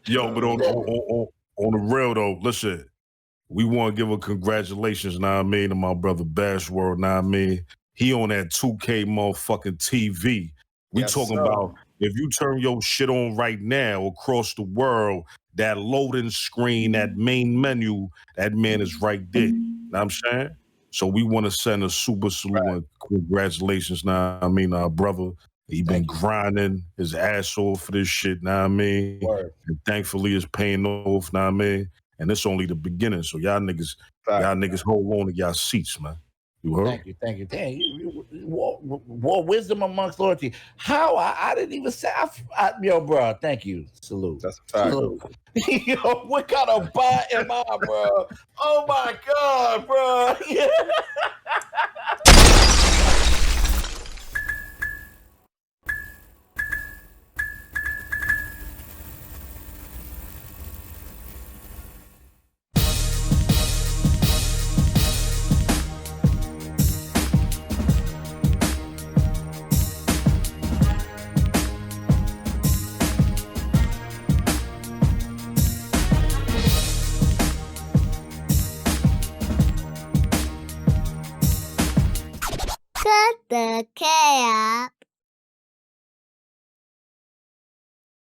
Yo, but on the real though, listen, we want to give a congratulations, know what I mean, to my brother Bash World, know what I mean. He on that 2K motherfucking TV. We talking about if you turn your shit on right now across the world, that loading screen, that main menu, that man is right there. Know what I'm saying? So we want to send a super salute and congratulations, know what I mean, our brother. He been grinding his ass off for this shit, know what I mean? And thankfully it's paying off, know what I mean? And it's only the beginning. So y'all niggas hold on to y'all seats, man. You heard? Thank you. Damn, war wisdom amongst loyalty. How? I didn't even say. Yo, bro, thank you. Salute. That's a fact. Salute. Yo, what kind of bot am I, bro? Oh my God, bro. Yeah. The cap.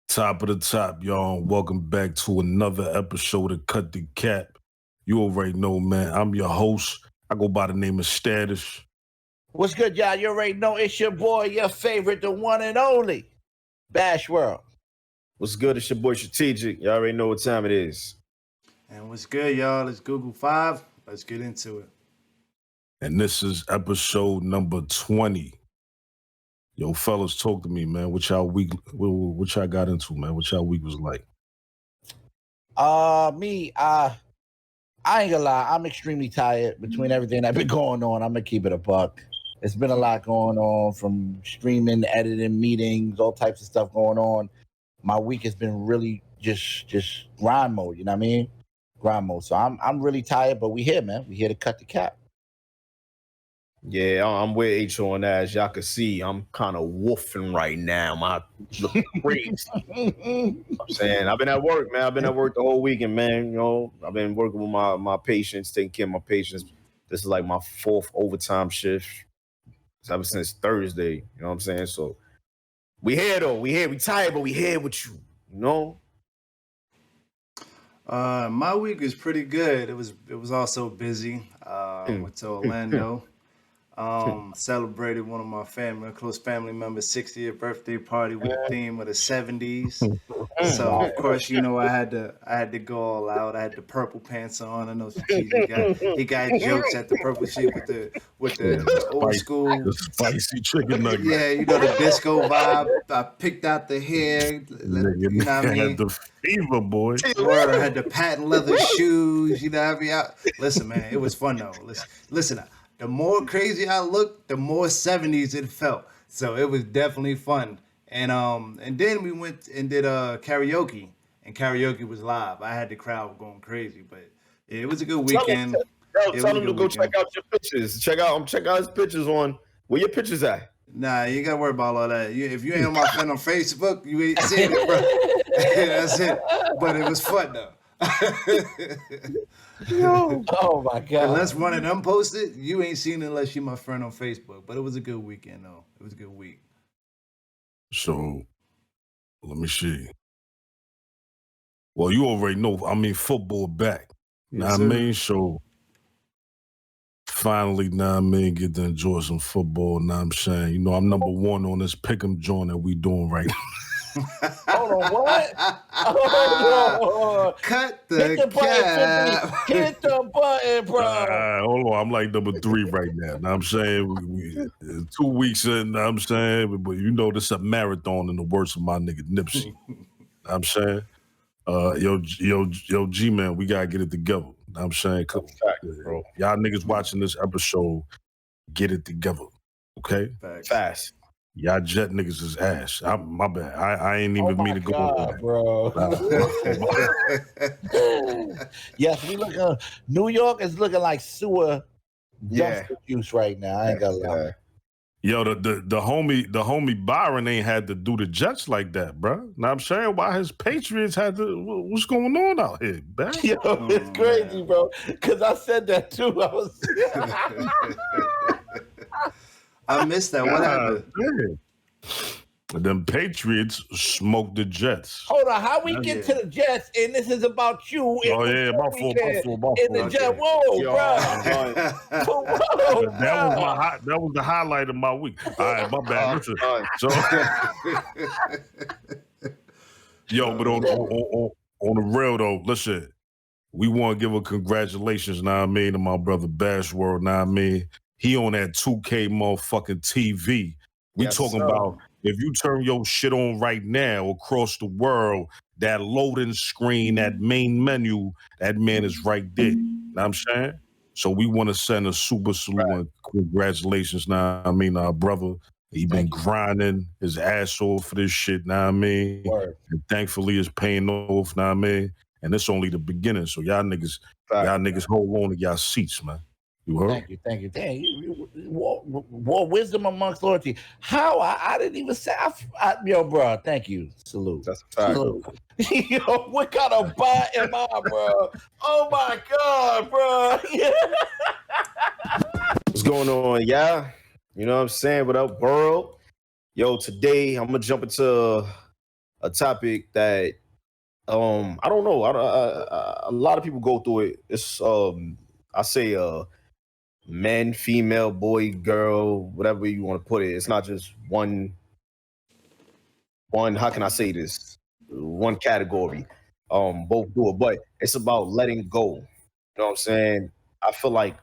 Top of the top, y'all. Welcome back to another episode of Cut the Cap. You already know, man. I'm your host. I go by the name of Status. What's good, y'all? You already know it's your boy, your favorite, the one and only, Bash World. What's good? It's your boy Strategic. Y'all already know what time it is. And what's good, y'all? It's Google 5. Let's get into it. And this is episode number 20. Yo, fellas, talk to me, man. What y'all got into, man? What y'all week was like? I ain't gonna lie. I'm extremely tired between everything that's been going on. I'm gonna keep it a buck. It's been a lot going on, from streaming, editing, meetings, all types of stuff going on. My week has been really just grind mode. You know what I mean? Grind mode. So I'm really tired, but we here, man. We here to cut the cap. Yeah, I'm with H on that. As y'all can see, I'm kind of woofing right now. My look crazy. I'm saying I've been at work, man. I've been at work the whole weekend, man. You know, I've been working with my patients, taking care of my patients. This is like my 4th overtime shift ever since Thursday. You know what I'm saying? So we here though. We tired, but we here with you. You know. My week is pretty good. It was also busy. Went to Orlando. Celebrated one of my close family members' 60th birthday party with the theme of the 70s. So of course, you know, I had to go all out. I had the purple pants on. I know he got jokes at the purple shit with the old school, the spicy chicken nugget. Yeah, you know, the disco vibe. I picked out the hair. You know what I mean? Had the fever, boy. Or had the patent leather shoes. You know what I mean? Listen, man, it was fun though. Listen. The more crazy I looked, the more 70s it felt. So it was definitely fun. And then we went and did karaoke, and karaoke was live. I had the crowd going crazy, but it was a good weekend. Tell them to go check out your pictures. Check out his pictures on where your pictures at. Nah, you gotta worry about all that. If you ain't on my friend on Facebook, you ain't seen it, bro. That's it. But it was fun though. Yo. Oh my God. Unless run it unposted, you ain't seen it unless you're my friend on Facebook. But it was a good weekend though. It was a good week. So let me see. Well, you already know, I mean, football back. Yes, know what I mean? So finally, know what I mean, get to enjoy some football, know what I'm saying? You know, I'm number one on this pick'em joint that we doing right now. Hold on, what? Oh, cut the cap. Hit the button, bro. Hold on, I'm like number 3 right now. Know what I'm saying? We 2 weeks in, know what I'm saying? But you know, this is a marathon in the words of my nigga Nipsey. Know what I'm saying? Yo, G-Man, we gotta get it together. Know what I'm saying? Bro. Y'all niggas watching this episode, get it together. Okay? Fast. Y'all jet niggas is ass. My bad. I ain't even mean to go God, bro. Yes, we look. New York is looking like sewer dumpster juice right now. I ain't gonna lie. Yo, the homie Byron ain't had to do the Jets like that, bro. Now I'm saying why his Patriots had to. What's going on out here, man? Yo, it's crazy, bro. Because I said that too. I was. I missed that. What happened? Man. Them Patriots smoked the Jets. Hold on, how we get to the Jets and this is about you? Oh yeah, my fault. In the Jets, whoa, bro. That was the highlight of my week. All right, my bad. Listen, so, yo, but on the real though, listen, we want to give a congratulations, know what I mean, to my brother Bash World, know what I mean. He on that 2K motherfucking TV. We talking about if you turn your shit on right now across the world, that loading screen, that main menu, that man is right there. Know what I'm saying? So we want to send a super salute and congratulations, know what I mean, our brother. He been grinding his ass off for this shit, know what I mean? And thankfully it's paying off, know what I mean? And it's only the beginning. So y'all niggas hold on to y'all seats, man. You heard? Thank you. Dang, more wisdom amongst loyalty. How? I didn't even say. Yo, bro, thank you. Salute. That's a fact. Salute. Yo, what kind of bot am I, bro? Oh my God, bro. What's going on, yeah? You know what I'm saying? What up, world? Yo, today I'm gonna jump into a topic that I don't know. A lot of people go through it. It's I say men, female, boy, girl, whatever you want to put it. It's not just one. How can I say this? One category. Both do it, but it's about letting go. You know what I'm saying? I feel like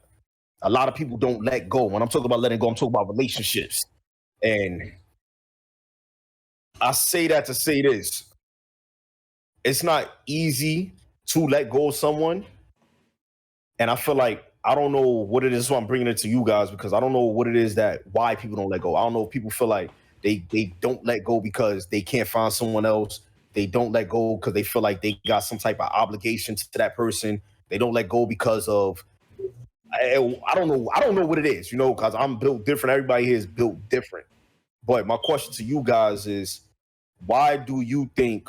a lot of people don't let go. When I'm talking about letting go, I'm talking about relationships. And I say that to say this. It's not easy to let go of someone. And I feel like I don't know what it is, so I'm bringing it to you guys because I don't know what it is why people don't let go. I don't know if people feel like they don't let go because they can't find someone else. They don't let go because they feel like they got some type of obligation to that person. They don't let go because of I don't know. I don't know what it is, you know, because I'm built different. Everybody here is built different. But my question to you guys is, why do you think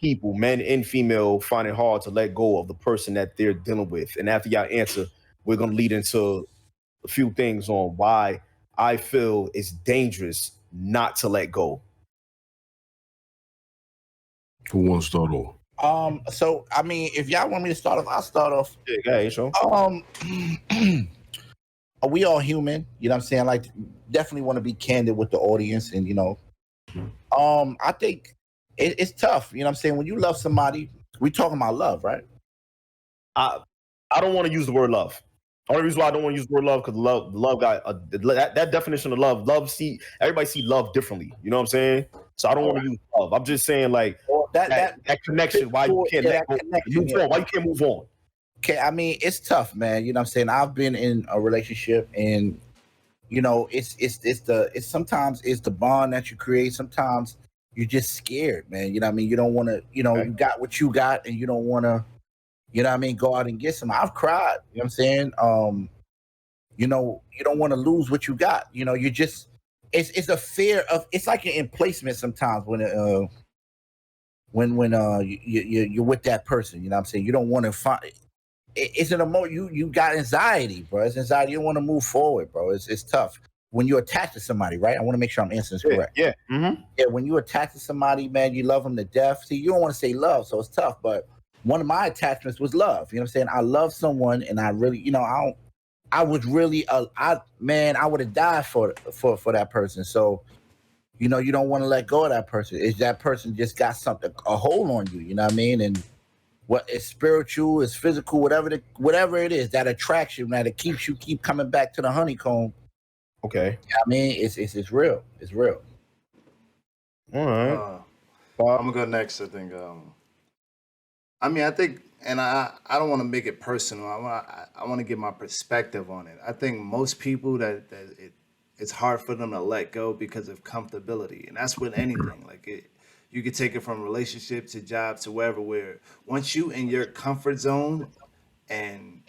people, men and female, find it hard to let go of the person that they're dealing with? And after y'all answer, we're going to lead into a few things on why I feel it's dangerous not to let go. Who wants to start off? So I mean, if y'all want me to start off, I'll start off. Yeah, sure. We all human, you know what I'm saying? Like, definitely want to be candid with the audience, and you know, I think it's tough, you know what I'm saying? When you love somebody, we talking about love, right? I don't want to use the word love. The only reason why I don't want to use the word love because love got that definition of love. Everybody see love differently. You know what I'm saying? So I don't want to use love. I'm just saying like that connection. Why you can't let go, move on? Why you can't move on? Okay, I mean it's tough, man. You know what I'm saying? I've been in a relationship, and you know it's sometimes it's the bond that you create. Sometimes you're just scared, man. You know what I mean? You don't want to. You know, you got what you got, and you don't want to. You know what I mean? Go out and get some. I've cried. You know what I'm saying? You know, you don't want to lose what you got. You know, you just it's a fear of. It's like an emplacement sometimes when you're with that person. You know what I'm saying? You don't want to find. It's an emotion. You got anxiety, bro. It's anxiety. You don't want to move forward, bro. It's tough when you're attached to somebody, right? I want to make sure I'm answering this correct. Yeah. Mm-hmm. Yeah. When you're attached to somebody, man, you love them to death. See, you don't want to say love, so it's tough, but. One of my attachments was love. You know what I'm saying? I love someone, and I really, you know, I was really, I would have died for that person. So, you know, you don't want to let go of that person. Is that person just got something, a hold on you? You know what I mean? And what it's spiritual, it's physical, whatever it is, that attraction that it keep coming back to the honeycomb. Okay. You know what I mean, it's real. It's real. All right. I'm gonna go next. I think. I mean, I think, and I don't want to make it personal. I want to get my perspective on it. I think most people it's hard for them to let go because of comfortability, and that's with anything. Like you could take it from relationship to job to wherever. Where once you in your comfort zone, and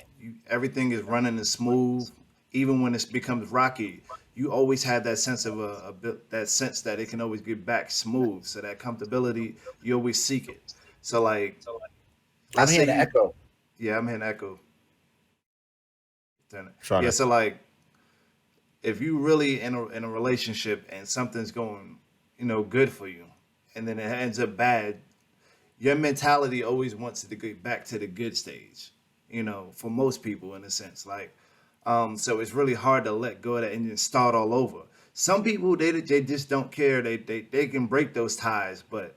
everything is running and smooth, even when it becomes rocky, you always have that sense of that sense that it can always get back smooth. So that comfortability, you always seek it. So like, I'm let's say hearing the you, echo. yeah, I'm hearing echo. Trying Yeah, to so like, if you really in a relationship and something's going, good for you, and then it ends up bad, your mentality always wants to get back to the good stage. For most people, in a sense, like, so it's really hard to let go of that and then start all over. Some people they just don't care. They can break those ties, but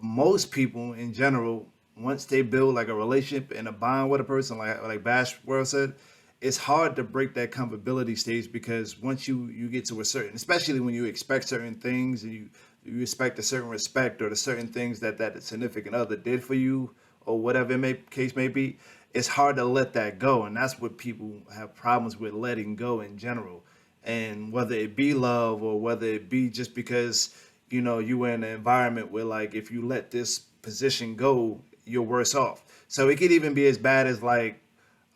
most people in general, once they build like a relationship and a bond with a person, like Bash World said, it's hard to break that comfortability stage because once you get to a certain, especially when you expect certain things and you expect a certain respect or the certain things that significant other did for you or whatever case may be, it's hard to let that go, and that's what people have problems with letting go in general. And whether it be love or whether it be just because you were in an environment where like if you let this position go, you're worse off. So it could even be as bad as like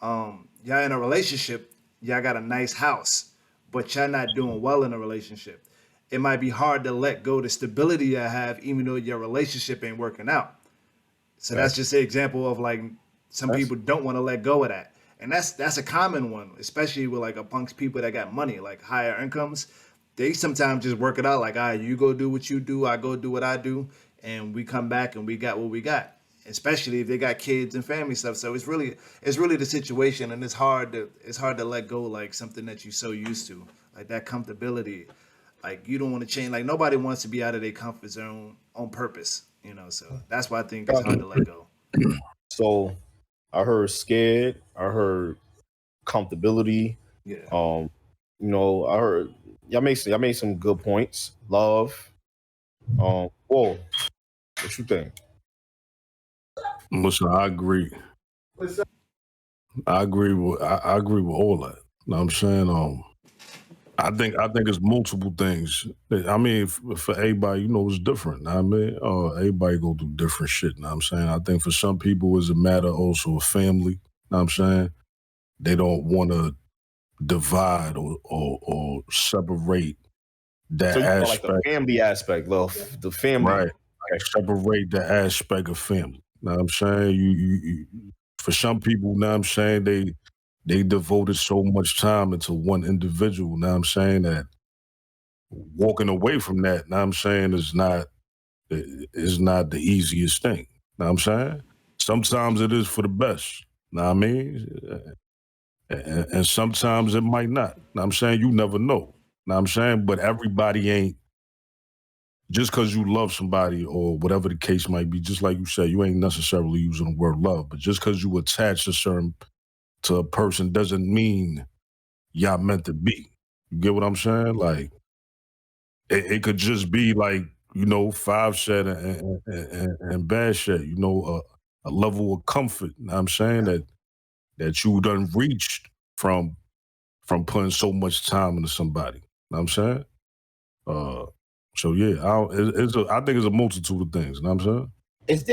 y'all in a relationship, y'all got a nice house, but y'all not doing well in a relationship. It might be hard to let go the stability you have, even though your relationship ain't working out. So that's Facts. just an example of like some Facts. people don't want to let go of that. And that's a common one, especially with like amongst people that got money, like higher incomes. They sometimes just work it out like, all right, you go do what you do, I go do what I do, and we come back and we got what we got. Especially if they got kids and family stuff. So it's really the situation, and it's hard to let go like something that you're so used to, like that comfortability. Like you don't want to change. Like nobody wants to be out of their comfort zone on purpose. So that's why I think it's hard to let go. So I heard scared. I heard comfortability. Yeah. I heard y'all made some good points. Love. Whoa, what you think? Listen, I agree. I agree with all that. Know what I'm saying? I think it's multiple things. I mean, for everybody, it's different. Know what I mean, everybody go through different shit. Know what I'm saying? I think for some people, it's a matter also of family. Know what I'm saying? They don't want to divide or separate that So you know, like the aspect. family aspect, love the family. Right. Separate the aspect of family. Know what I'm saying? You for some people, know what I'm saying, they devoted so much time into one individual, know what I'm saying, that walking away from that, know what I'm saying, is not the easiest thing. Know what I'm saying? Sometimes it is for the best. Know what I mean? And sometimes it might not. Know what I'm saying? You never know. Know what I'm saying? But everybody ain't just because you love somebody or whatever the case might be, just like you said, you ain't necessarily using the word love, but just because you attach to a person doesn't mean y'all meant to be. You get what I'm saying? Like it could just be like, five set and bad shit, a level of comfort, you know what I'm saying, that you done reached from putting so much time into somebody. You know what I'm saying? Uh so yeah, I think it's a multitude of things, you know what I'm saying?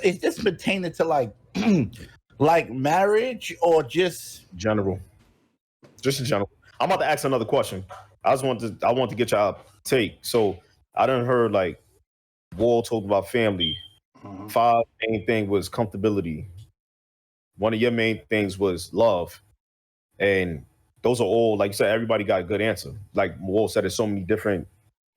Is this pertaining to like like marriage or just General, just in general. I'm about to ask another question. I want to get y'all take. So I done heard like Wall talk about family. Mhm. Five main thing was comfortability. One of your main things was love, and those are all like you said. Everybody got a good answer. Like Wall said, there's so many different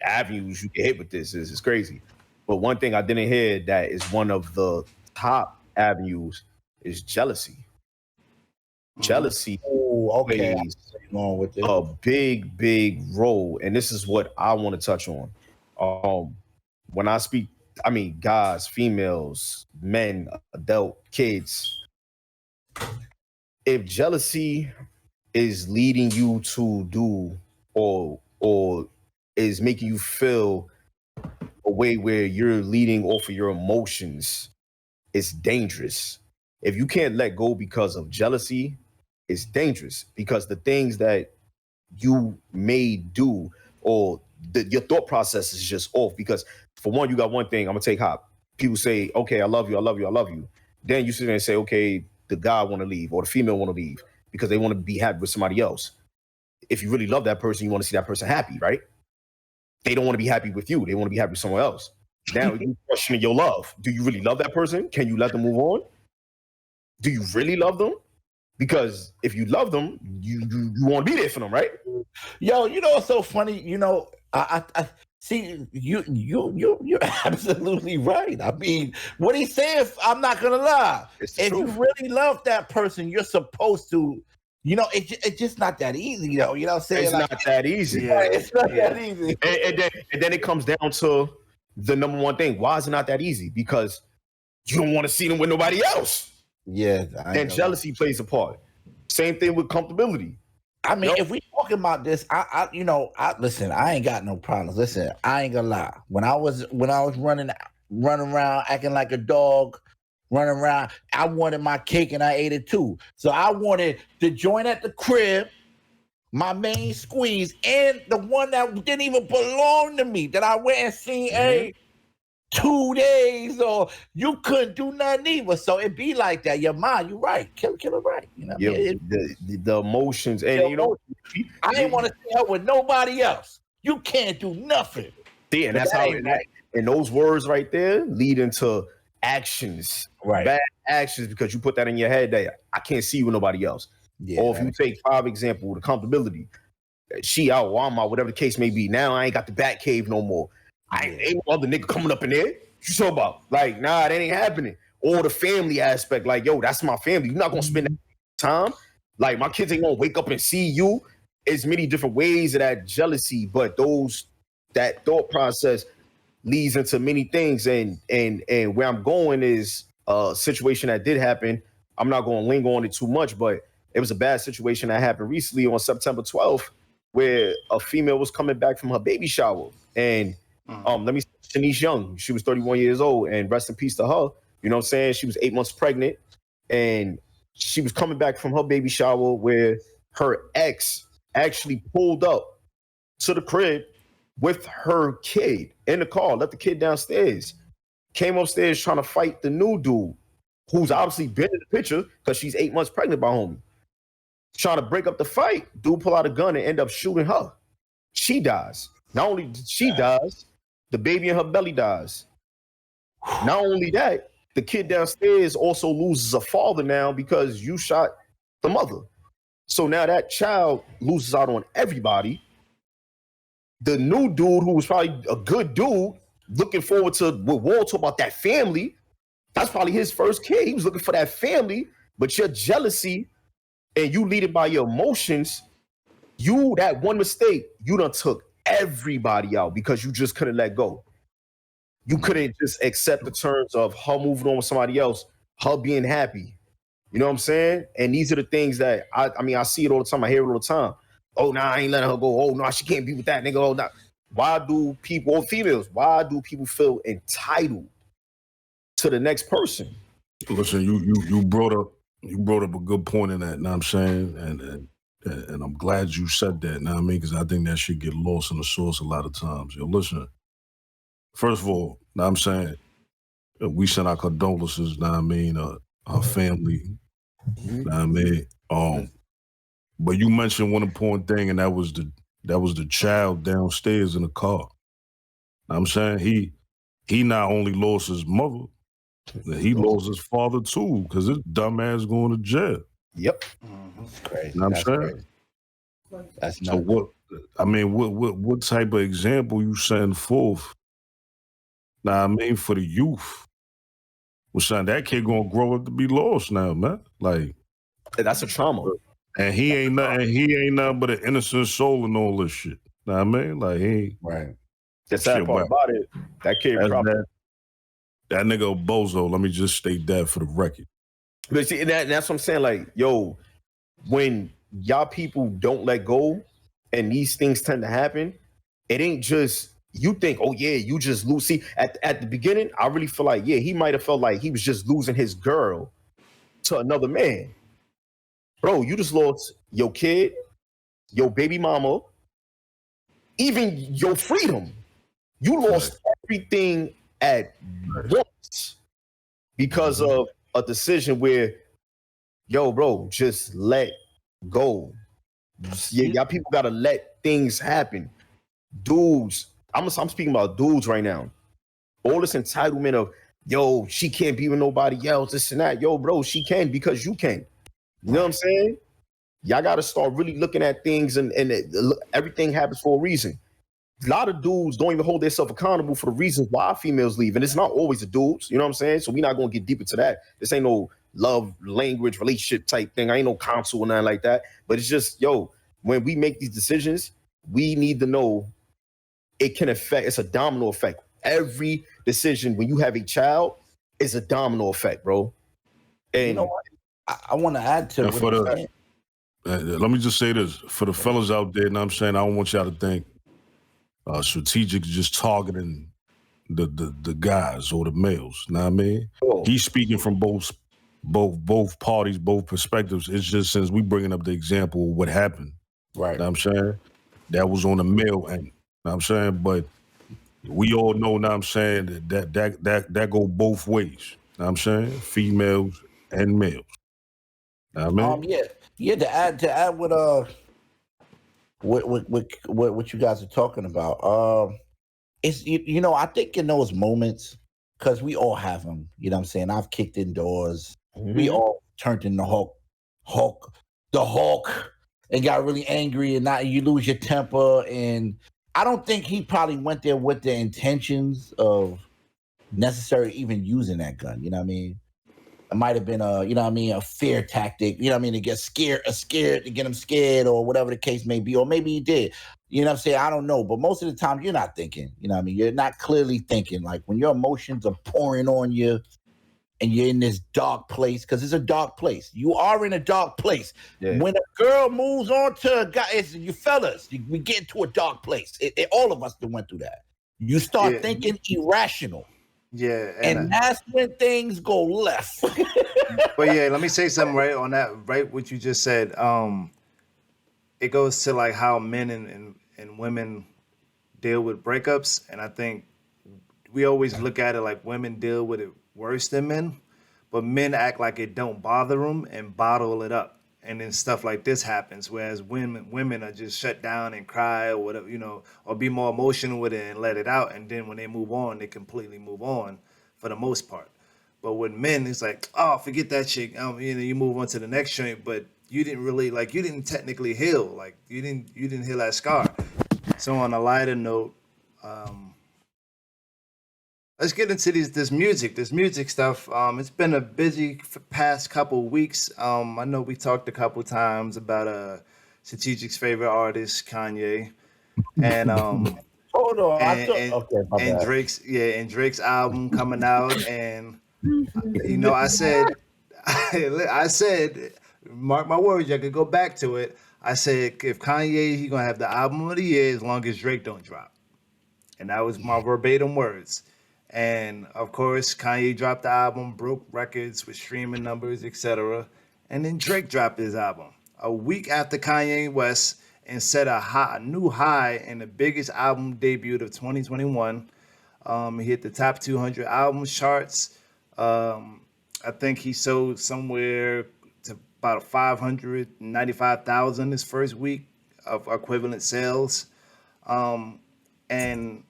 avenues you can hit with this. It's crazy. But one thing I didn't hear that is one of the top avenues is jealousy. Mhm. Jealousy oh okay, plays I'm going with it. a big, big role, and this is what I want to touch on. When I speak, I mean guys, females, men, adult, kids. If jealousy is leading you to do or is making you feel a way where you're leading off of your emotions, it's dangerous. If you can't let go because of jealousy, it's dangerous because the things that you may do or your thought process is just off because for one, you got one thing, I'm gonna take hop. People say, okay, I love you, I love you, I love you. Then you sit there and say, okay, the guy want to leave or the female want to leave because they want to be happy with somebody else. if you really love that person, you want to see that person happy, right? They don't want to be happy with you. They want to be happy with someone else. Now you questioning your love. Do you really love that person? Can you let them move on? Do you really love them? Because if you love them, you want to be there for them, right? Yo, you know what's so funny? You know, I see you're absolutely right. I mean, what he's saying, I'm not gonna lie. If you really love that person, you're supposed to. You know, it's just not that easy, though. You know what I'm saying? It's not that easy. Yeah, it's not that easy. And then it comes down to the number one thing. Why is it not that easy? Because you don't want to see them with nobody else. Yeah. And jealousy plays a part. Same thing with comfortability. I mean, if we talking about this, I listen, I ain't got no problems. Listen, I ain't gonna lie. When I was running around acting like a dog, running around, I wanted my cake and I ate it too. So I wanted the joint at the crib, my main squeeze, and the one that didn't even belong to me that I went and seen 2 days, or you couldn't do nothing either. So it be like that. Your mind, you right. Kill it right. You know, the emotions, and you know, I didn't want to see her with nobody else. You can't do nothing. Yeah, and that's how. And those words right there lead into actions, right? Bad actions, because you put that in your head that I can't see you with nobody else. Yeah, or if you take 5 example, the comfortability, she out, or I'm out, whatever the case may be. Now I ain't got the bat cave no more. I ain't no other nigga coming up in there. What you talking about? Like, nah, that ain't happening. Or the family aspect, like, yo, that's my family. You're not gonna spend that time. Like, my kids ain't gonna wake up and see you. It's many different ways of that jealousy, but that thought process leads into many things. And where I'm going is a situation that did happen. I'm not gonna linger on it too much, but it was a bad situation that happened recently on September 12th, where a female was coming back from her baby shower. And let me say, Shanice Young, she was 31 years old, and rest in peace to her. You know what I'm saying? She was 8 months pregnant, and she was coming back from her baby shower where her ex actually pulled up to the crib with her kid in the car, left the kid downstairs, came upstairs trying to fight the new dude, who's obviously been in the picture because she's 8 months pregnant by homie. Trying to break up the fight, dude pull out a gun and end up shooting her. She dies. Not only did she dies, the baby in her belly dies. Not only that, the kid downstairs also loses a father now because you shot the mother. So now that child loses out on everybody. The new dude, who was probably a good dude, looking forward to what Wal talk about, that family. That's probably his first kid. He was looking for that family, but your jealousy and you leading by your emotions, that one mistake, you done took everybody out because you just couldn't let go. You couldn't just accept the terms of her moving on with somebody else, her being happy. You know what I'm saying? And these are the things that I see it all the time. I hear it all the time. Oh, nah, I ain't letting her go. Oh, no, she can't be with that nigga. Oh, nah. Why do people, or females, why do people feel entitled to the next person? Listen, you brought up a good point in that. Know what I'm saying? And I'm glad you said that. Know what I mean? Because I think that shit get lost in the sauce a lot of times. Yo, listen. First of all, know what I'm saying, we send our condolences. Know what I mean? Her family. Know what I mean? But you mentioned one important thing, and that was the child downstairs in the car. Know what I'm saying, he not only lost his mother, he lost his father too, because his dumb ass going to jail. Yep. That's crazy. You know what I'm saying? Crazy. That's so what type of example you send forth? Now, I mean, for the youth. Well, son, that kid gonna grow up to be lost now, man. Like, that's a trauma. And he ain't nothing but an innocent soul and all this shit. Know what I mean? Like, he right. The sad part about it, that kid probably that nigga a bozo. Let me just state that for the record. But see, that's what I'm saying. Like, yo, when y'all people don't let go and these things tend to happen, it ain't just you think, oh yeah, you just lose. See, at the beginning, I really feel like, yeah, he might have felt like he was just losing his girl to another man. Bro, you just lost your kid, your baby mama, even your freedom. You lost everything at once because of a decision where, yo, bro, just let go. Yeah, y'all people gotta let things happen. Dudes, I'm speaking about dudes right now. All this entitlement of, yo, she can't be with nobody else, this and that. Yo, bro, she can because you can. You know what I'm saying? Y'all gotta start really looking at things, and everything happens for a reason. A lot of dudes don't even hold themselves accountable for the reasons why females leave. And it's not always the dudes, you know what I'm saying? So we're not going to get deep into that. This ain't no love, language, relationship type thing. I ain't no counsel or nothing like that. But it's just, yo, when we make these decisions, we need to know it can affect, it's a domino effect. Every decision when you have a child is a domino effect, bro. And you know what? I want to add to what you're saying. Let me just say this. For the fellas out there, you know what I'm saying? I don't want y'all to think strategic is just targeting the guys or the males. Know what I mean? Oh. He's speaking from both parties, both perspectives. It's just since we bringing up the example of what happened. Right. Know what I'm saying? That was on the male end. Know what I'm saying? But we all know, know what I'm saying, that go both ways. Know what I'm saying? Females and males. Know what I mean? Yeah, to add what you guys are talking about. It's you know, I think in those moments, because we all have them, you know what I'm saying? I've kicked in doors. We all turned in the Hulk, and got really angry, and now you lose your temper. And I don't think he probably went there with the intentions of necessarily even using that gun. You know what I mean? It might have been a fear tactic, you know what I mean, to get scared, to get him scared, or whatever the case may be, or maybe he did. You know what I'm saying? I don't know. But most of the time you're not thinking, you know what I mean? You're not clearly thinking. Like when your emotions are pouring on you and you're in this dark place, because it's a dark place. You are in a dark place. Yeah. When a girl moves on to a guy, you fellas, we get into a dark place. All of us that went through that. You start thinking irrational. Yeah, and that's when things go left. But yeah, let me say something right on that, right? What you just said. It goes to like how men and women deal with breakups, and I think we always look at it like women deal with it worse than men, but men act like it don't bother them and bottle it up, and then stuff like this happens. Whereas women are just shut down and cry or whatever, you know, or be more emotional with it and let it out, and then when they move on, they completely move on for the most part. But with men, it's like, oh, forget that shit. You know, you move on to the next joint, but you didn't technically heal. Like you didn't heal that scar. So on a lighter note, let's get into this music stuff. It's been a busy past couple weeks. I know we talked a couple times about Strategic's favorite artist, Kanye, and hold on, and Drake's album coming out, and you know, I said, mark my words, I could go back to it. I said, if Kanye, he gonna have the album of the year as long as Drake don't drop. And that was my verbatim words. And of course, Kanye dropped the album, broke records with streaming numbers, etc. And then Drake dropped his album a week after Kanye West and set a new high in the biggest album debut of 2021. He hit the top 200 album charts. I think he sold somewhere to about 595,000 his first week of equivalent sales. And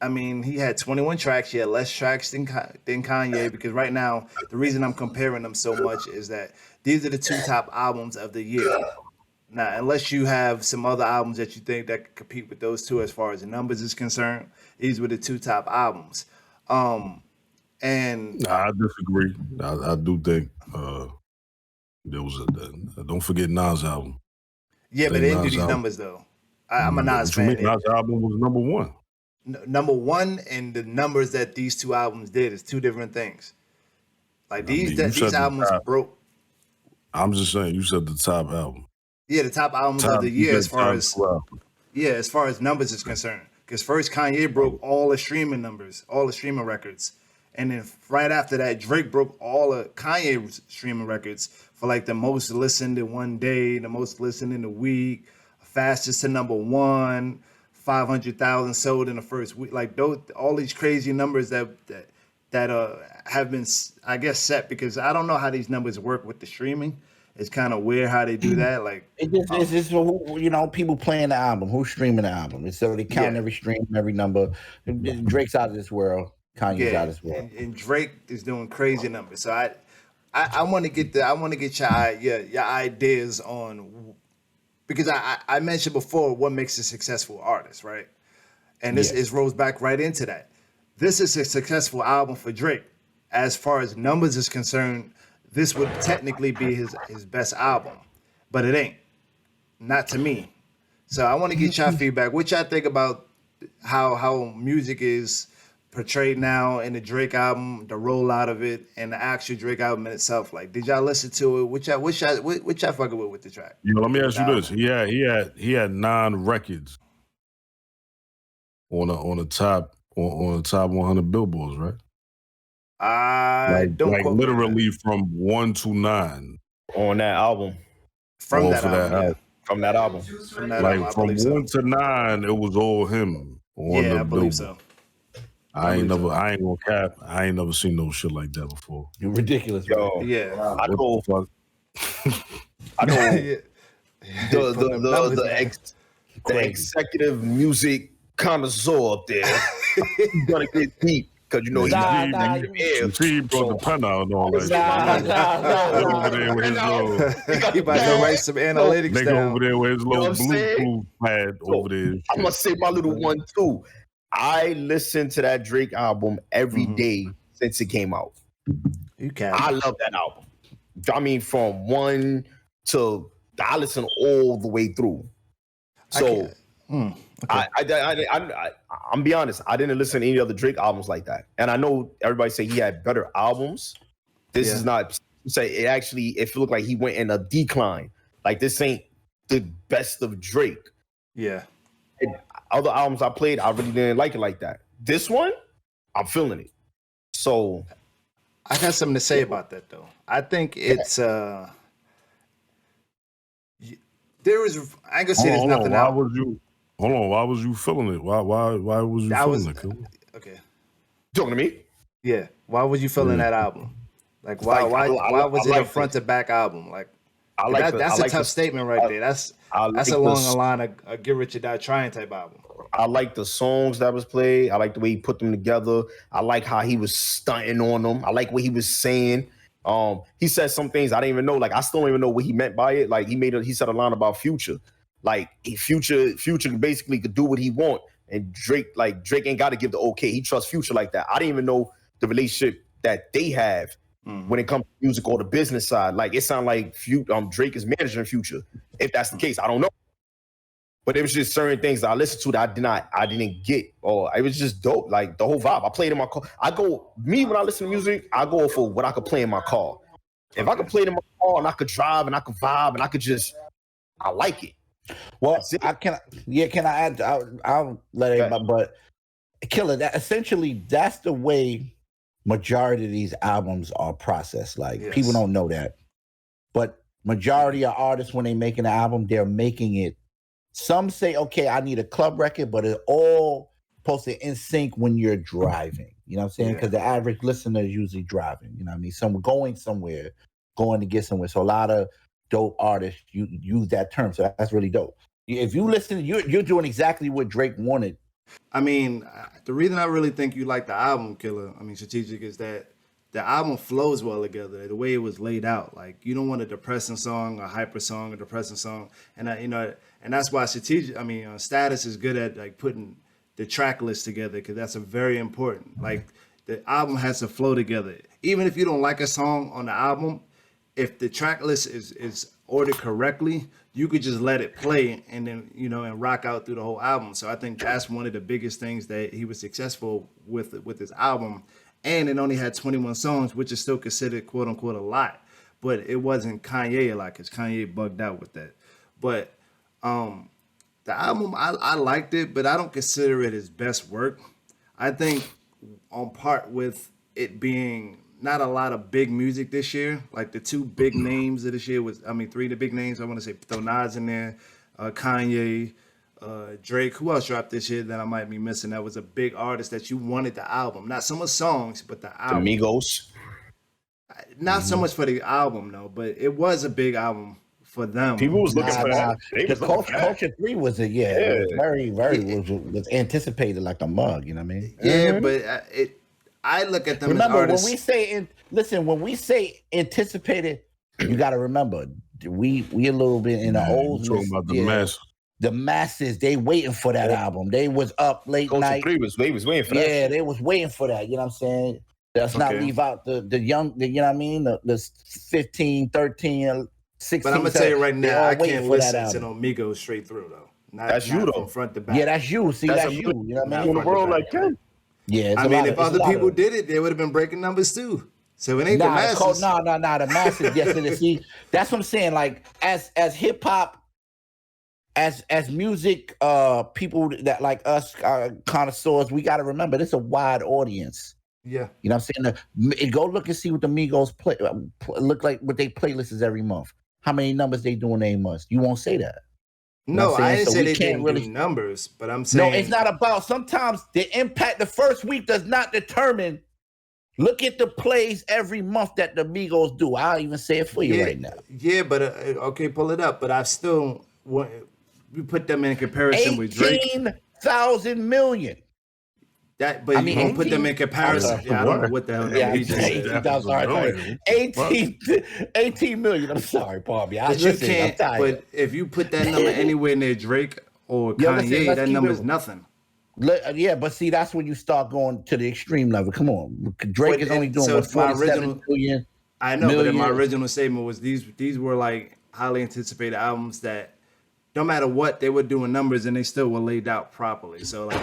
I mean, he had 21 tracks. He had less tracks than Kanye, because right now, the reason I'm comparing them so much is that these are the two top albums of the year. Now, unless you have some other albums that you think that could compete with those two as far as the numbers is concerned, these were the two top albums. And I disagree. I do think there was don't forget Nas' album. Yeah, but they didn't do these numbers though. I'm a Nas fan. Nas' album was number one. Number one, and the numbers that these two albums did is two different things. Like these albums broke. I'm just saying, you said the top album. Yeah, the top albums of the year as far as numbers is concerned. Because first Kanye broke all the streaming numbers, all the streaming records. And then right after that, Drake broke all of Kanye's streaming records for like the most listened in one day, the most listened in a week, fastest to number one, 500,000 sold in the first week. Like those, all these crazy numbers that have been, I guess, set, because I don't know how these numbers work with the streaming. It's kind of weird how they do that. Like It's just people playing the album, who's streaming the album. And so they count every stream, every number. Drake's out of this world. Kanye's out of this world. And Drake is doing crazy numbers. So I want to get your ideas on, because I mentioned before what makes a successful artist, right? And this rolls back right into that. This is a successful album for Drake. As far as numbers is concerned, this would technically be his best album, but it ain't. Not to me. So I want to get y'all feedback. What y'all think about how music is portrayed now in the Drake album, the rollout of it, and the actual Drake album in itself? Like, did y'all listen to it? What y'all fucking with the track? Let me ask you this: he had 9 records on the top 100 billboards, right? Don't quote literally from 1 to 9 on that album. From that album. From that album. From that album, from 1 to 9, it was all him on the I believe so. I ain't gonna cap. I ain't never seen no shit like that before. You're ridiculous, yo. Yeah, I know. I know. The executive music connoisseur up there. He's gonna get deep because you know he brought the pen out and all that. Over there with his little. He about to write some analytics nigga down. over there with his little Bluetooth pad over there. I'm gonna say my little one too. I listened to that Drake album every day since it came out. I love that album. I mean, from 1 to I listen all the way through. So I'm be honest, I didn't listen to any other Drake albums like that. And I know everybody say he had better albums. This is not say it looked like he went in a decline. Like this ain't the best of Drake. Yeah. And other albums I played, I really didn't like it like that. This one, I'm feeling it. So I got something to say about that though. I think it's there is I ain't gonna say there's nothing out. Why was you feeling it? Why was you feeling it? Okay. Talking to me? Yeah. Why was you feeling that album? Like why was it a front to back album? Like that's a tough statement right there. That's along the line of Get Rich or Die Trying type album. I like the songs that was played. I like the way he put them together. I like how he was stunting on them. I like what he was saying. He said some things I didn't even know. Like I still don't even know what he meant by it. Like he said a line about Future. Like Future basically could do what he want, and Drake ain't got to give the okay. He trusts Future like that. I didn't even know the relationship that they have when it comes to music or the business side. Like it sounded like Drake is managing Future. If that's the case, I don't know. But it was just certain things that I listened to that I didn't get, or it was just dope. Like the whole vibe. I played in my car. When I listen to music, I go for what I could play in my car. If I could play it in my car and I could drive and I could vibe and I like it. Well, can I add? I'll let everybody, but Killer, that's the way majority of these albums are processed. Like people don't know that, but majority of artists when they making an album, they're making it. Some say, okay, I need a club record, but it's all posted in sync when you're driving. You know what I'm saying? Because the average listener is usually driving. You know what I mean? Some going somewhere, going to get somewhere. So a lot of dope artists use that term. So that's really dope. If you listen, you're doing exactly what Drake wanted. I mean, the reason I really think you like the album, Killer, Strategic, is that the album flows well together. The way it was laid out, like you don't want a depressing song, a hyper song, a depressing song, and and that's why Strategic. Status is good at like putting the track list together because that's very important. Like the album has to flow together. Even if you don't like a song on the album, if the track list is ordered correctly, you could just let it play and then and rock out through the whole album. So I think that's one of the biggest things that he was successful with his album. And it only had 21 songs, which is still considered quote unquote a lot, but it wasn't Kanye a lot because Kanye bugged out with that. But the album, I liked it, but I don't consider it his best work. I think on part with it being not a lot of big music this year. Like the two big names of this year three of the big names. I want to say throw Nas in there, Kanye, Drake. Who else dropped this year that I might be missing? That was a big artist that you wanted the album, not so much songs, but the album. Amigos. Not so much for the album though, but it was a big album for them. People was looking for that. They The was looking for that. Culture 3 was it was very, was anticipated like a mug. You know what I mean? Yeah, but I look at them Remember as artists. when we say anticipated, you got to remember we a little bit in the old talking about the masses. The masses, they waiting for that album. They was up late Culture night. 3 was waiting for that. Yeah, they was waiting for that. You know what I'm saying? Let's not leave out the young, you know what I mean? The 15, 13, 16. But I'm gonna tell you right now, I can't listen to no Migos straight through though. That's you, though. From front to back. Yeah, that's you. See, that's you. You know what I mean? In a world like that. Yeah, I mean, if other people did it, they would have been breaking numbers too. So it ain't the masses. No, the masses. Yes, it is. See, that's what I'm saying. Like as hip hop, as music, people that like us, connoisseurs, we got to remember this is a wide audience. Yeah, you know what I'm saying. Go look and see what the Migos play look like. What they playlists is every month. How many numbers they doing a month? You won't say that. No, I didn't say they didn't do numbers, but I'm saying no. It's not about. Sometimes the impact the first week does not determine. Look at the plays every month that the Migos do. I'll even say it for you right now. Yeah, but okay, pull it up. But I still want you put them in comparison with Drake. 18,000 million. That, but I mean, you don't put them in comparison. Yeah, I don't know what the hell. Yeah, 18 million. I'm sorry, Bobby. But you can't. But if you put that number anywhere near Drake or Kanye, that number is nothing. Yeah, but see, that's when you start going to the extreme level. Come on, Drake is only doing 47 million. I know, but my original statement was these were like highly anticipated albums that no matter what, they were doing numbers and they still were laid out properly. So like,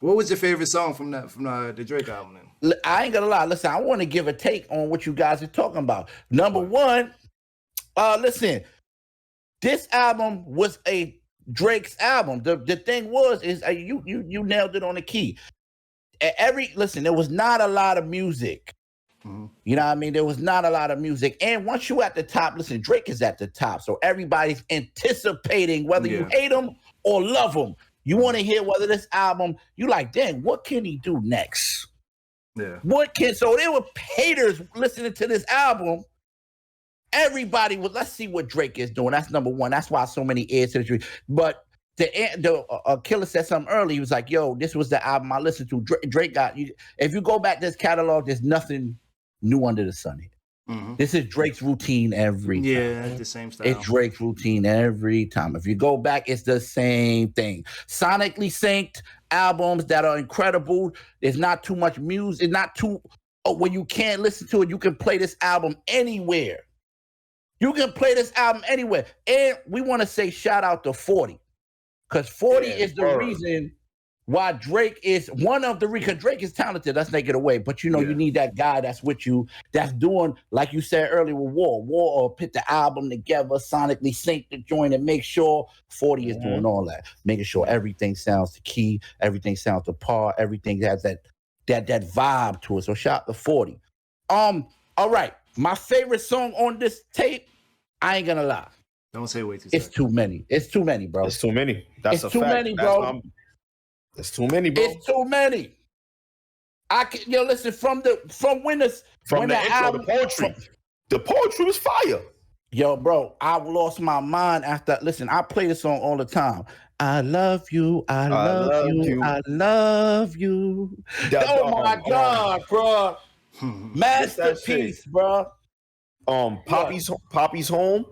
what was your favorite song from the Drake album then? I ain't gonna lie. Listen, I want to give a take on what you guys are talking about. Number one, listen, this album was a Drake's album. The thing is you nailed it on the key. Listen, there was not a lot of music. Mm-hmm. You know what I mean? There was not a lot of music. And once you at the top, listen, Drake is at the top. So everybody's anticipating whether you hate him or love him. You want to hear whether this album, you like, dang, what can he do next? Yeah. So there were haters listening to this album. Everybody was, let's see what Drake is doing. That's number one. That's why so many ears to the tree. But the Killer said something early. He was like, yo, this was the album I listened to. Drake got you. If you go back to this catalog, there's nothing new under the sun here. Mm-hmm. This is Drake's routine every time. Yeah, it's the same style. It's Drake's routine every time. If you go back, it's the same thing. Sonically synced albums that are incredible. There's not too much music. When you can't listen to it, you can play this album anywhere. You can play this album anywhere. And we want to say shout out to 40. Because 40 is the reason why Drake is one of the reasons. Drake is talented. Let's take it away. But you need that guy that's with you, that's doing, like you said earlier with War or put the album together, sonically sync the joint and make sure 40 is doing all that. Making sure everything sounds to key, everything sounds to par, everything has that vibe to it. So shout out to 40. All right. My favorite song on this tape, I ain't gonna lie. Don't say way too. It's too many. It's too many, bro. It's too many. That's a fact. Many, bro. It's too many, bro. It's too many. Listen, from the intro, the poetry was fire. Yo, bro, I lost my mind after. Listen, I play this song all the time. I love you. I love you. I love you. Oh my God, bro. Masterpiece, bro. Poppy's home. Poppy's home.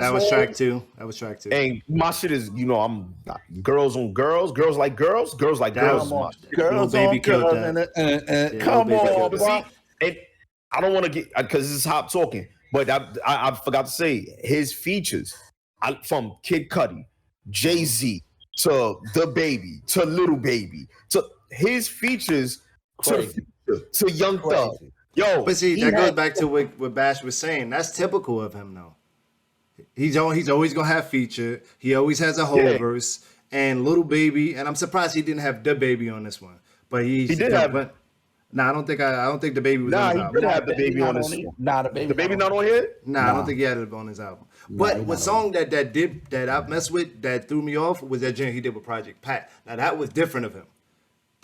That was track two. And my shit is, I'm girls on girls, girls like girls, girls like girls. Girls baby on girls. Come on, bro. And I don't want to get, because this is hot talking, but I forgot to say his features from Kid Cudi, Jay-Z to The Baby to Little Baby to his features to Young Thug. Yo, but see, that goes back to what Bash was saying. That's typical of him, though. He's always gonna have feature. He always has a whole verse and Little Baby. And I'm surprised he didn't have The Baby on this one. But he did have. But I don't think The Baby was on his album. He did have The Baby on his. The Baby not on here. I don't think he had it on his album. But what song that I messed with that threw me off was that jam he did with Project Pat. Now that was different of him.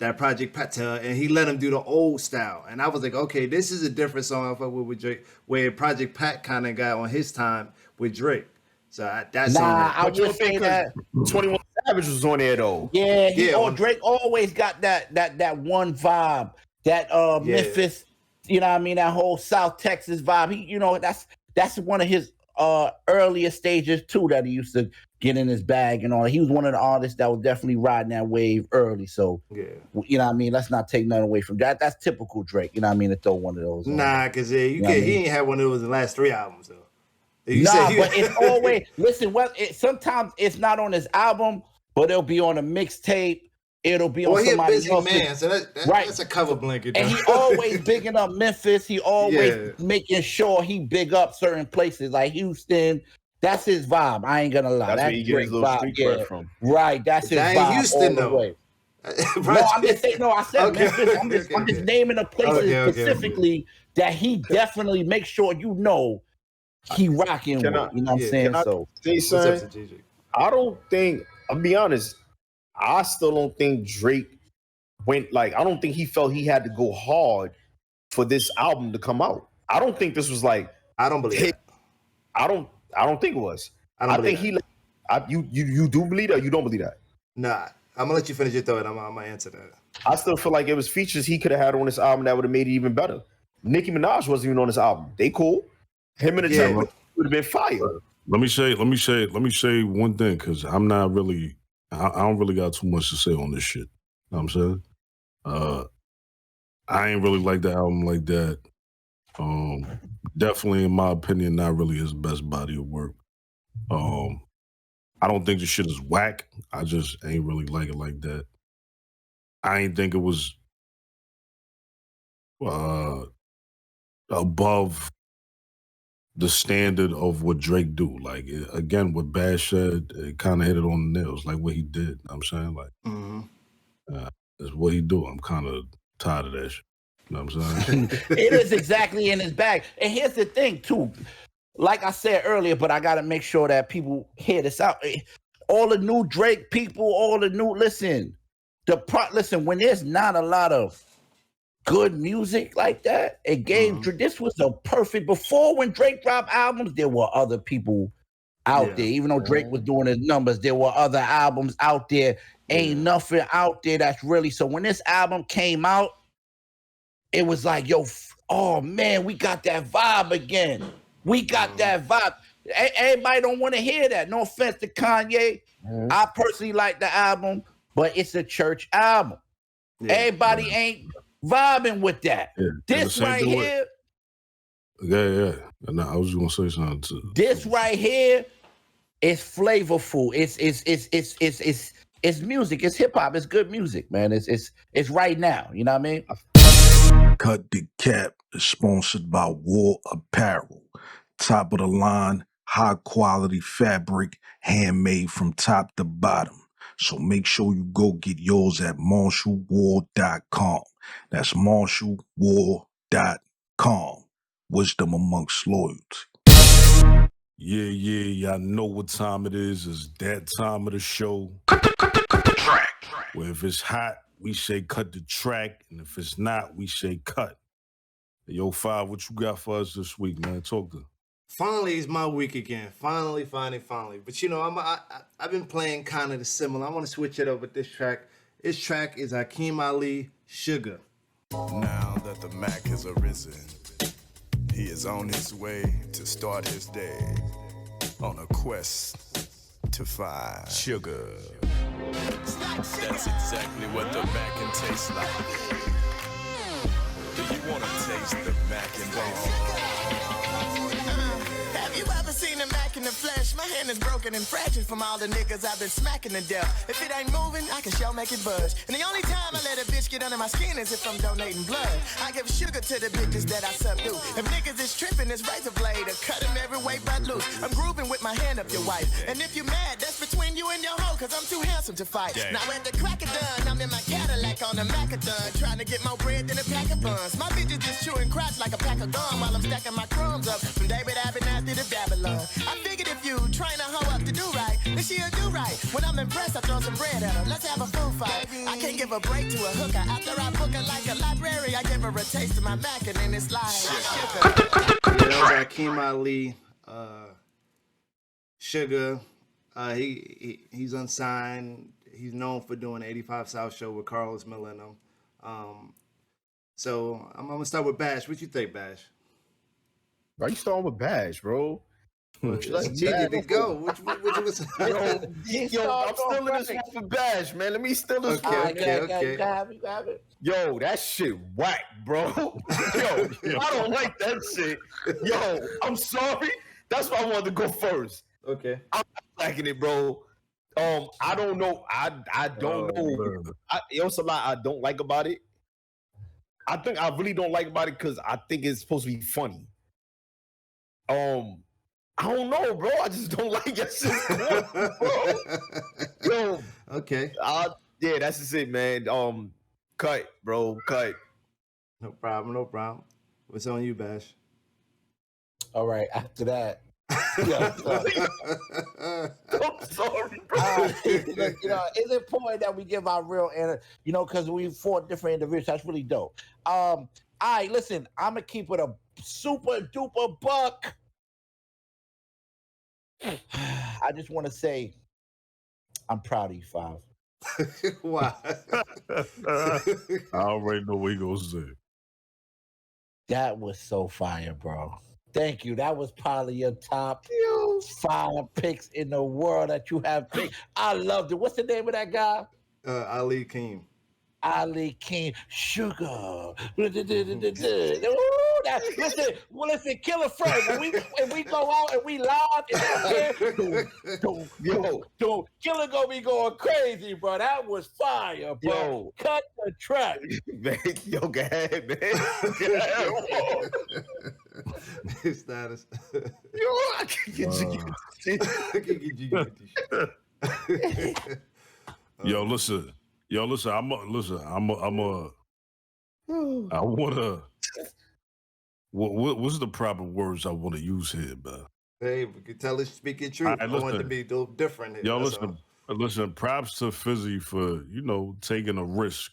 that Project Pat, and he let him do the old style. And I was like, okay, this is a different song I fuck with Drake, where Project Pat kind of got on his time with Drake. So that's I would say that 21 Savage was on there though. Yeah, Drake always got that one vibe, that Memphis, you know what I mean, that whole South Texas vibe. He, you know, that's one of his earlier stages too that he used to get in his bag and all. He was one of the artists that was definitely riding that wave early. So you know what I mean, let's not take nothing away from that. That's typical Drake, you know what I mean, to throw one of those. Nah, because he ain't had one of those in the last 3 albums though. But it's always listen. Well, sometimes it's not on his album, but it'll be on a mixtape. It'll be on somebody else's. Well, he a busy man, so that's a cover blanket. And he always bigging up Memphis. He always making sure he big up certain places like Houston. That's his vibe. I ain't gonna lie. That's where he gets his little street cred from. Right. That's his vibe. Houston all the way. No, I'm just saying. No, I said Memphis. I'm just naming the places specifically that he definitely makes sure you know. He rocking with, you know what I'm saying? So, I don't think, I'll be honest, I still don't think Drake went I don't think he felt he had to go hard for this album to come out. I don't think this was like, I don't believe it. I don't think it was. I think you do believe that or you don't believe that? Nah, I'm gonna let you finish your thought. I'm gonna answer that. I still feel like it was features he could have had on this album that would have made it even better. Nicki Minaj wasn't even on this album. They cool. Him and the Drake would have been fire. Let me say one thing, because I'm not really, I don't really got too much to say on this shit. You know what I'm saying? I ain't really like the album like that. Definitely, in my opinion, not really his best body of work. I don't think the shit is whack. I just ain't really like it like that. I ain't think it was above the standard of what Drake do. Like, again, what Bash said, it kind of hit it on the nails, like what he did. You know what I'm saying? Like, that's what he do. I'm kind of tired of that shit. You know what I'm saying? It is exactly in his bag. And here's the thing, too. Like I said earlier, but I got to make sure that people hear this out. All the new Drake people, listen, when there's not a lot of good music like that, it gave this was the perfect. Before, when Drake dropped albums, there were other people out there. Even though Drake was doing his numbers, there were other albums out there. Ain't nothing out there that's really. So when this album came out, it was like, yo, oh man, we got that vibe again. We got that vibe. Everybody don't want to hear that. No offense to Kanye. I personally like the album, but it's a church album. Everybody ain't vibing with that. This right here. Yeah. And I was gonna say something too. This right here is flavorful. It's music. It's hip hop. It's good music, man. It's right now. You know what I mean? Cut the Cap is sponsored by WAL Apparel. Top of the line, high quality fabric, handmade from top to bottom. So make sure you go get yours at MarshallWall.com. That's MarshallWall.com. Wisdom amongst loyalty. Yeah, y'all know what time it is. It's that time of the show. Cut the track. Where if it's hot, we say cut the track, and if it's not, we say cut. Hey, yo, Five, what you got for us this week, man? Talk to. Finally, it's my week again. Finally. But you know, I've been playing kind of the similar. I want to switch it up with this track. This track is Hakeem Ali, Sugar. Now that the Mac has arisen, he is on his way to start his day on a quest to find sugar. That's exactly what the Mac can taste like. Do you want to taste the Mac and Have you ever seen a Mac in the flesh? My hand is broken and fractured from all the niggas I've been smacking to death. If it ain't moving, I can sure make it buzz. And the only time I let a bitch get under my skin is if I'm donating blood. I give sugar to the bitches that I subdue. If niggas is tripping, it's razor blade or cut them every way but loose. I'm grooving with my hand up your wife. And if you mad, that's between you and your hoe, cause I'm too handsome to fight. Now at the crack of dawn, I'm in my Cadillac on the Macadon, trying to get more bread than a pack of buns. My bitches just chewing crotch like a pack of gum while I'm stacking my crumbs up from David Abernathy to Babylon. I figured if you train a hoe up to do right, then she'll do right. When I'm impressed, I throw some bread at her. let's have a food fight. I can't give a break to a hooker. After I book her like a library, I give her a taste of my Mac, and then it's like sugar. That was Hakeem Ali, Sugar. He's unsigned. He's known for doing the 85 South show with Carlos Miller and them. So I'm gonna start with Bash. What you think, Bash? Why you starting with Bash, bro? It's easy to go. Which was Yo, I'm still in this one for Bash, man. Let me still this one. Okay. Have it. Yo, that shit whack, bro. Yo, I don't like that shit. Yo, I'm sorry. That's why I wanted to go first. Okay. I'm not liking it, bro. I don't know. I don't know. It's a lot I don't like about it. I think I really don't like about it because I think it's supposed to be funny. I don't know, bro. I just don't like that shit, bro. Yo, okay. Yeah, that's just it, man. Cut, bro. Cut. No problem. What's on you, Bash? All right. After that. I'm sorry, bro. Look, it's important that we give our real answer, because we fought different individuals. That's really dope. All right, listen, I'm gonna keep it a super duper buck. I just want to say, I'm proud of you, Five. Why? I already know what he gonna say. That was so fire, bro. Thank you. That was probably your top 5 picks in the world that you have picked. I loved it. What's the name of that guy? Ali Keem. Ali King, Sugar. Listen, Killer Frank. When we go out and we live Killer gonna be going crazy, bro. That was fire, bro. Yo. Cut the track. Man, yo, go ahead, man. His status. Yo, I can get you. Yo, listen. I wanna. What's the proper words I want to use here, man? Hey, we can tell us speaking truth. Right, I want it to be a little different. Here, Yo, listen. Props to Fizzy for taking a risk.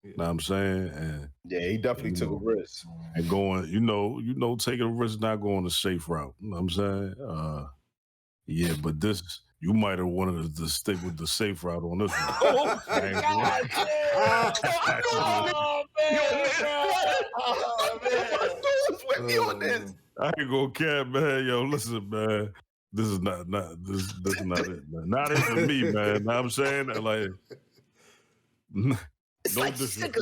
You know what I'm saying? And yeah, he definitely took a risk. And going, taking a risk, not going the safe route. You know what I'm saying? Yeah, but this. You might have wanted to stick with the safe route on this one. Oh, God, man. I ain't gonna care, man. Yo, listen, man. This is not this is not it, man. Not it for me, man. Know what I'm saying? Like, no disrespect.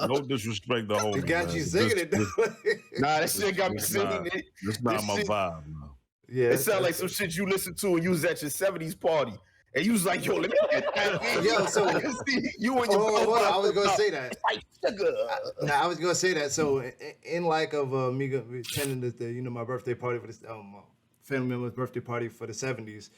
No disrespect to homie. It got you singing it. Nah, that shit got me singing it. It's not my vibe, man. Yeah, it sounds like some shit you listen to and you was at your 70s party. And you was like, yo, let me get that. Yo, so you and your I was gonna say that. I was gonna say that. So in like of me attending my birthday party for this family member's birthday party for the 70s.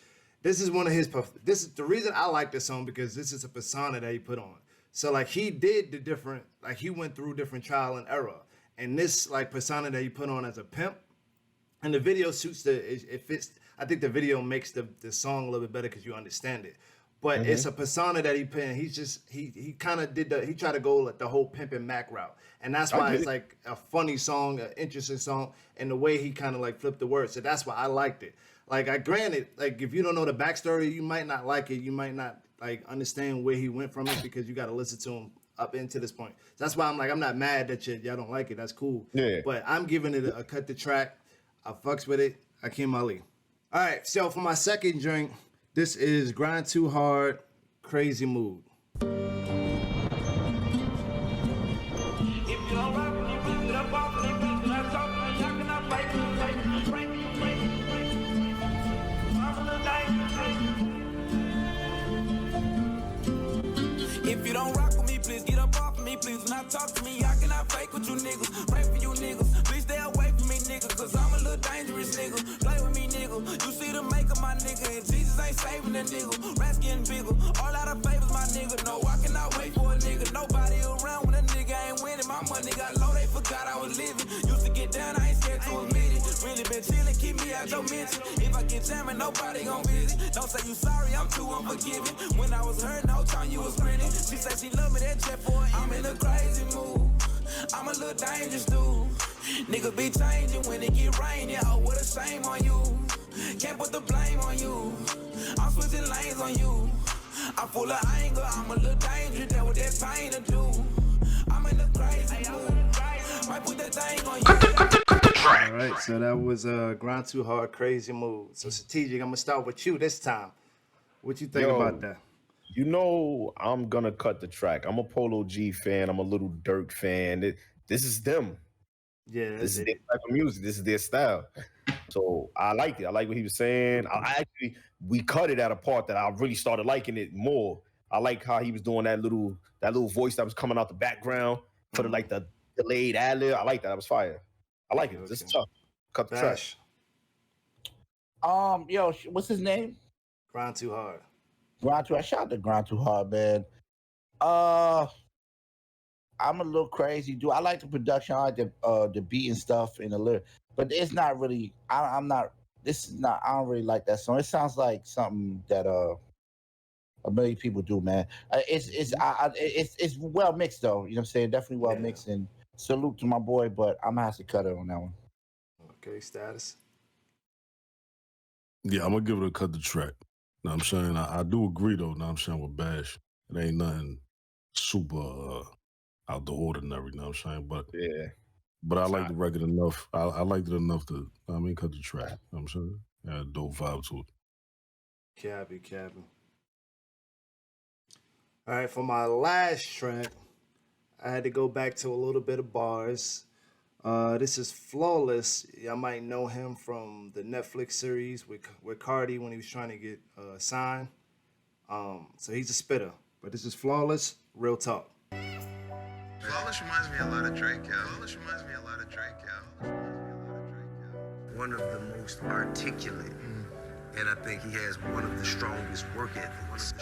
This is one of his. This is the reason I like this song, because this is a persona that he put on. So like he did the different, like he went through different trial and error, and this like persona that he put on as a pimp. And the video suits it fits. I think the video makes the song a little bit better because you understand it. But it's a persona that he put in. He's just he kind of he tried to go like the whole pimpin' Mac route, and that's why it's like a funny song, an interesting song, and the way he kind of like flipped the words. So that's why I liked it. Like granted, like if you don't know the backstory, you might not like it. You might not like understand where he went from it because you got to listen to him up into this point. So that's why I'm like I'm not mad that y'all don't like it. That's cool. Yeah. But I'm giving it a cut the track. I fucks with it. Hakeem Ali. All right, so for my second drink, this is Grind Too Hard, Crazy Mood. If you don't rock with me, please get up off of me, please. When I talk to me, I cannot fake with you niggas. Pray for you niggas. Please stay away from me, nigga, cause I'm a little dangerous nigga. Play with me, nigga. You see the make of my nigga, and Jesus ain't saving the nigga. Rats getting bigger. All out of favors, my nigga. No, I cannot wait for a nigga. Nobody around when a nigga ain't winning. My money got low, they forgot I was living. Used to get down, I ain't scared to admit it. Really been chillin', keep me out got your mention. If I get jamming, nobody gon' visit. Don't say you sorry, I'm too unforgiving. When I was hurt, no time you was grinning. She said she love me, that jet for her. I'm in a crazy mood. I'm a little dangerous dude. Nigga be changing when it get rainy. Oh, what a shame on you. Can't put the blame on you. I'm switching lanes on you. I'm full of anger. I'm a little dangerous. That what that pain to do. I'm in a crazy mood. Might put that thing on you. Cut the track. All right, so that was Grind Too Hard, Crazy Mood. So strategic, I'm gonna start with you this time. What you think about that? You know, I'm gonna cut the track. I'm a Polo G fan. I'm a Little Dirk fan. This is them. Yeah, this is their type of music. This is their style. So I liked it. I like what he was saying. We cut it at a part that I really started liking it more. I like how he was doing that little voice that was coming out the background, put it like the delayed ad-lib. I like that. That was fire. I like it. This is tough. Cut the track. Yo, what's his name? Grind Too Hard. Grind Too Hard. Shout out to Grind Too Hard, man. I'm a little crazy, dude. I like the production. I like the beat and stuff in the lyric, but it's not really. I'm not. This is not. I don't really like that song. It sounds like something that a million people do, man. It's well mixed though. You know what I'm saying? Definitely well mixed. And salute to my boy, but I'm gonna have to cut it on that one. Okay, status. Yeah, I'm gonna give it a cut the track. Know what I'm saying? I do agree though, know what I'm saying, with Bash. It ain't nothing super out the ordinary, know what I'm saying? But yeah. But I like the record enough. I liked it enough to cut the track. You know what I'm saying? Yeah, dope vibe to it. Cabby. All right, for my last track, I had to go back to a little bit of bars. This is Flawless. Y'all might know him from the Netflix series with Cardi when he was trying to get signed. So he's a spitter. But this is Flawless, real talk. Flawless reminds me a lot of Drake, yo. One of the most articulate, and I think he has one of the strongest work ethics.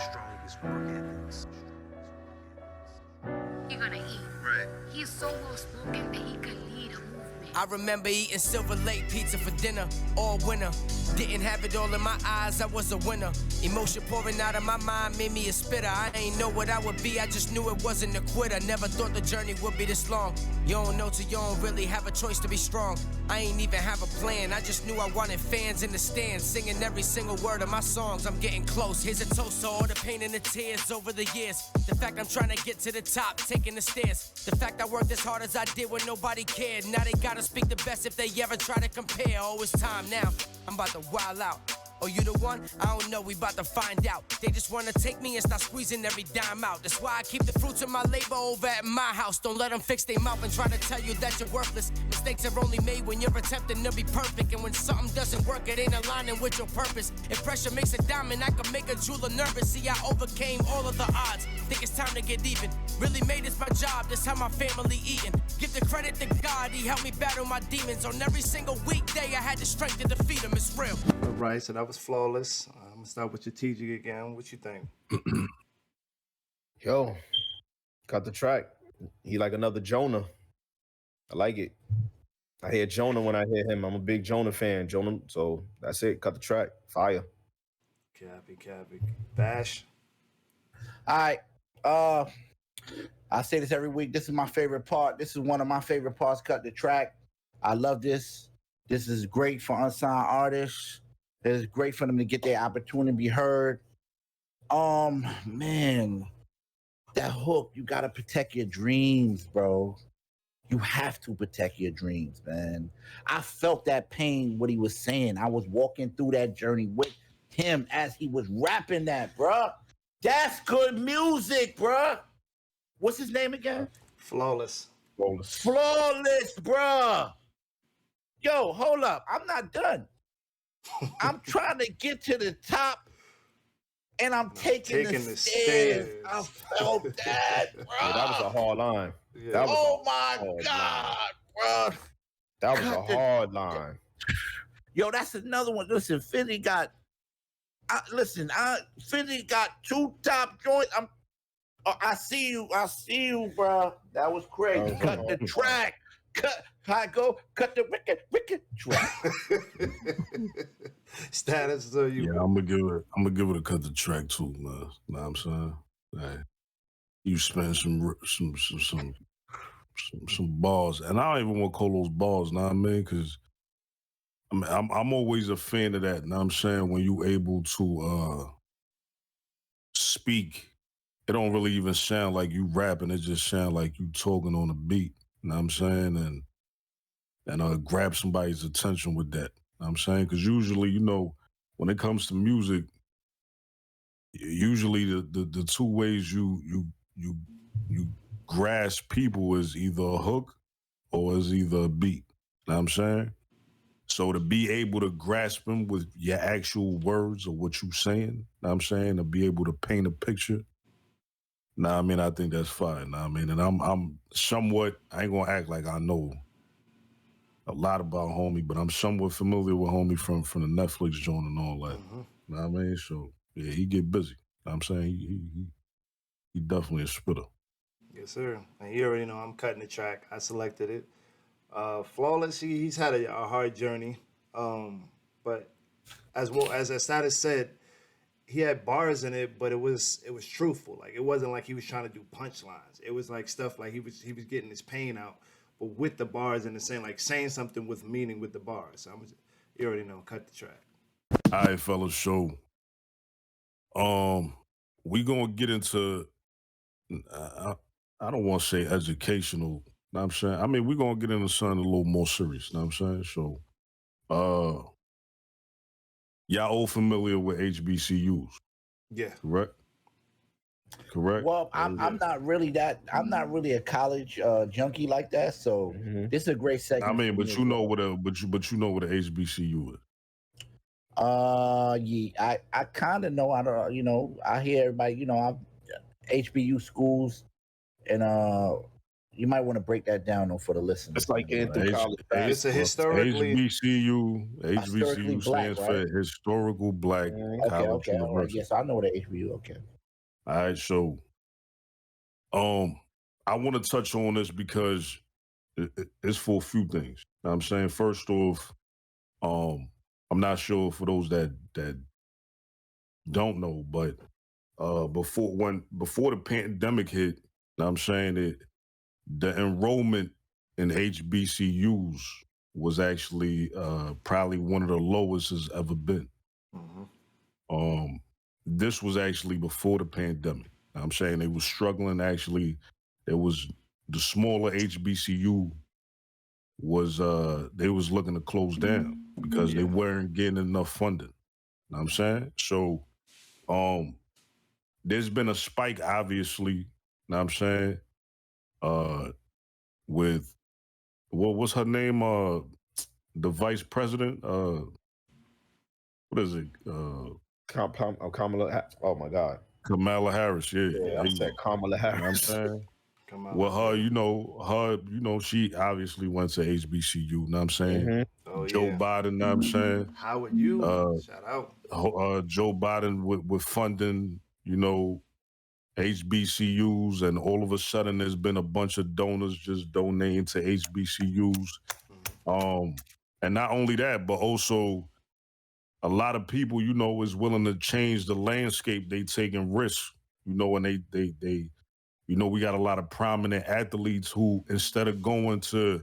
You're gonna eat. Right. He's so well spoken that he can lead a movement. I remember eating Silver Lake pizza for dinner all winter. Didn't have it all in my eyes, I was a winner. Emotion pouring out of my mind made me a spitter. I ain't know what I would be, I just knew it wasn't a quitter. Never thought the journey would be this long. You don't know till you don't really have a choice to be strong. I ain't even have a plan, I just knew I wanted fans in the stands, singing every single word of my songs. I'm getting close, here's a toast to all the pain and the tears over the years. The fact I'm trying to get to the top, taking the stairs. The fact I worked as hard as I did when nobody cared. Now they gotta speak the best if they ever try to compare. Oh, it's time now, I'm about to wild out. Oh, you the one? I don't know, we about to find out. They just wanna take me and start squeezing every dime out. That's why I keep the fruits of my labor over at my house. Don't let them fix their mouth and try to tell you that you're worthless. Mistakes are only made when you're attempting to be perfect. And when something doesn't work, it ain't aligning with your purpose. If pressure makes a diamond, I can make a jeweler nervous. See, I overcame all of the odds. Think it's time to get even. Really made this my job, that's how my family eating. Give the credit to God, he helped me battle my demons. On every single weekday, I had the strength to defeat them, it's real. All right, so that was Flawless. I'm gonna start with strategic again. What you think? Yo, cut the track. He like another Jonah. I like it. I hear Jonah when I hear him. I'm a big Jonah fan. Jonah, so that's it. Cut the track. Fire. Cabby. Bash. All right. I say this every week. This is my favorite part. This is one of my favorite parts. Cut the track. I love this. This is great for unsigned artists. It's great for them to get their opportunity to be heard. Man, that hook, you gotta protect your dreams, bro. You have to protect your dreams, man. I felt that pain, what he was saying. I was walking through that journey with him as he was rapping that, bro. That's good music, bro. What's his name again? Flawless, bro. Yo, hold up. I'm not done. I'm trying to get to the top, and I'm taking the stairs. I felt that, bro. Yeah, that was a hard line. Yeah. Oh my God, bro. That was a hard line. Yo, that's another one. Listen, Philly got. Philly got 2 top joints. I see you, bro. That was crazy. Cut the track. How it go? Cut the wicked track. Status, so you. Yeah, I'm gonna give it a cut the track too, man. Know what I'm saying? Hey, you spend some balls, and I don't even want to call those balls. Know what I mean? Because I'm always a fan of that. Know what I'm saying? When you able to speak, it don't really even sound like you rapping. It just sound like you talking on a beat. Know what I'm saying? And grab somebody's attention with that. Know what I'm saying? Because usually, you know, when it comes to music, usually the two ways you grasp people is either a hook or is either a beat. Know what I'm saying? So to be able to grasp them with your actual words or what you saying, know what I'm saying, to be able to paint a picture, nah, I mean, I think that's fine. Nah, I mean, and I'm somewhat, I ain't gonna act like I know a lot about homie, but I'm somewhat familiar with homie from the Netflix joint and all that. Know what I mean? So yeah, he get busy. Know what I'm saying he definitely a spitter. Yes, sir. And you already know I'm cutting the track. I selected it. Flawless. He's had a hard journey, but as well as Status said, he had bars in it, but it was truthful. Like it wasn't like he was trying to do punchlines. It was like stuff like he was getting his pain out, but with the bars and saying something with meaning with the bars. So you already know. Cut the track. All right, fellas. So we gonna get into. I don't want to say educational. Know what I'm saying? I mean, we're going to get into something a little more serious. Know what I'm saying? So, y'all all familiar with HBCUs? Yeah. Correct? Well, I'm not really a college junkie like that. So this is a great segment. I mean, but you know what a HBCU is. Yeah, I kind of know. I don't, you know, I hear everybody, you know, I'm HBU schools, and you might want to break that down though for the listeners. It's like in through college. It's a historically HBCU stands for Historical Black College University. All right. Yes, I know what an HBU. Okay. All right, so I want to touch on this because it's for a few things. Know what I'm saying, first off, I'm not sure for those that don't know, but before the pandemic hit, know what I'm saying, the enrollment in HBCUs was actually probably one of the lowest it's ever been. This was actually before the pandemic. Know what I'm saying they was struggling. Actually, it was the smaller HBCU was they was looking to close down because they weren't getting enough funding. Know what I'm saying? So there's been a spike, obviously, know what I'm saying, with what's her name? The vice president, what is it? Kamala. Oh my God. Kamala Harris, yeah. I said Kamala Harris. You know what I'm saying? Well, her, she obviously went to HBCU, know what I'm saying? Joe Biden, know what I'm saying? How would you? Shout out. Joe Biden with funding, HBCUs, and all of a sudden there's been a bunch of donors just donating to HBCUs. And not only that, but also a lot of people, is willing to change the landscape. They taking risks, and they we got a lot of prominent athletes who, instead of going to,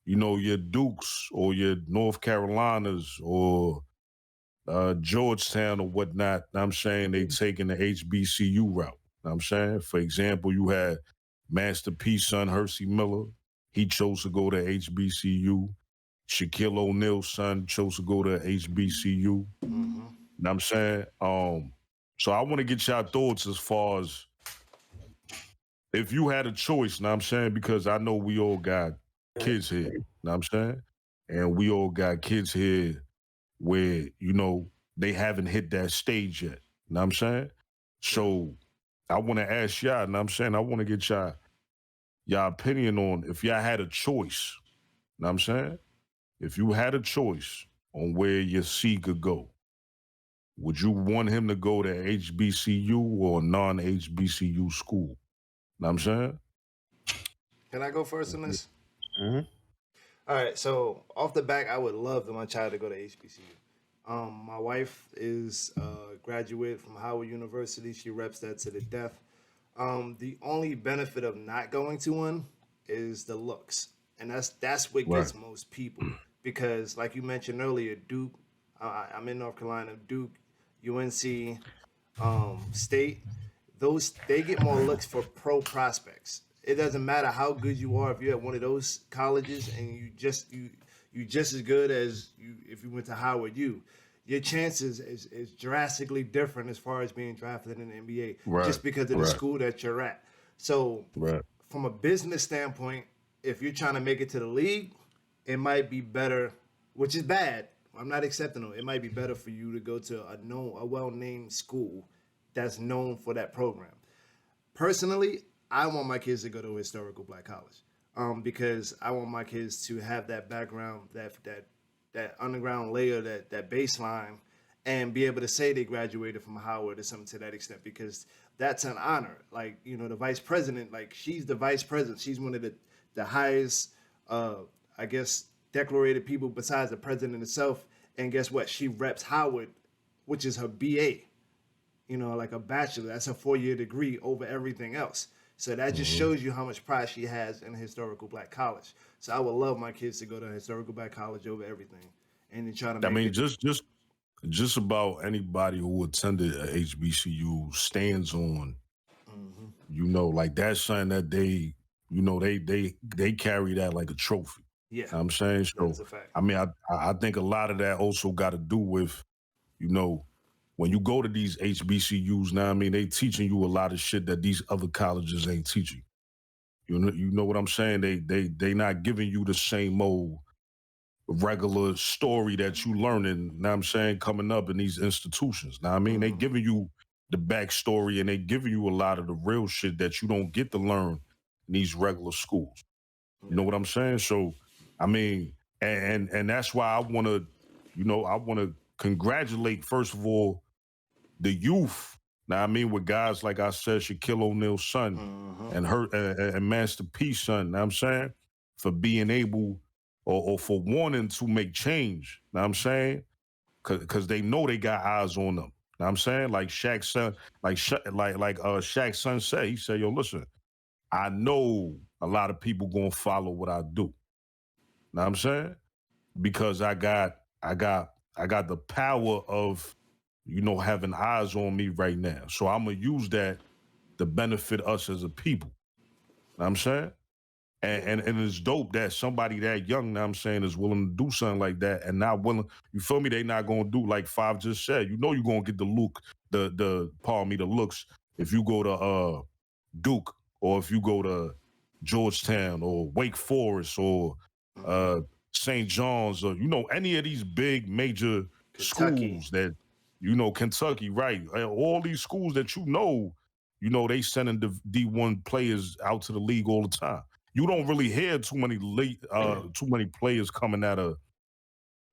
your Dukes or your North Carolinas or Georgetown or whatnot, I'm saying they taking the HBCU route. I'm saying, for example, you had Master P's son, Hersey Miller. He chose to go to HBCU. Shaquille O'Neal's son chose to go to HBCU. Know what I'm saying? So I want to get y'all thoughts as far as if you had a choice, know what I'm saying? Because I know we all got kids here, know what I'm saying? And we all got kids here where, they haven't hit that stage yet, know what I'm saying? So I want to ask y'all, know what I'm saying? I want to get y'all opinion on if y'all had a choice, know what I'm saying? If you had a choice on where your seed could go, would you want him to go to HBCU or non-HBCU school? Know what I'm saying? Can I go first on this? All right, so off the back, I would love for my child to go to HBCU. My wife is a graduate from Howard University. She reps that to the death. The only benefit of not going to one is the looks, and that's what Right. gets most people. Because, like you mentioned earlier, Duke, I'm in North Carolina, Duke, UNC, State, those they get more looks for pro prospects. It doesn't matter how good you are if you're at one of those colleges and you just as good as you if you went to Howard U. Your chances is drastically different as far as being drafted in the NBA Right. just because of the Right. school that you're at. So Right. from a business standpoint, if you're trying to make it to the league, it might be better, which is bad. I'm not accepting it. It might be better for you to go to a well-named school that's known for that program. Personally, I want my kids to go to a historical black college, because I want my kids to have that background, that underground layer, that baseline, and be able to say they graduated from Howard or something to that extent, because that's an honor. Like, the vice president, like, she's the vice president. She's one of the highest, I guess, decorated people besides the president itself. And guess what? She reps Howard, which is her BA, like a bachelor. That's a 4-year degree over everything else. So that just shows you how much pride she has in a historical black college. So I would love my kids to go to a historical black college over everything, and then try to. I mean, just about anybody who attended a HBCU stands on, like that's something that they, they carry that like a trophy. Yeah, You know what I'm saying? So, that's a fact. I mean, I think a lot of that also got to do with, when you go to these HBCUs now, I mean, they teaching you a lot of shit that these other colleges ain't teaching. You know what I'm saying? They not giving you the same old regular story that you learning, know what I'm saying, coming up in these institutions. Now, I mean, they giving you the backstory and they giving you a lot of the real shit that you don't get to learn in these regular schools. You know what I'm saying? So, I mean, and that's why I want to congratulate, first of all, the youth. Now, I mean, with guys like I said, Shaquille O'Neal's son and Master P's son, know what I'm saying, for being able or for wanting to make change, know what I'm saying, because they know they got eyes on them. Know what I'm saying, like Shaq's son, Shaq's son said, he said, yo, listen, I know a lot of people gonna follow what I do. Know what I'm saying? Because I got the power of, having eyes on me right now. So I'm gonna use that to benefit us as a people. Know what I'm saying? And it's dope that somebody that young, know what I'm saying, is willing to do something like that and not willing, you feel me? They not gonna do like Five just said. You're gonna get the looks if you go to Duke, or if you go to Georgetown or Wake Forest or St. John's, or any of these big major Kentucky. schools that Kentucky, right? All these schools that they sending the D1 players out to the league all the time. You don't really hear too many players coming out of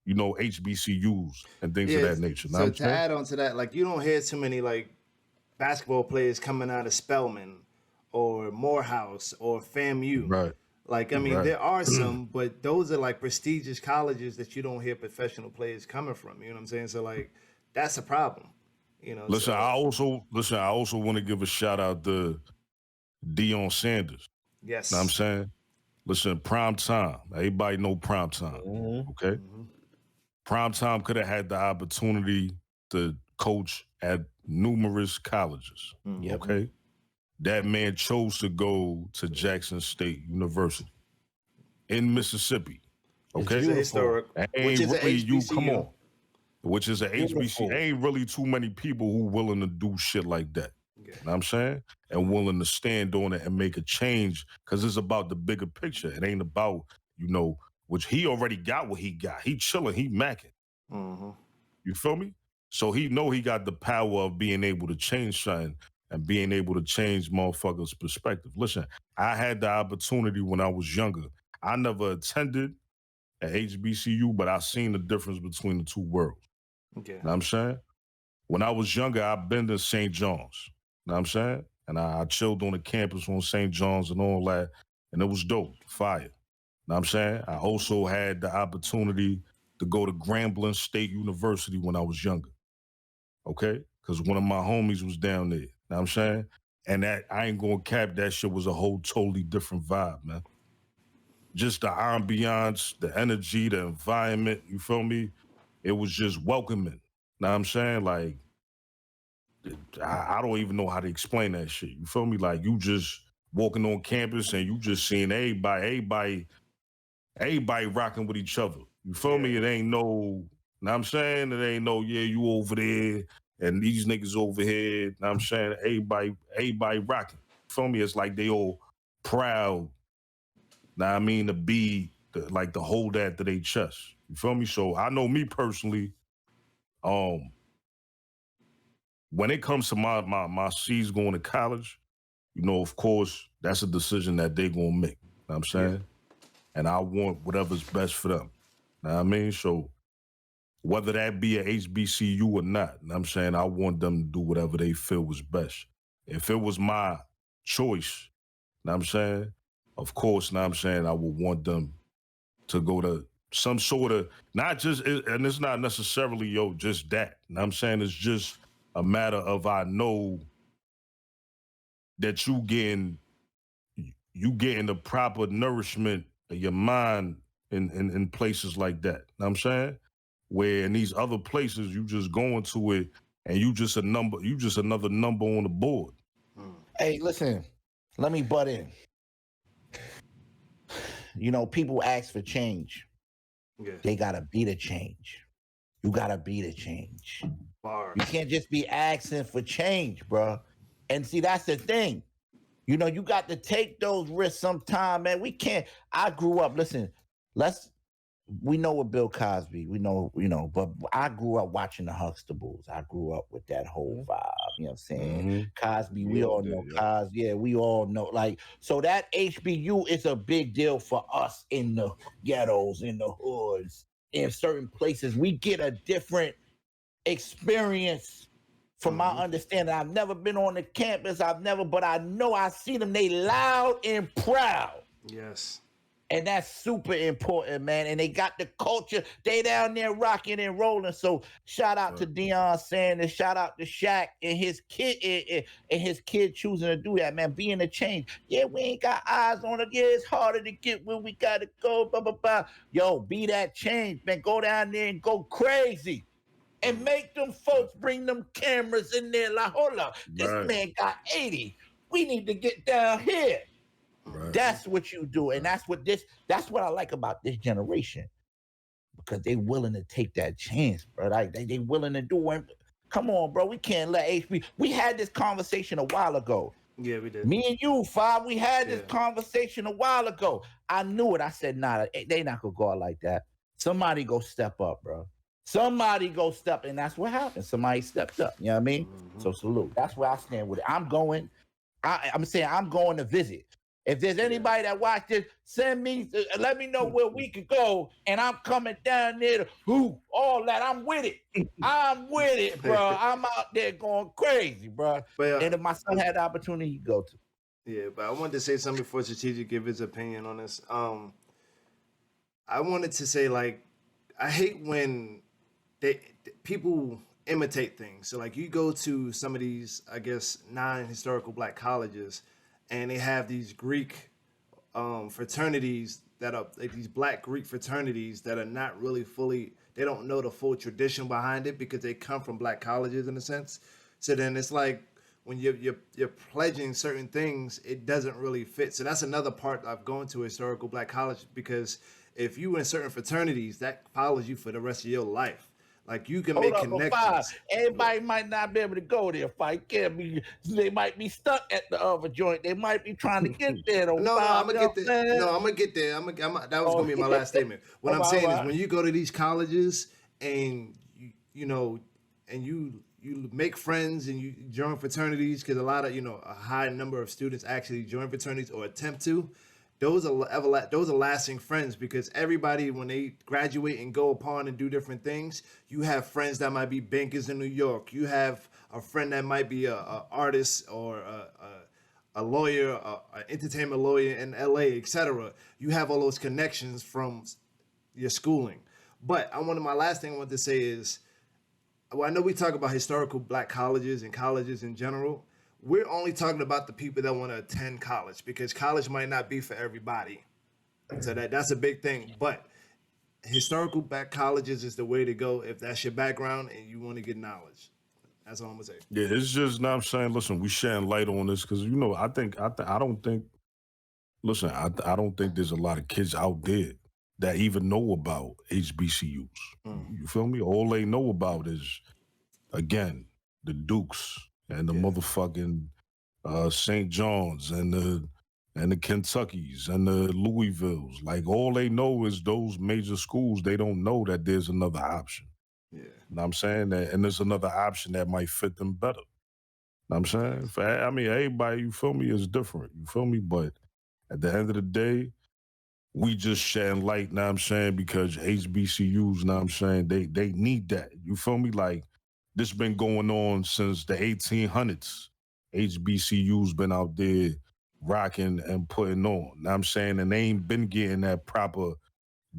HBCUs and things of that nature. Know what So I'm to saying? add on to that, like, you don't hear too many like basketball players coming out of Spelman or Morehouse or FAMU. Right. Like, I mean, Right. there are some, but those are like prestigious colleges that you don't hear professional players coming from. You know what I'm saying? So like, that's a problem. Listen, I also want to give a shout out to Deion Sanders. Yes. Know what I'm saying? Listen, prime time. Everybody know prime time. Okay? Prime time could have had the opportunity to coach at numerous colleges. Yep. Okay? That man chose to go to Jackson State University in Mississippi. Okay? Which is a historic. Which is a HBCU. Come on. Which is a Beautiful. HBCU. Ain't really too many people who willing to do shit like that. Yeah. Know what I'm saying? And willing to stand on it and make a change, because it's about the bigger picture. It ain't about, which he already got what he got. He chilling, he macking. You feel me? So he know he got the power of being able to change something and being able to change motherfuckers' perspective. Listen, I had the opportunity when I was younger. I never attended at HBCU, but I seen the difference between the two worlds. Okay. Know what I'm saying? When I was younger, I've been to St. John's. Know what I'm saying? And I chilled on the campus on St. John's and all that. And it was dope, fire. Know what I'm saying? I also had the opportunity to go to Grambling State University when I was younger. Okay? Because one of my homies was down there. Know what I'm saying? And that, I ain't gonna cap, that shit was a whole totally different vibe, man. Just the ambiance, the energy, the environment, you feel me? It was just welcoming. Know what I'm saying? Like, I don't even know how to explain that shit. You feel me? Like, you just walking on campus and you just seeing everybody rocking with each other. You feel me? It ain't no, know what I'm saying? It ain't no, yeah, you over there and these niggas over here. Know what I'm saying? Everybody rocking. You feel me? It's like they all proud, know what I mean, to be, to hold that to their chest. You feel me? So I know me personally, when it comes to my seeds going to college, you know, of course, that's a decision that they gonna make. You know what I'm saying? Yeah. And I want whatever's best for them. Know what I mean? So whether that be a HBCU or not, you know what I'm saying, I want them to do whatever they feel was best. If it was my choice, you know what I'm saying, of course, you know what I'm saying, I would want them to go to some sort of, not just, and it's not necessarily, just that. You know what I'm saying? It's just a matter of, I know that you getting the proper nourishment of your mind in places like that. You know what I'm saying? Where in these other places, you just go into it and you just another number on the board. Hey, listen, let me butt in. You know, people ask for change. Yeah. They gotta be the change. You gotta be the change. Bars. You can't just be asking for change, bro. And see, that's the thing. You know, you got to take those risks sometime, man. We can't. I grew up, listen, we know what Bill Cosby, we know, but I grew up watching the Huxtables. I grew up with that whole vibe, you know what I'm saying? Mm-hmm. Cosby, we all know Cosby. Yeah, we all know. Like, so that HBU is a big deal for us in the ghettos, in the hoods, in certain places. We get a different experience. From my understanding, I've never been on the campus. But I know I see them. They loud and proud. Yes. And that's super important, man. And they got the culture. They down there rocking and rolling. So shout out to Deion Sanders. Shout out to Shaq and his kid choosing to do that, man. Being a change. Yeah, we ain't got eyes on it. Yeah, it's harder to get where we got to go. Blah, blah, blah. Yo, be that change, man. Go down there and go crazy. And make them folks bring them cameras in there. Like, hold up, this man got 80. We need to get down here. Right. That's what you do. And that's what I like about this generation. Because they willing to take that chance, bro. Like, they willing to do it. Come on, bro. We can't let HB. We had this conversation a while ago. Yeah, we did. Me and you, Five, we had this conversation a while ago. I knew it. I said, nah, they not gonna go out like that. Somebody go step up, bro. Somebody go step, and that's what happened. Somebody stepped up. You know what I mean? Mm-hmm. So salute. That's where I stand with it. I'm going to visit. If there's anybody that watched this, send me, let me know where we could go, and I'm coming down there to all that. I'm with it. I'm with it, bro. I'm out there going crazy, bro. But, and if my son had the opportunity, he'd go to. Yeah, but I wanted to say something before Strategic give his opinion on this. I wanted to say, like, I hate when people imitate things. So like you go to some of these, I guess, non-historical Black colleges, and they have these Greek fraternities that are like these Black Greek fraternities that are not really fully, they don't know the full tradition behind it because they come from Black colleges in a sense. So then it's like when you're pledging certain things, it doesn't really fit. So that's another part of going to a historical Black college, because if you in certain fraternities, that follows you for the rest of your life. Like you can make connections. Everybody might not be able to go there. They might be stuck at the other joint. They might be trying to get there. I'm gonna get there. That was gonna be my last statement. What I'm saying is, when you go to these colleges and you make friends and you join fraternities, because a lot of a high number of students actually join fraternities or attempt to. Those are lasting friends, because everybody, when they graduate and go upon and do different things, you have friends that might be bankers in New York. You have a friend that might be a artist or a lawyer, an entertainment lawyer in LA, etc. You have all those connections from your schooling. But my last thing I want to say is, well, I know we talk about historical black colleges and colleges in general. We're only talking about the people that want to attend college, because college might not be for everybody. So that's a big thing. But historical black colleges is the way to go if that's your background and you want to get knowledge. That's all I'm gonna say. Yeah, it's just, I'm saying, listen, we shedding light on this because, I don't think there's a lot of kids out there that even know about HBCUs. You feel me? All they know about is, again, the Dukes and the motherfucking St. John's and the Kentuckys and the Louisvilles. Like, all they know is those major schools. They don't know that there's another option. Yeah. You know what I'm saying? And there's another option that might fit them better. You know what I'm saying? I mean, everybody, you feel me, is different. You feel me? But at the end of the day, we just shedding light, know what I'm saying, because HBCUs, know what I'm saying, they need that. You feel me? Like, this been going on since the 1800s. HBCUs been out there rocking and putting on. Know what I'm saying? And they ain't been getting that proper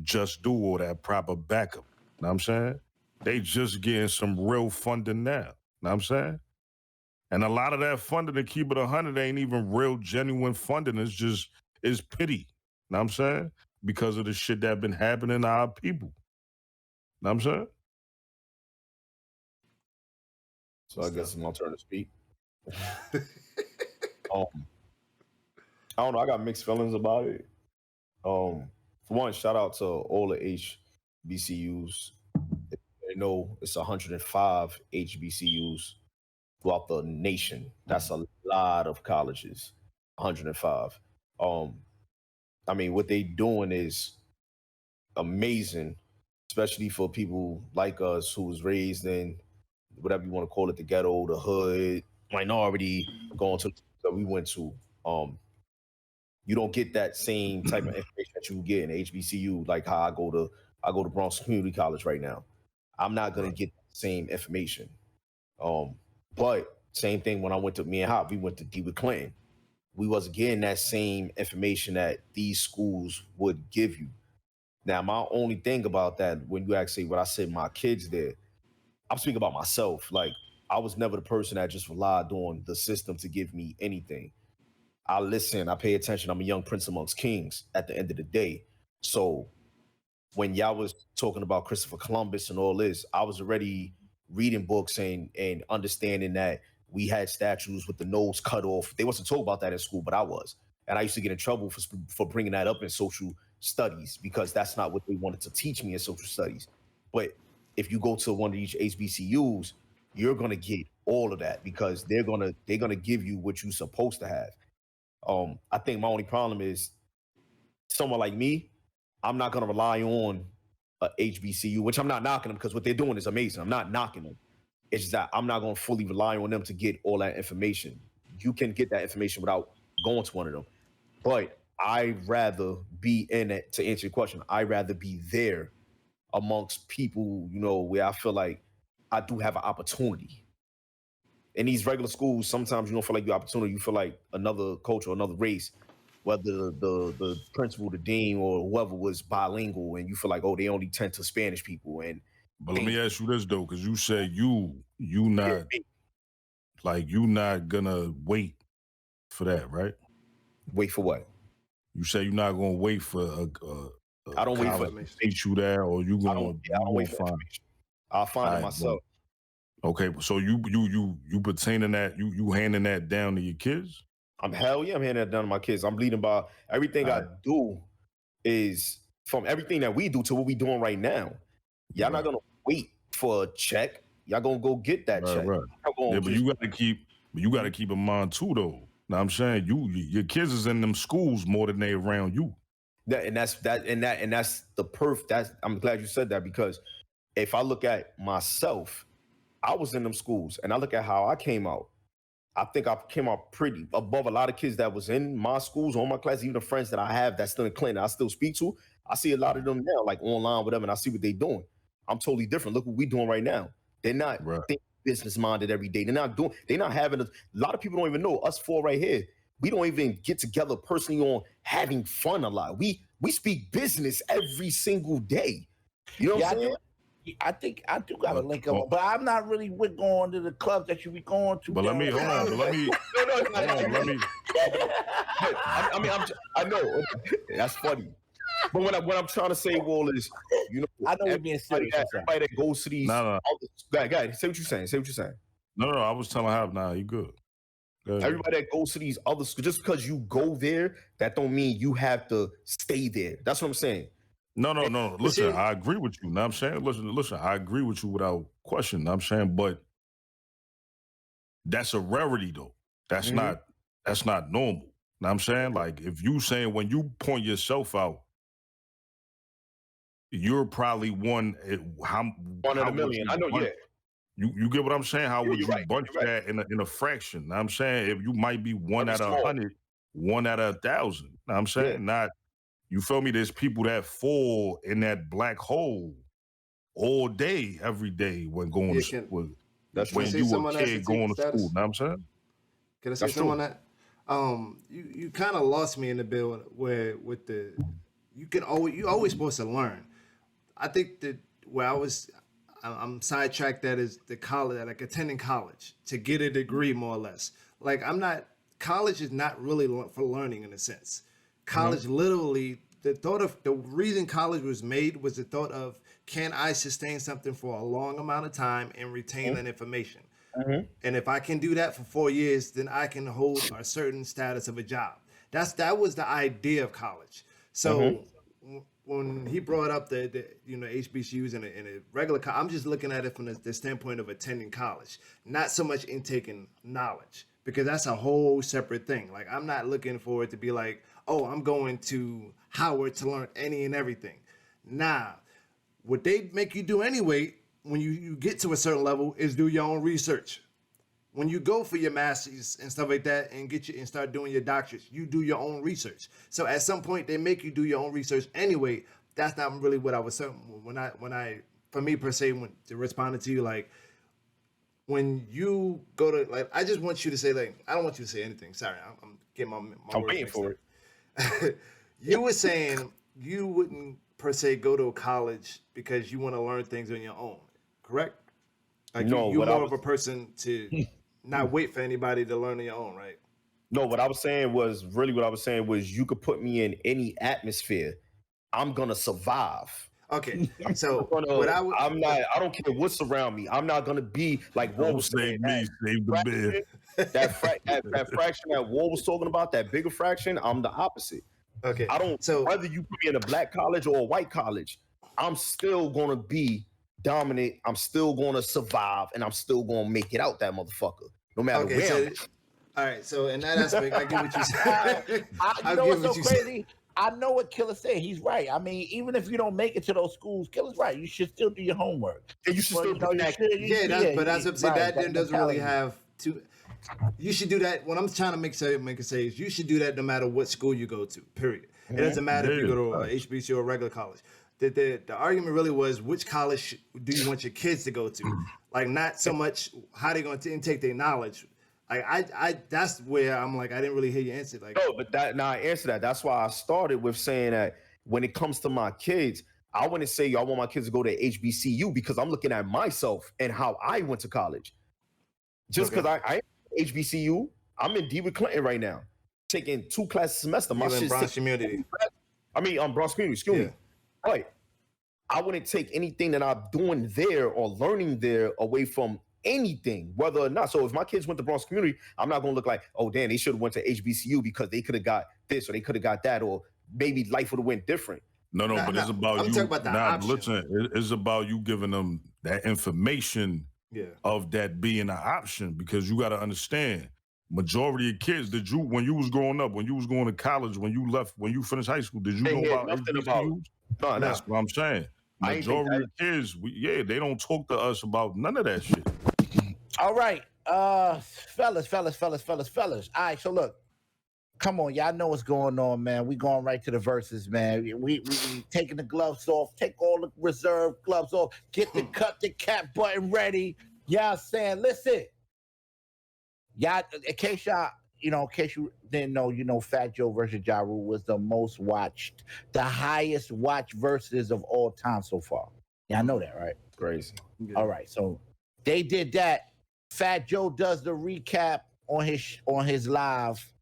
just do or that proper backup. Know what I'm saying? They just getting some real funding now. Know what I'm saying? And a lot of that funding, to keep it 100, ain't even real, genuine funding. It's pity. Know what I'm saying? Because of the shit that been happening to our people. Know what I'm saying? So I guess it's my turn to speak. I don't know. I got mixed feelings about it. For one, shout out to all the HBCUs. They know it's 105 HBCUs throughout the nation. That's a lot of colleges. 105. I mean, what they doing is amazing, especially for people like us who was raised in whatever you want to call it, the ghetto, the hood, minority, going to that we went to. You don't get that same type of information that you get in HBCU, like how I go to Bronx Community College right now. I'm not gonna get the same information. But same thing when I went to me and Hop, we went to DeWitt Clinton. We wasn't getting that same information that these schools would give you. Now, my only thing about that, when you actually, when I said my kids there, I'm speaking about myself. Like, I was never the person that just relied on the system to give me anything. I listen, I pay attention. I'm a young prince amongst kings at the end of the day. So when y'all was talking about Christopher Columbus and all this, I was already reading books and understanding that we had statues with the nose cut off. They wasn't told about that in school, but I was. And I used to get in trouble for bringing that up in social studies because that's not what they wanted to teach me in social studies. But if you go to one of these HBCUs, you're going to get all of that because they're going to give you what you're supposed to have. I think my only problem is someone like me, I'm not going to rely on a HBCU, which I'm not knocking them because what they're doing is amazing. I'm not knocking them. It's just that I'm not going to fully rely on them to get all that information. You can get that information without going to one of them. But I'd rather be in it, to answer your question, I'd rather be there amongst people, you know, where I feel like I do have an opportunity. In these regular schools, sometimes you don't feel like your opportunity. You feel like another culture, another race, whether the principal, the dean, or whoever was bilingual, and you feel like, oh, they only tend to Spanish people. But let me ask you this though, because you said you not like you not gonna wait for that, right? Wait for what? You say you're not gonna wait for I don't wait for to teach you that, or you gonna I don't wait for information. I'll find it myself. Okay, so you pertaining that, you handing that down to your kids? I'm handing that down to my kids. I'm leading by everything I do is from everything that we do to what we doing right now. Y'all not gonna wait for a check. Y'all gonna go get that check. Right. Yeah, but you gotta keep in mind too, though. Now I'm saying your kids is in them schools more than they around you. That's the perf. I'm glad you said that because if I look at myself, I was in them schools and I look at how I came out. I think I came out pretty above a lot of kids that was in my schools, on my class, even the friends that I have that's still in Clinton, I still speak to. I see a lot of them now, like online, whatever, and I see what they're doing. I'm totally different. Look what we're doing right now. They're not business minded every day. They're not having a lot of people don't even know us four right here. we don't even get together personally on having fun a lot. We speak business every single day. You know what I'm saying? I think I do got to link up, but I'm not really with going to the clubs that you be going to. But let me hold on. But let me. Let me. I know that's funny. But what I'm trying to say, Wall, is I know we're being serious. Everybody that goes to these, No. Guys, say what you're saying. Say what you're saying. No, I was telling Hav, nah, you good. Everybody that goes to these other schools, just because you go there, that don't mean you have to stay there. That's what I'm saying. No. Listen, I agree with you. Know what I'm saying? Listen, I agree with you without question. Know what I'm saying? But that's a rarity though. That's not normal. Know what I'm saying? Like if you saying when you point yourself out, you're probably one in a million. I know, yeah. You get what I'm saying? How would you bunch that in a fraction? Know what I'm saying? If you might be one out of 100, one out of 1,000. Know what I'm saying? Not, you feel me? There's people that fall in that black hole all day, every day when going to school. That's when you a kid going to school. Know what I'm saying? Can I say something on that? You kind of lost me in the bill where with the you always supposed to learn. I think that where I'm sidetracked that is the college, like attending college to get a degree more or less. Like college is not really for learning in a sense. College literally, the reason college was made was the thought of, can I sustain something for a long amount of time and retain that information? And if I can do that for 4 years, then I can hold a certain status of a job. That was the idea of college. So when he brought up the HBCUs and a regular college, I'm just looking at it from the standpoint of attending college, not so much in taking knowledge, because that's a whole separate thing. Like I'm not looking for it to be like, oh, I'm going to Howard to learn any and everything. Nah, what they make you do anyway when you get to a certain level is do your own research. When you go for your master's and stuff like that and start doing your doctorates, you do your own research. So at some point they make you do your own research anyway. That's not really what I was saying when I for me per se, when to respond to you, like when you go to, like, I just want you to say, like, I don't want you to say anything. Sorry, I'm getting my I'm waiting for it. You were saying you wouldn't per se go to a college because you want to learn things on your own, correct? Like no, you're more of a person to not wait for anybody to learn on your own, right? No, what I was saying was you could put me in any atmosphere. I'm gonna survive. Okay, so I don't care what's around me. I'm not gonna be like Wall was saying. That fraction that Wall was talking about, that bigger fraction, I'm the opposite. Okay, I don't. So whether you put me in a black college or a white college, I'm still gonna be dominant. I'm still gonna survive, and I'm still gonna make it out that motherfucker, no matter where. I'm at. All right, so in that aspect, I get what you said. I know what's so crazy. I know what Killer said. He's right. I mean, even if you don't make it to those schools, Killer's right. You should still do your homework. And you should still do that. But that's what I'm saying. That then doesn't really have to. You should do that. What I'm trying to make it say is you should do that no matter what school you go to. Period. It doesn't matter if you go to a HBCU or a regular college. The argument really was, which college do you want your kids to go to? Like, not so much how they're going to intake their knowledge. Like I that's where I'm like, I didn't really hear your answer. Like, no, but I answer that. That's why I started with saying that when it comes to my kids, I wouldn't say I want my kids to go to HBCU because I'm looking at myself and how I went to college. Just because I HBCU, I'm in D with Clinton right now, taking 2 classes a semester. My shit's Bronx Community. Bronx Community. Excuse me. Right. I wouldn't take anything that I'm doing there or learning there away from anything, whether or not. So if my kids went to Bronx Community, I'm not going to look like, oh, damn, they should have went to HBCU because they could have got this or they could have got that, or maybe life would have went different. But it's about you. Listen, it's about you giving them that information of that being an option, because you got to understand, majority of kids, when you was growing up, when you was going to college, when you finished high school, did you know about HBCUs? No, that's what I'm saying. Majority of kids, they don't talk to us about none of that shit. All right, fellas. All right, so look, come on, y'all know what's going on, man. We going right to the verses, man. We taking the gloves off, take all the reserve gloves off, get the cut the cap button ready. Y'all saying, listen, y'all, in case y'all you know, in case you didn't know, you know, Fat Joe versus Ja Rule was the most watched, the highest watched verses of all time so far. Yeah, I know that, right? Crazy. Yeah. All right, so they did that. Fat Joe does the recap on his live.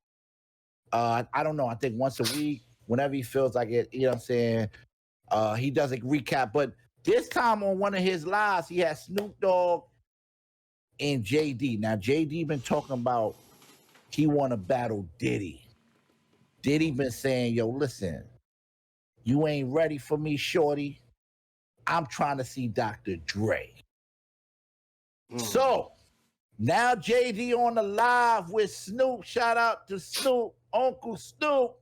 I don't know. I think once a week, whenever he feels like it. You know what I'm saying? He does a recap, but this time on one of his lives, he had Snoop Dogg and JD. Now JD been talking about he want to battle Diddy. Diddy been saying, yo, listen, you ain't ready for me, shorty. I'm trying to see Dr. Dre. So now JD on the live with Snoop. Shout out to Snoop, Uncle Snoop,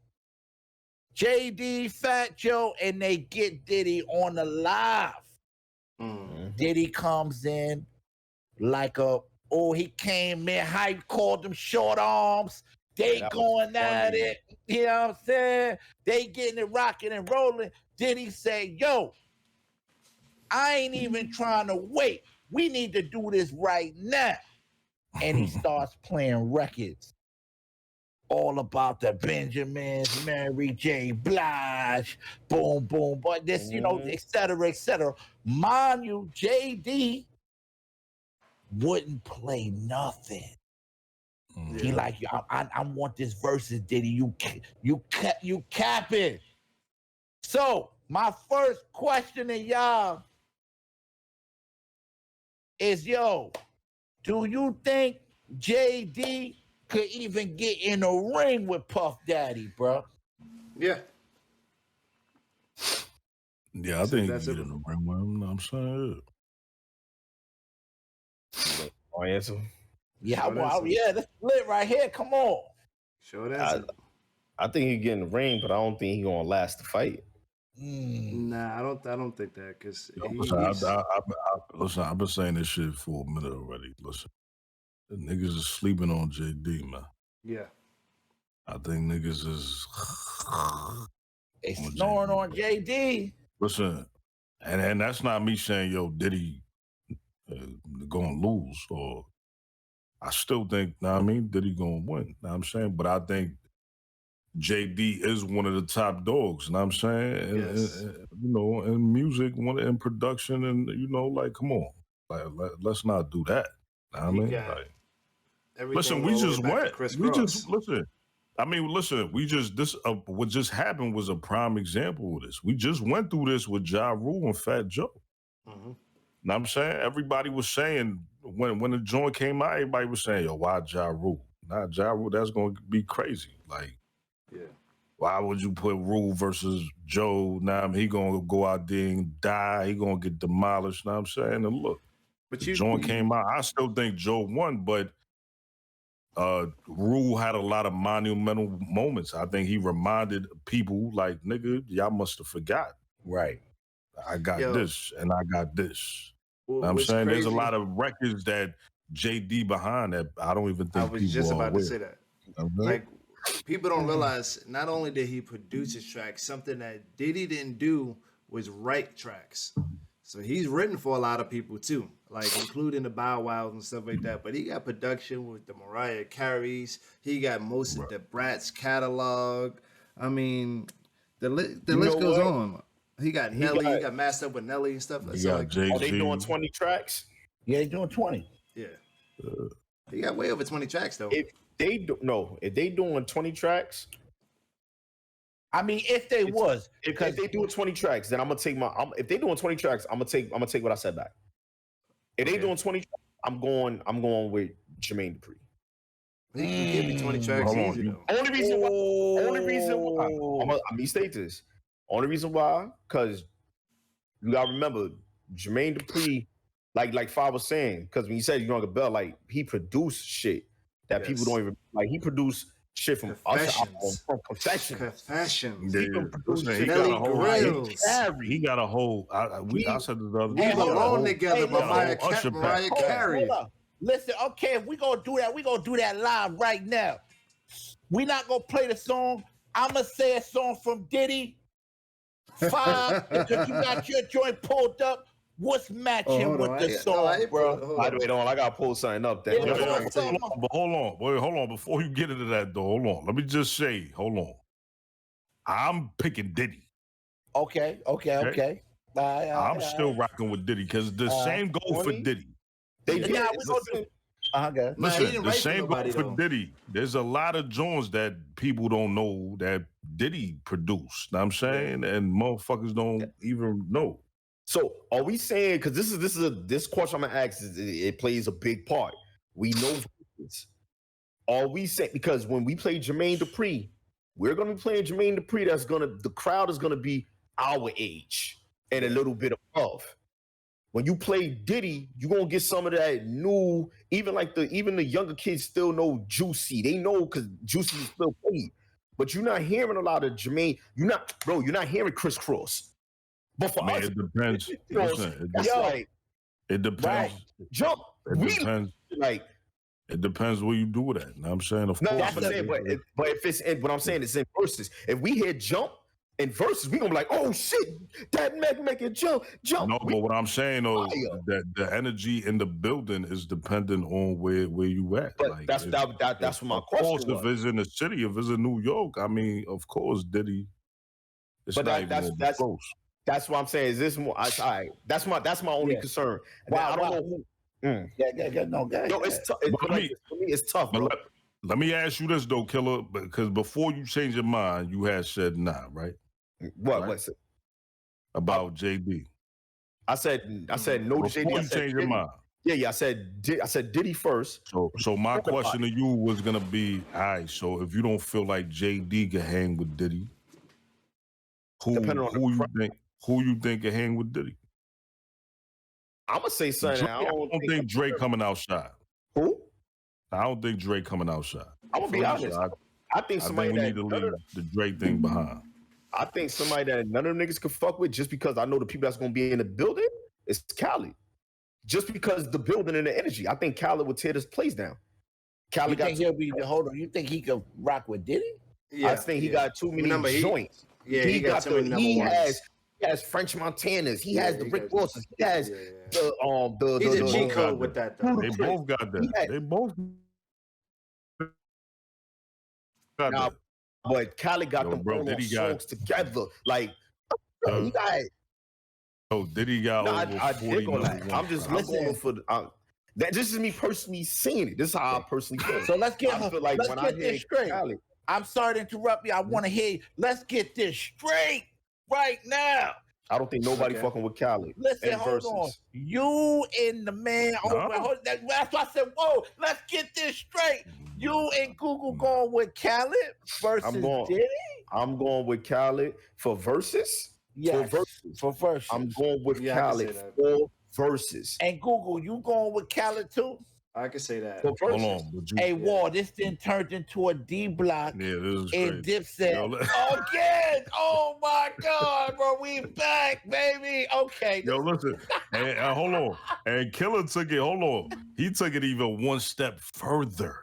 JD, Fat Joe, and they get Diddy on the live. Diddy comes in like he came in hype, called them short arms. They going at it. You know what I'm saying? They getting it rocking and rolling. Diddy say, yo, I ain't even trying to wait. We need to do this right now. And he starts playing records all about the Benjamins, Mary J. Blige, boom, boom, but this, you know, et cetera, et cetera. Mind you, JD wouldn't play nothing. He like, I want this versus Diddy. You capping. So my first question to y'all is, yo, do you think JD could even get in a ring with Puff Daddy, bro? Yeah. Yeah, I think he can get in the ring with him. I'm saying. My answer. Yeah, that's lit right here. Come on. Sure, that's I think he get in the ring, but I don't think he gonna last the fight. Nah, I don't think that because listen, I've been saying this shit for a minute already. Listen, the niggas is sleeping on JD, man. Yeah. I think niggas is they snoring on JD. Listen, and that's not me saying, yo, Diddy gonna lose, or I still think, I mean, Diddy gonna win. Know what I'm saying? But I think JD is one of the top dogs, you know what I'm saying? Yes. You know, in music, in production, and, you know, like, come on. Like, let's not do that. You know what I mean? Like, listen, we just went. We just, listen. I mean, listen, what just happened was a prime example of this. We just went through this with Ja Rule and Fat Joe. Know what I'm saying? Everybody was saying, when the joint came out, everybody was saying, yo, why Ja Rule? Nah, Ja Rule, that's going to be crazy. Like, why would you put Rule versus Joe? Now he gonna go out there and die. He gonna get demolished. Know what I'm saying? And look, the joint came out. I still think Joe won, but Rule had a lot of monumental moments. I think he reminded people, like, nigga, y'all must have forgot. Right. I got this and I got this. Know what I'm saying? There's a lot of records that JD behind that I don't even think people are aware. I was just about to say that. Like, people don't realize not only did he produce his tracks, something that Diddy didn't do was write tracks. So he's written for a lot of people too, like including the Bow Wows and stuff like that. But he got production with the Mariah Careys. He got most of the Bratz catalog. I mean, the list goes on. He got Nelly. He got mastered up with Nelly and stuff. Are they doing 20 tracks? Yeah, they're doing 20. Yeah. He got way over 20 tracks though. If they doing 20 tracks, I mean, if they doing 20 tracks, then I'm gonna take if they doing 20 tracks, I'm gonna take what I said back. If they doing 20 tracks, I'm going with Jermaine Dupri. He can give me 20 tracks easy though. Only reason why I'm gonna state this. Only reason why, because you gotta remember Jermaine Dupri, like Fab was saying, because when he said Younger Bell, like he produced shit that people don't even like. He produced shit from Confessions. He got a whole. I said this the other day. We belong together, Mariah Carey. Listen, okay, if we gonna do that, we gonna do that live right now. We not gonna play the song. I'ma say a song from Diddy. 5, because you got your joint pulled up. What's matching hold with on. the song, bro? By the way, I gotta pull something up there. Yeah, But hold on. Before you get into that, though, hold on. Let me just say, hold on. I'm picking Diddy. Okay. I'm still rocking with Diddy because the same goal for Diddy. They Yeah, did. we gonna do. Good. Nah, he Listen, didn't the write for same goal nobody, for though. Diddy. There's a lot of joints that people don't know that Diddy produced. Know what I'm saying, and motherfuckers don't even know. So are we saying, because this question I'm gonna ask it plays a big part. We know this. Are we saying, because when we play Jermaine Dupri, we're gonna be playing Jermaine Dupri, the crowd is gonna be our age and a little bit above. When you play Diddy, you're gonna get some of that new, even the younger kids still know Juicy. They know because Juicy is still played. But you're not hearing a lot of Jermaine. You're not hearing Criss Cross. But for us, it depends. Listen, it depends. Right. Jump. It depends. It depends what you do with that. Know what I'm saying? Of course. That's what I'm saying. But if it's what I'm saying, it's in verses. If we hear Jump in verses, we gonna be like, oh shit, that making jump. No, but what I'm saying though, that the energy in the building is dependent on where you at. But like, that's what my question was. If it's in the city, if it's in New York, I mean, of course, Diddy. It's but not that's close. That's what I'm saying. Is this more? That's my only concern. Wow, I don't know who. No, it's tough. For me, it's tough. Bro. Let me ask you this though, Killer, because before you change your mind, you had said nah, right? What? Right? What's it? About JD. I said no to JD. Before you change your mind. Yeah. I said Diddy first. So my question to you was gonna be, all right. So if you don't feel like JD can hang with Diddy, who you think can hang with Diddy? I'm gonna say something. I don't think Drake coming out shot. Who? I don't think Drake coming out shot. I'm gonna be honest. I think somebody we need to leave the Drake thing behind. I think somebody that none of them niggas can fuck with, just because I know the people that's gonna be in the building, is Khaled. Just because the building and the energy, I think Khaled would tear this place down. Khaled You think he could rock with Diddy? Yeah, I think he got too many joints. He got too many number ones. He has French Montanas. He has the Rick Rosses. He has the He's a G code with that though. They both got that. They both got that. But Khaled got them songs together. Like, he got. Oh, Diddy got over 40 on that. I'm just listening for this is me personally saying it. This is how I personally feel. So let's get this straight. Khaled, I'm sorry to interrupt you. I want to hear you. Let's get this straight right now. I don't think nobody fucking with Khaled. Listen, hold on. You and the man. That's why I said, whoa, let's get this straight. You and Google going with Khaled versus Diddy? I'm going with Khaled for verses. Yes, for verses. I'm going with Khaled for verses. And Google, you going with Khaled too? I can say that. Hold on. Hey, Wall, this then turned into a D block and Dipset again. Oh my God, bro, we back, baby. Okay. Yo, listen, and hold on. And Killer took it. Hold on. He took it even one step further.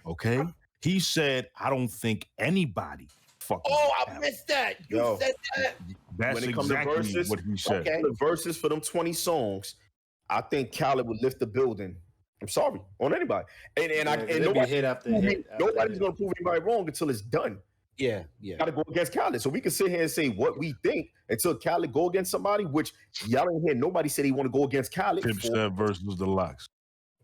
Okay. He said, "I don't think anybody." I missed that. You said that. That's when it comes exactly to verses, what he said. Okay. The verses for them 20 songs, I think Khaled would lift the building. I'm sorry on anybody, and nobody hit after hit. Nobody's gonna prove anybody wrong until it's done. Yeah. Got to go against Khaled, so we can sit here and say what we think until Khaled go against somebody. Which y'all didn't hear nobody say they want to go against Khaled. Dipset versus the Locks.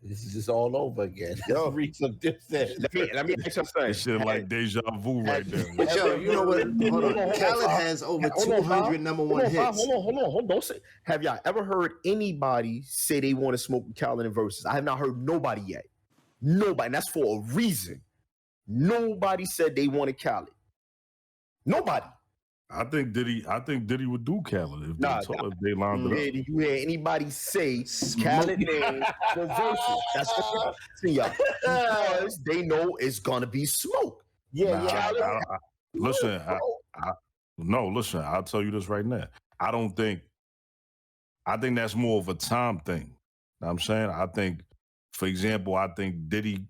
This is just all over again. Yo, read some Dipset. Let me ask you something. This shit like deja vu right there. But yo, you know what? Hold on. Khaled has over 200 number one hits. Hold on. Don't say. Have y'all ever heard anybody say they want to smoke with Khaled in verses? I have not heard nobody yet. Nobody. And that's for a reason. Nobody said they wanted Khaled. Nobody. I think Diddy would do Khaled if they lined it up. Did you hear anybody say Khaled name for verses? That's what I'm saying, y'all. Because they know it's gonna be smoke. Yeah. Listen, I'll tell you this right now. I think that's more of a time thing. You know what I'm saying? I think, for example, Diddy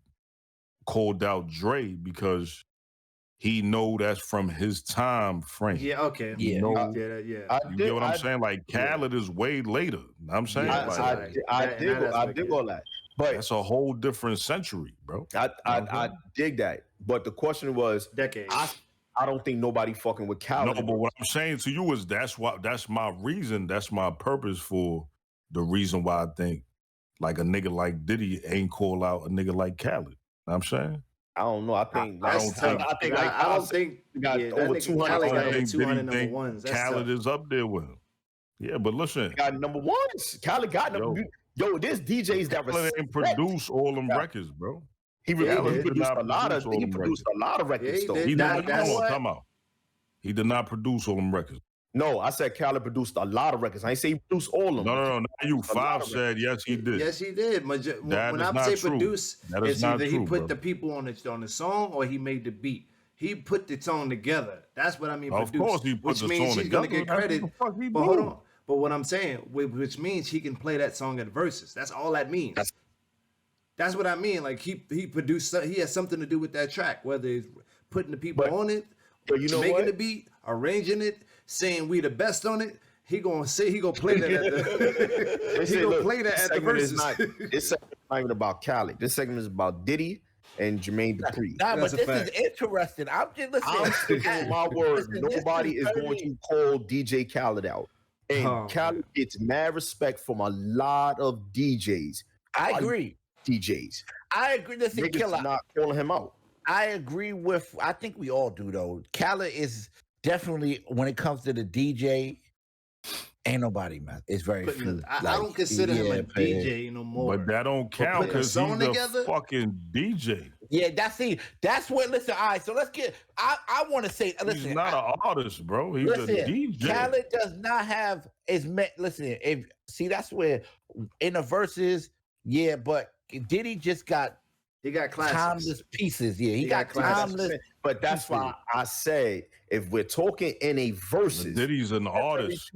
called out Dre because he know that's from his time frame. Yeah, okay. Yeah. You know, Yeah. you get what I'm saying? Like Khaled is way later. You know what I'm saying? I dig all that. But that's a whole different century, bro. I dig that. But the question was decades. I don't think nobody fucking with Khaled. No, but what I'm saying to you is that's my reason, that's my purpose for the reason why I think like a nigga like Diddy ain't call out a nigga like Khaled. You know what I'm saying? I don't know. I think I don't think got over 200. number ones. Khaled is up there with him. Yeah, but listen, got number ones. Khaled got number. Yo, there's DJs that Khaled ain't produce all them records, bro. He produced a lot of records. Though. He did not produce all them records. No, I said Khaled produced a lot of records. I ain't say he produced all of them. No. Now you Five said yes, he did. Yes, he did. When I say produce, it's either he put the people on the song or he made the beat. He put the song together. That's what I mean. Of course, he put the song together. Which means he's gonna get credit. But hold on. But what I'm saying, which means he can play that song at Verzuz. That's all that means. That's what I mean. Like he produced. He has something to do with that track, whether it's putting the people on it, making the beat, arranging it, saying we the best on it. He gonna play that at the Verzuz. This segment is not even about Khaled. This segment is about Diddy and Jermaine Dupri. Nah, but this is interesting. I'm sticking with my word. Nobody is going to call DJ Khaled out. And Khaled gets mad respect from a lot of DJs. I agree. DJs. I agree. Listen, Killer. Not calling him out. I agree with. I think we all do though. Khaled is definitely, when it comes to the DJ, ain't nobody, man. It's very few. I don't consider him a DJ no more. But that don't count because he's a fucking DJ. Yeah, that's what. Listen, all right. So let's get. I want to say. Listen, he's not an artist, bro. He's a DJ. Khaled does not have listen. That's where in the Verzuz, yeah, but Diddy just got. He got classics. Timeless pieces. Yeah, he got timeless. But that's why I say if we're talking in a Verzuz, Diddy's an artist.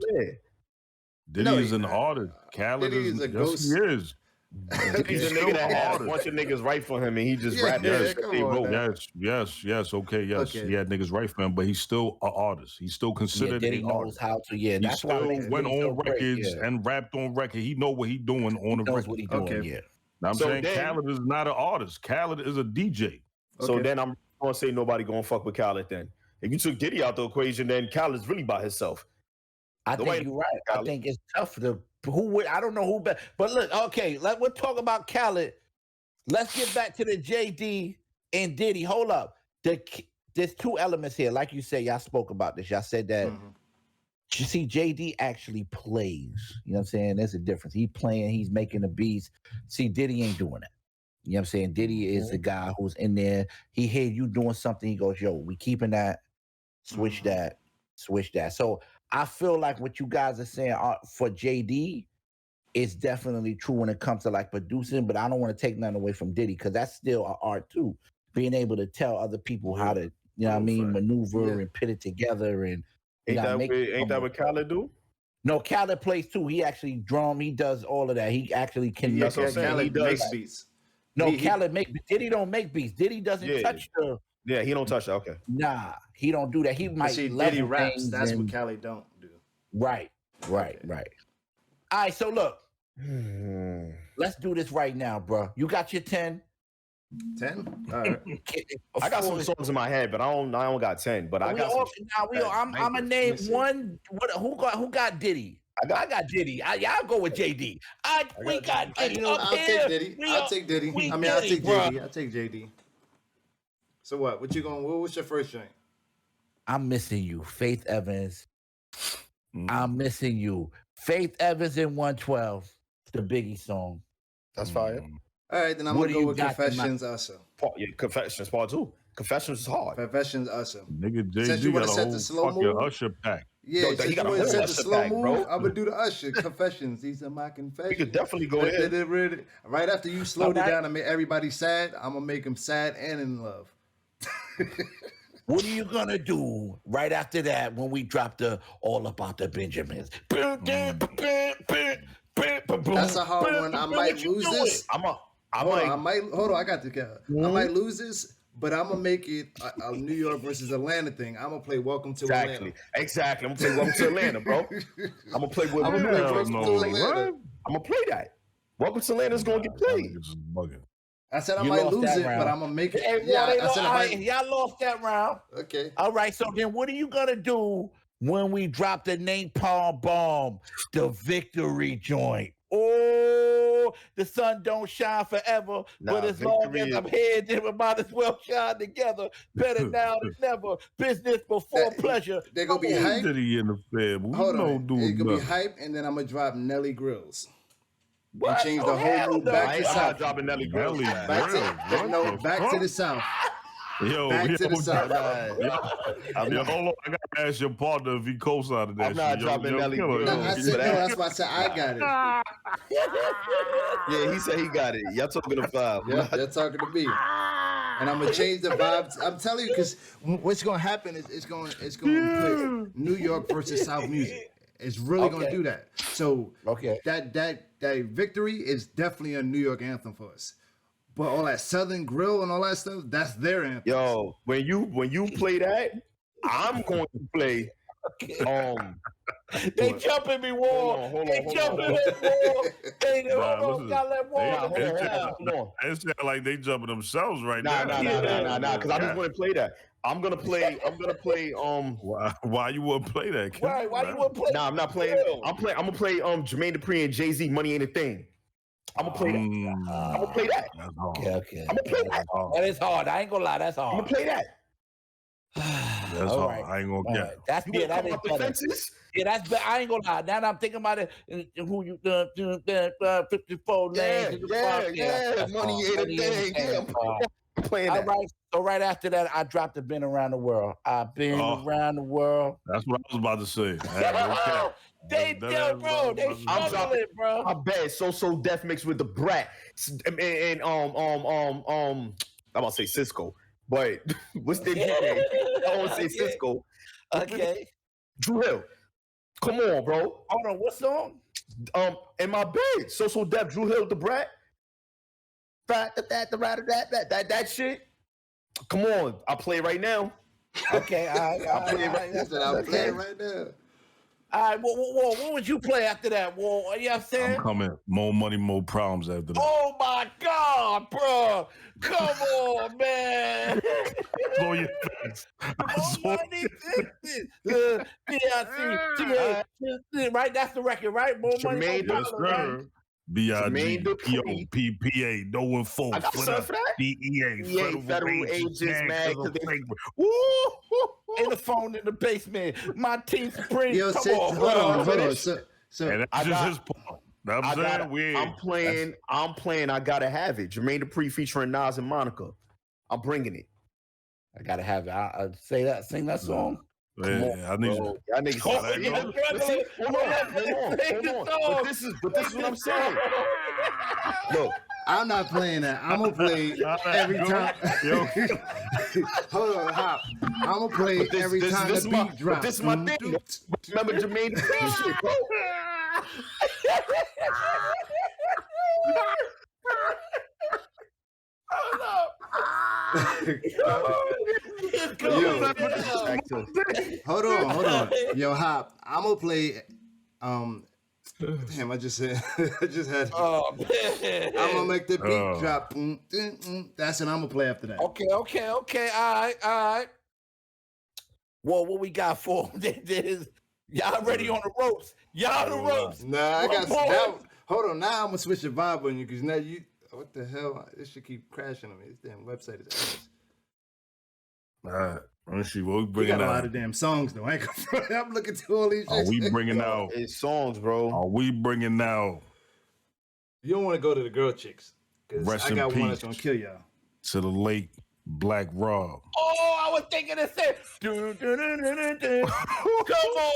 Diddy's an artist. Khaled is a ghost. He is. He's a nigga that had a bunch of niggas write for him, and he just rapped. Yes. Okay. He had niggas write for him, but he's still an artist. He's still considered Diddy an knows artist. how to. Yeah, that's why he went on records and rapped on record. He know what he doing on the record. What he doing? Yeah. Now I'm saying Khaled is not an artist. Khaled is a DJ. So then I'm gonna say nobody gonna fuck with Khaled. Then if you took Diddy out the equation, then Khaled's really by himself. I think you're right. Khaled. I think it's tough to I don't know who better. But look, okay, we'll talk about Khaled. Let's get back to the JD and Diddy. Hold up. There's two elements here. Like you said, y'all spoke about this. Y'all said that you see JD actually plays. You know what I'm saying? There's a difference. He playing, he's making the beats. See, Diddy ain't doing that. You know what I'm saying? Diddy is the guy who's in there. He hear you doing something. He goes, yo, we keeping that. Switch that. So I feel like what you guys are saying for JD is definitely true when it comes to like producing, but I don't want to take nothing away from Diddy because that's still an art too. Being able to tell other people how to, you know what I mean, maneuver and put it together and ain't that what Khaled do? No, Khaled plays too. He actually drum. He does all of that. He actually can. Yeah, Khaled makes beats. No, Khaled Diddy don't make beats. Diddy doesn't touch the. Yeah, he don't touch that. Okay. Nah, he don't do that. He might see Diddy raps. That's what Khaled don't do. Right. All right, so look. Let's do this right now, bro. You got your 10? 10? All right. I got some songs in my head, but I don't got 10. But I'm gonna name one. Who got Diddy? I got Diddy. Y'all go with JD. We got Diddy. I'll take Diddy. I'll take JD. So what you going? What's your first joint? I'm missing you, Faith Evans. I'm missing you, Faith Evans in 112. The Biggie song. That's fire. All right, then I'm gonna go with Confessions also. Confessions part 2. Confessions is hard. Confessions also. Nigga, JD got a whole fucking Usher pack. Yeah, he got to set the slow move. I'm gonna do the Usher. Confessions. These are my confessions. You could definitely go ahead. Right after you slowed it down and made everybody sad, I'm gonna make them sad and in love. What are you gonna do right after that when we drop the All About the Benjamins? That's a hard one. I might lose this. I might. Hold on. I got the guy. I might lose this, but I'm gonna make it a New York versus Atlanta thing. I'm gonna play Welcome to Atlanta. Exactly. I'm gonna play Welcome to Atlanta, bro. I'm gonna play Welcome to Atlanta. I'm gonna play that. Welcome to Atlanta is gonna get played. I said I might lose it, but I'm gonna make it. Y'all lost that round. Okay. All right. So then, what are you gonna do when we drop the napalm bomb, the victory joint? Oh, the sun don't shine forever, but as long as I'm here, then we might as well shine together. Better now than never. Business before pleasure. They're gonna be hype. Diddy in the fam. Hold on. They're gonna be hype, and then I'm gonna drop Nelly Grills. And change the whole mood back to South. Dropping Nelly Grills. Back to the South. Back to the South. Hold on. I gotta ask your partner if he co-signed that. I'm not dropping Nelly Grills. I said no. That's why I said I got it. Yeah, he said he got it. Y'all talking to Five. Yeah, they're talking to me. And I'm gonna change the vibes. I'm telling you, because what's gonna happen is it's gonna put New York versus South music. It's really gonna do that. So that victory is definitely a New York anthem for us. But all that Southern grill and all that stuff, that's their anthem. Yo, when you play that, I'm going to play. They jumping me, Wall. They jumping me, Wall. Gotta let Wall. It sound like they jumping themselves right now. Nah. Because I just want to play that. I'm gonna play. Why you wouldn't play that? Why you wouldn't play? Nah, I'm not playing. I'm gonna play Jermaine Dupri and Jay-Z Money Ain't a Thing. I'm gonna play that. I'm gonna play that. Okay. I'm gonna play that. That is hard. I ain't gonna lie. That's hard. I'm gonna play that. That's hard. Right. I ain't gonna get. That's good. That is better. Yeah, that's better. I ain't gonna lie. Now that I'm thinking about it, who you 54 lanes. Yeah. Money ain't a thing. I'm playing that. All right. So right after that, I dropped the "Been Around the World." I've been around the world. That's what I was about to say. They struggling, bro. I bet so Def mixed with the Brat and I'm about to say Cisco, but what's their nickname? I want to say Cisco. Okay. Drew Hill. Come on, bro. Hold on, what song? In my bed. So Def, Drew Hill, the Brat. That shit. Come on, I'll play right now. Okay, I'll play right now. All right, what would you play after that, Wall? You know what I'm saying? I'm coming. More money, more problems after that. Oh my God, bro. Come on, man. Saw your face. Right, that's the record, right? More money, more problems. BIGPOPPA, no one for I got something for that. DEA, federal agents mad because they in the phone in the basement. My team supreme. Yo, come on, hold on. So and that's just his part. I'm playing. I gotta have it. Jermaine Dupri featuring Nas and Monica. I'm bringing it. I gotta have it. I say that. Sing that song. Yeah, I need you. Y'all niggas. Hold on. But this is what I'm saying. Look, I'm not playing that. I'm gonna play every time. Hold on, Hop. I'm gonna play every time the beat drops. This is my thing. Remember Jermaine Dupri shit, bro. Hold on. Yo, Hop. I'm gonna play. Damn, I just had. Oh man! I'm gonna make the beat drop. That's what I'm gonna play after that. Okay. All right. Well, what we got for this? Y'all ready on the ropes? Y'all the ropes? Nah, I got now. Hold on. Now I'm gonna switch the vibe on you because now you. What the hell? This should keep crashing on me. This damn website is ass. All right. Let me see what we We bringing got a out. lot of damn songs though. I'm looking through all these. Are we bringing out? It's songs, bro. Are we bringing out? You don't want to go to the girl chicks because Rest I in got one peace. that's gonna kill y'all. To the late Black Rob. Oh, I was thinking the same. Come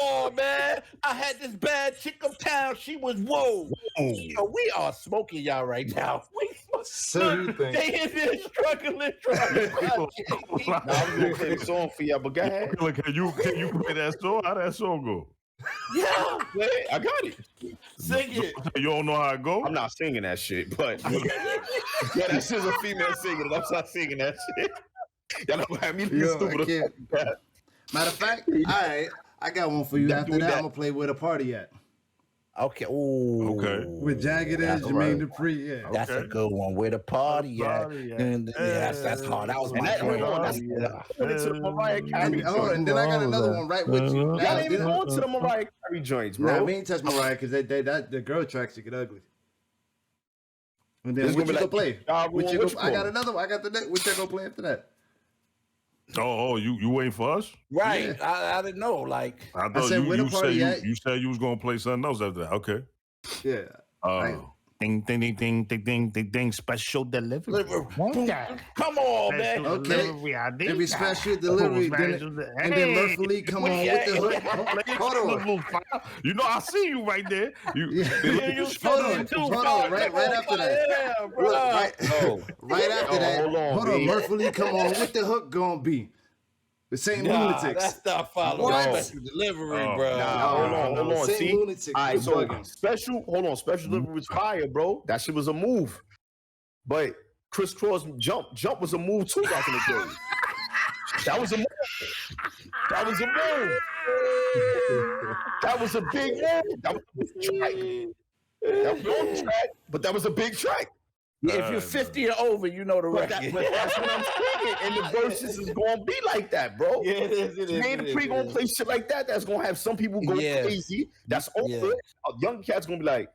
on, man. I had this bad chick uptown. She was whoa. Yo, we are smoking y'all right now. So you think? They in there struggling. Now I'm gonna play the song for y'all, but go ahead. Can you play that song? How that song go? Yeah, I got it. Sing it. You don't know how it go? I'm not singing that shit, but yeah, that's just a female singing it. I'm not singing that shit. Y'all don't have me Yo, stupid. I can't. Matter of fact, all right, I got one for you. After that, I'm gonna play Where the Party At. Okay. Ooh. Okay. With Jagged Edge, Jermaine Dupri. Yeah. That's a good one. Where the party at? And that's hard. That was my joint. And then I got another one right with you. Y'all ain't even going to the Mariah Carey joints, bro. Nah, we ain't touch Mariah because the girl tracks should get ugly. And then It's what you gonna gonna be play? like, I got another one. I got the next. What you gonna play after that? Oh, you waiting for us? Right. Yeah. I didn't know. Like I thought said, where the party at? you said you was gonna play something else after that. Okay. Yeah. Ding ding ding ding ding ding ding ding. Special delivery. Come on, man. Okay. Every special delivery. And then Murphy come on with the hook. Hold on. You know I see you right there. Hold on. Right after that. Yeah, bro. Look, right after that. Hold on. Murphy come on with the hook gonna be. The same lunatics. That's not following special delivery, bro. Hold on. Same See, lunatics. all right, so special delivery was fire, bro. That shit was a move. But crisscross jump was a move too back in the day. That was a move. That was a move. That was a big move. That was a big track. That was on track, but that was a big track. If you're 50 or over, you know the record. But that's what I'm saying. And the verses is gonna be like that, bro. Yeah, it is. Man, the pre gonna play shit like that. That's gonna have some people go crazy. That's over. A young cat's gonna be like,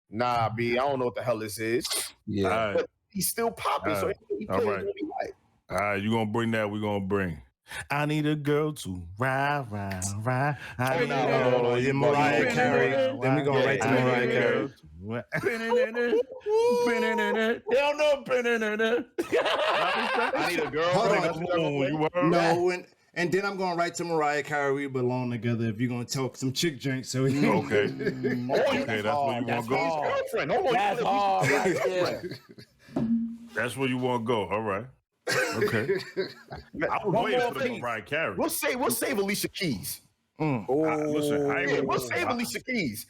nah, B, I don't know what the hell this is. Yeah. But he's still popping, so he plays gonna be like. All right, you gonna bring that? We gonna bring. I need a girl to ride. I need Then Mariah Carey. Then we gonna write to Mariah Carey. They don't know. I need a girl. No, and then I'm gonna write to Mariah Carey. We belong together. If you're gonna talk some chick drinks, so okay. Okay, that's where you want to go. That's hard. Right there. That's where you want to go. All right. Okay. I was waiting for the Mariah Carey. We'll save Alicia Keys. Listen, We'll save Alicia Keys.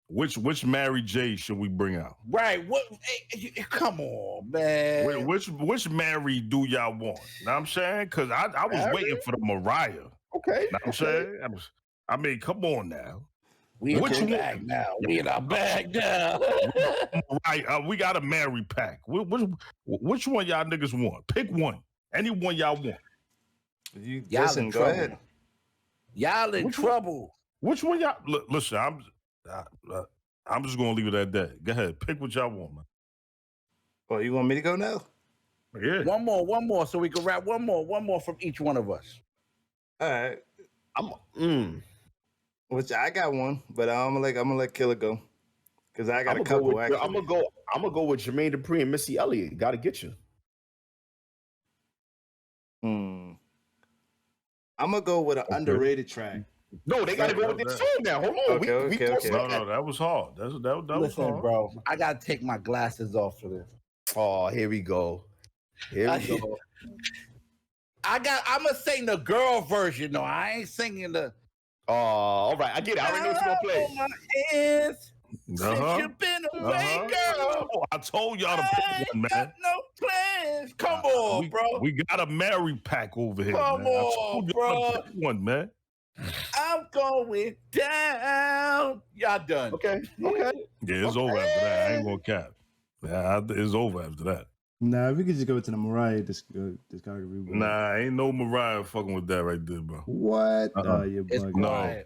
Which Mary J should we bring out? Right. What? Hey, come on, man. Which Mary do y'all want? Know what I'm saying? Because I was waiting for the Mariah. Okay. Know what I'm saying? I mean, come on now. We in our bag now. We in our bag now. Right. We got a Mary pack. Which one y'all niggas want? Pick one. Any one y'all want. Y'all in trouble. Y'all in trouble. Which one y'all? Listen, I'm just gonna leave it at that. Go ahead, pick what y'all want, man. Oh, you want me to go now? Yeah. One more, so we can wrap one more from each one of us. All right. Which I got one, but I'm gonna let Killer go because I got a couple. I'm gonna go with Jermaine Dupri and Missy Elliott. Got to get you. I'm gonna go with an underrated track. No, they got to go with this song now. Hold on. Okay. No, that was hard. That was hard, bro. I gotta take my glasses off for this. Oh, here we go. I'm gonna sing the girl version. No, I ain't singing the. Oh, all right. I get it. I already know what you're gonna play. My hands, since you've been away, girl. I told y'all to pick one, man. Got no plans. Come on, bro. We got a Mary pack over here. Come man. on, bro. Pick one, man. I'm going down. Y'all done. Okay. Yeah, it's over after that. I ain't gonna cap. Yeah, it's over after that. Nah, we could just go to the Mariah discography. Nah, ain't no Mariah fucking with that right there, bro. What? You're bugging.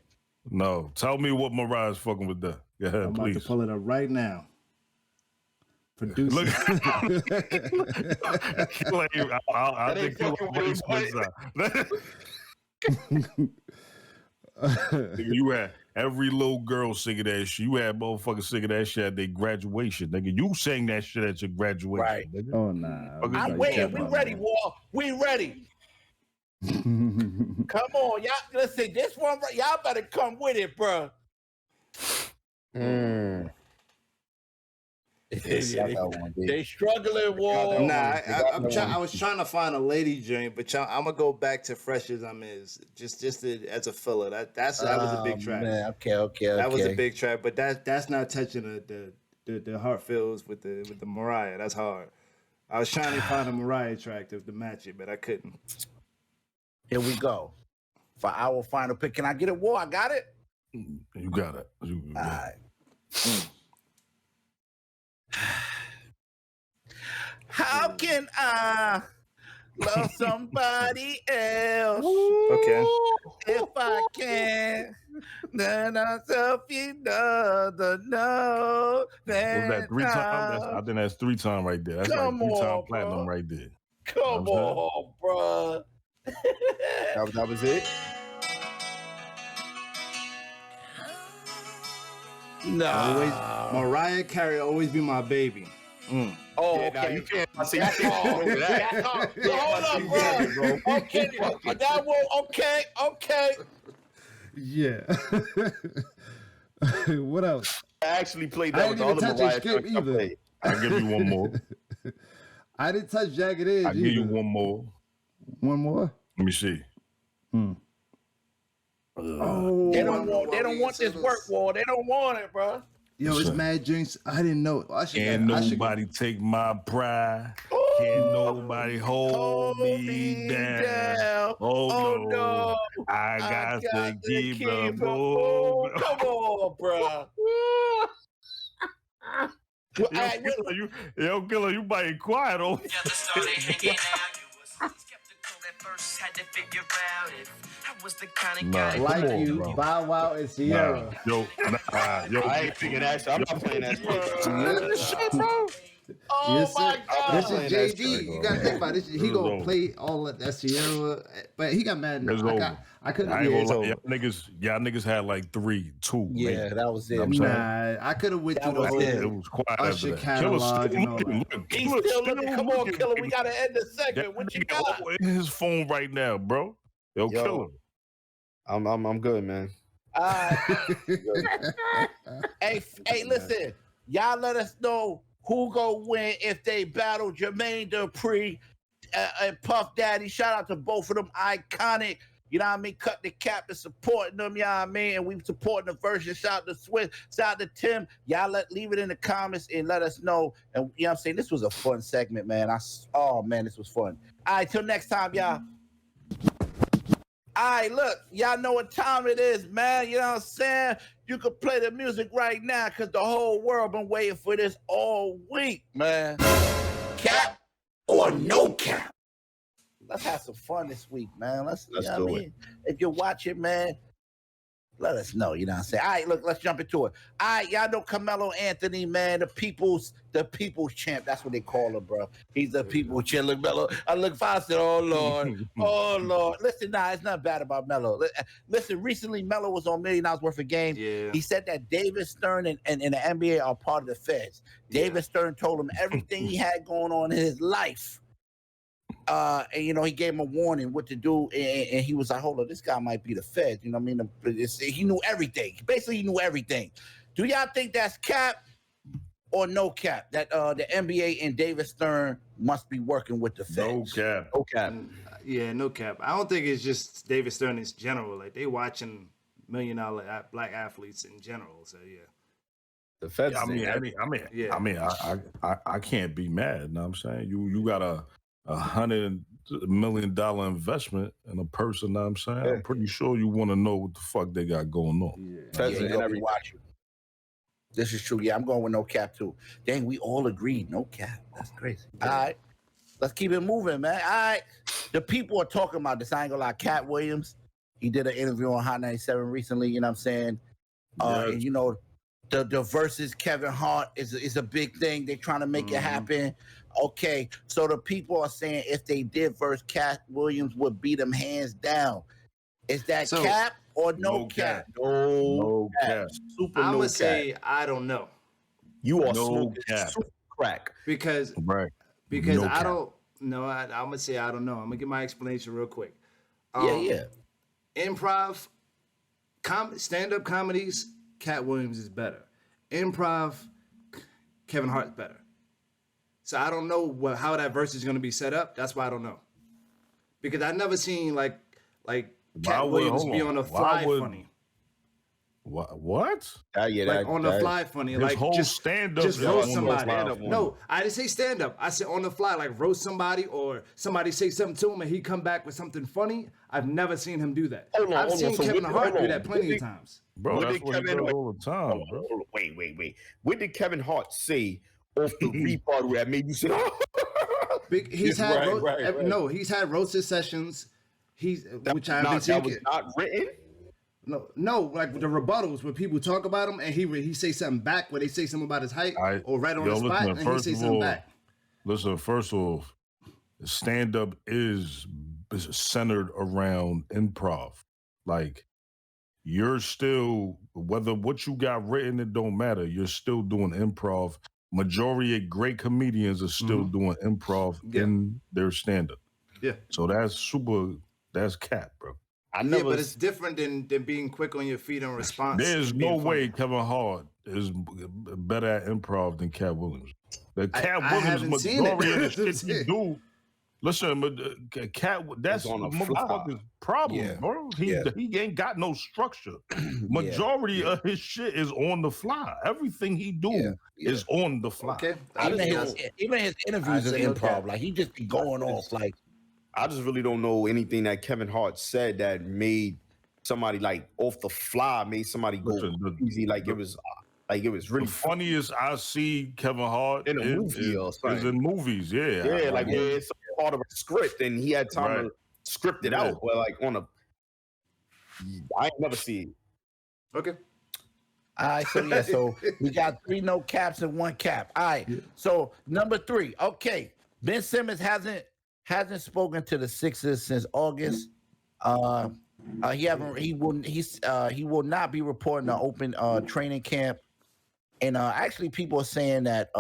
No. Tell me what Mariah's fucking with that. Go ahead, I'm please. about to pull it up right now. Producer. Look. I think you had every little girl singing that shit. You had motherfuckers singing that shit at their graduation, nigga. You sang that shit at your graduation, right? Nigga. Oh nah. I'm waiting. We ready, Wall. We ready. Come on, y'all. Listen, this one, y'all better come with it, bro. They struggling, Wall. Nah, I was trying to find a lady joint, but I'm gonna go back to Fresh as I'm is just as a filler. That was a big track. Man, okay. That was a big track, but that's not touching the heart feels with the Mariah. That's hard. I was trying to find a Mariah track to match it, but I couldn't. Here we go. For our final pick. Can I get it, War? I got it? You got it. You All got it. right. How can I love somebody else? Okay. If I can, then I'll self you doesn't know. Was that 3 times? I think that's 3 times right there. That's Come like 3 on, times platinum bro. right there. Come on, bro. That was it. Nah. Mariah Carey always be my baby. Oh, Yeah, okay. nah, you can't. I see. That's all. That's all. Hold up, bro. Okay, that one. Okay. Yeah. What else? I actually played I that with didn't the even other touch Mariah Escape tracks I either. played. I'll give you one more. I didn't touch Jagged Edge. I'll give you either. one more. One more? Let me see. Oh, They don't want this work, War. They don't want it, bro. yo, it's Mad Jinx. I didn't know. Can't nobody take my pride. Can't nobody hold me down. Oh no. I got to keep it moving. Come on, bro. Yo, Killer, you might be quiet over. Nah, Like come on, you, bro. Bow Wow, and Sierra. Yo, I ain't figured that shit. I'm not playing that shit. Oh Yes, my sir. God. This is JD. You gotta think about this. He gonna play all of that Sierra, but he got mad. It's over. I couldn't. I ain't Yeah, gonna lie. Y'all niggas had like 3, 2. Yeah, maybe. that was it. You know what I'm saying? Nah, I could have went through the was whole it. It was quiet Usher after that. catalog and all that. He's still looking. Come on, Killer. We gotta end the segment. What you got? In his phone right now, bro. Yo, Killer. I'm good, man. Hey, listen. Y'all let us know who gonna win if they battle Jermaine Dupri and Puff Daddy. Shout out to both of them. Iconic. You know what I mean? Cut the cap to supporting them, you know what I mean? And we supporting the version. Shout out to Swiss. Shout out to Tim. Y'all leave it in the comments and let us know. And you know what I'm saying? This was a fun segment, man. Oh man, this was fun. All right, till next time, y'all. All right, look, y'all know what time it is, man. You know what I'm saying? You can play the music right now because the whole world been waiting for this all week, man. Cap or no cap? Let's have some fun this week, man. Let's do it. If you watch it, man, let us know. You know what I'm saying? All right, look, let's jump into it. All right, y'all know Carmelo Anthony, man, the people's champ. That's what they call him, bro. He's the people's champ. Look, Melo. I look fast. I said, oh Lord, oh Lord. Listen, it's not bad about Melo. Listen, recently Melo was on $1 million worth of game. Yeah. He said that David Stern and the NBA are part of the feds. David Stern told him everything he had going on in his life. And you know, he gave him a warning what to do, and he was like, hold on, this guy might be the feds. You know what I mean? He knew everything. Basically, he knew everything. Do y'all think that's cap or no cap? That the NBA and David Stern must be working with the feds? No cap. No cap. Yeah, no cap. I don't think it's just David Stern in general. Like, they watching $1 million black athletes in general. So yeah. The feds. I can't be mad. You know what I'm saying? You got a $100 million investment in a person. Know what I'm saying? Yeah. I'm pretty sure you want to know what the fuck they got going on. Feds Yeah, and you'll be everything. watching. This is true. Yeah, I'm going with no cap too. Dang, we all agreed no cap. That's crazy. All right, let's keep it moving, man. All right, the people are talking about this. I ain't gonna lie. Cat Williams, he did an interview on Hot 97 recently. You know what I'm saying? And you know, the Verzuz Kevin Hart is a big thing. They're trying to make it happen. Okay, so the people are saying if they did verse Cat Williams would beat him hands down. Is that cap or no cap? No cap. Super I would say I don't know. You are no smoking cap. super crack. Because no I cap. don't know. I'm gonna say I don't know. I'm gonna get my explanation real quick. Improv, stand-up comedies, Cat Williams is better. Improv, Kevin Hart's better. So I don't know how that verse is going to be set up. That's why I don't know. Because I've never seen like Cat Williams be on a fly funny. What? Yeah, like on the fly funny. His Like whole just stand-up just is roast on somebody. the fly. No, I didn't say stand up. I said on the fly, like roast somebody or somebody say something to him and he come back with something funny. I've never seen him do that. I've seen Kevin Hart do that plenty of times. Bro, that's what he does all the time, bro. Wait. What did Kevin Hart say off the retard that made you say, He's had no, he's had roasted sessions. Which I haven't seen. That was not written. No, like the rebuttals where people talk about him and he say something back where they say something about his height or right on the spot and he say something back. Listen, first off, stand-up is centered around improv. Like, you're still, whether what you got written, it don't matter. You're still doing improv. Majority of great comedians are still doing improv in their stand-up. Yeah. So that's cap, bro. But it's different than being quick on your feet in response. There's no way Kevin Hart is better at improv than Cat Williams. Cat Williams, majority of the shit he do. Listen, Cat, that's the motherfucker's problem, bro. He ain't got no structure. Majority of his shit is on the fly. Everything he do is on the fly. Okay. Even his interviews is improv. Like he just be going off. Like I just really don't know anything that Kevin Hart said that made somebody like off the fly, made somebody go easy. Like it was really the funniest I see Kevin Hart in a movie or something. Is in movies, it's a part of a script, and he had time to script it out. But like I ain't never see it. Okay. All right, so we got 3 no caps and 1 cap. All right, so number 3. Okay, Ben Simmons hasn't spoken to the Sixers since August. He will not be reporting an open training camp. And actually, people are saying that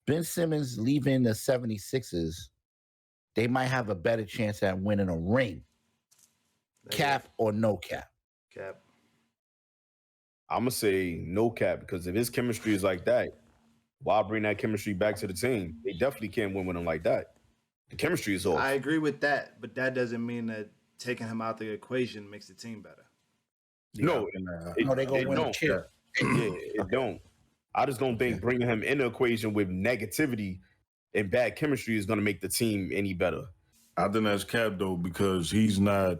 Ben Simmons leaving the 76ers, they might have a better chance at winning a ring. Cap or no cap? Cap. I'm going to say no cap, because if his chemistry is like that, why bring that chemistry back to the team? They definitely can't win with him like that. The chemistry is off. I agree with that, but that doesn't mean that taking him out the equation makes the team better. No, they're going to win a chip. It don't. I just don't think bringing him in the equation with negativity and bad chemistry is going to make the team any better. I think that's cap, though, because he's not...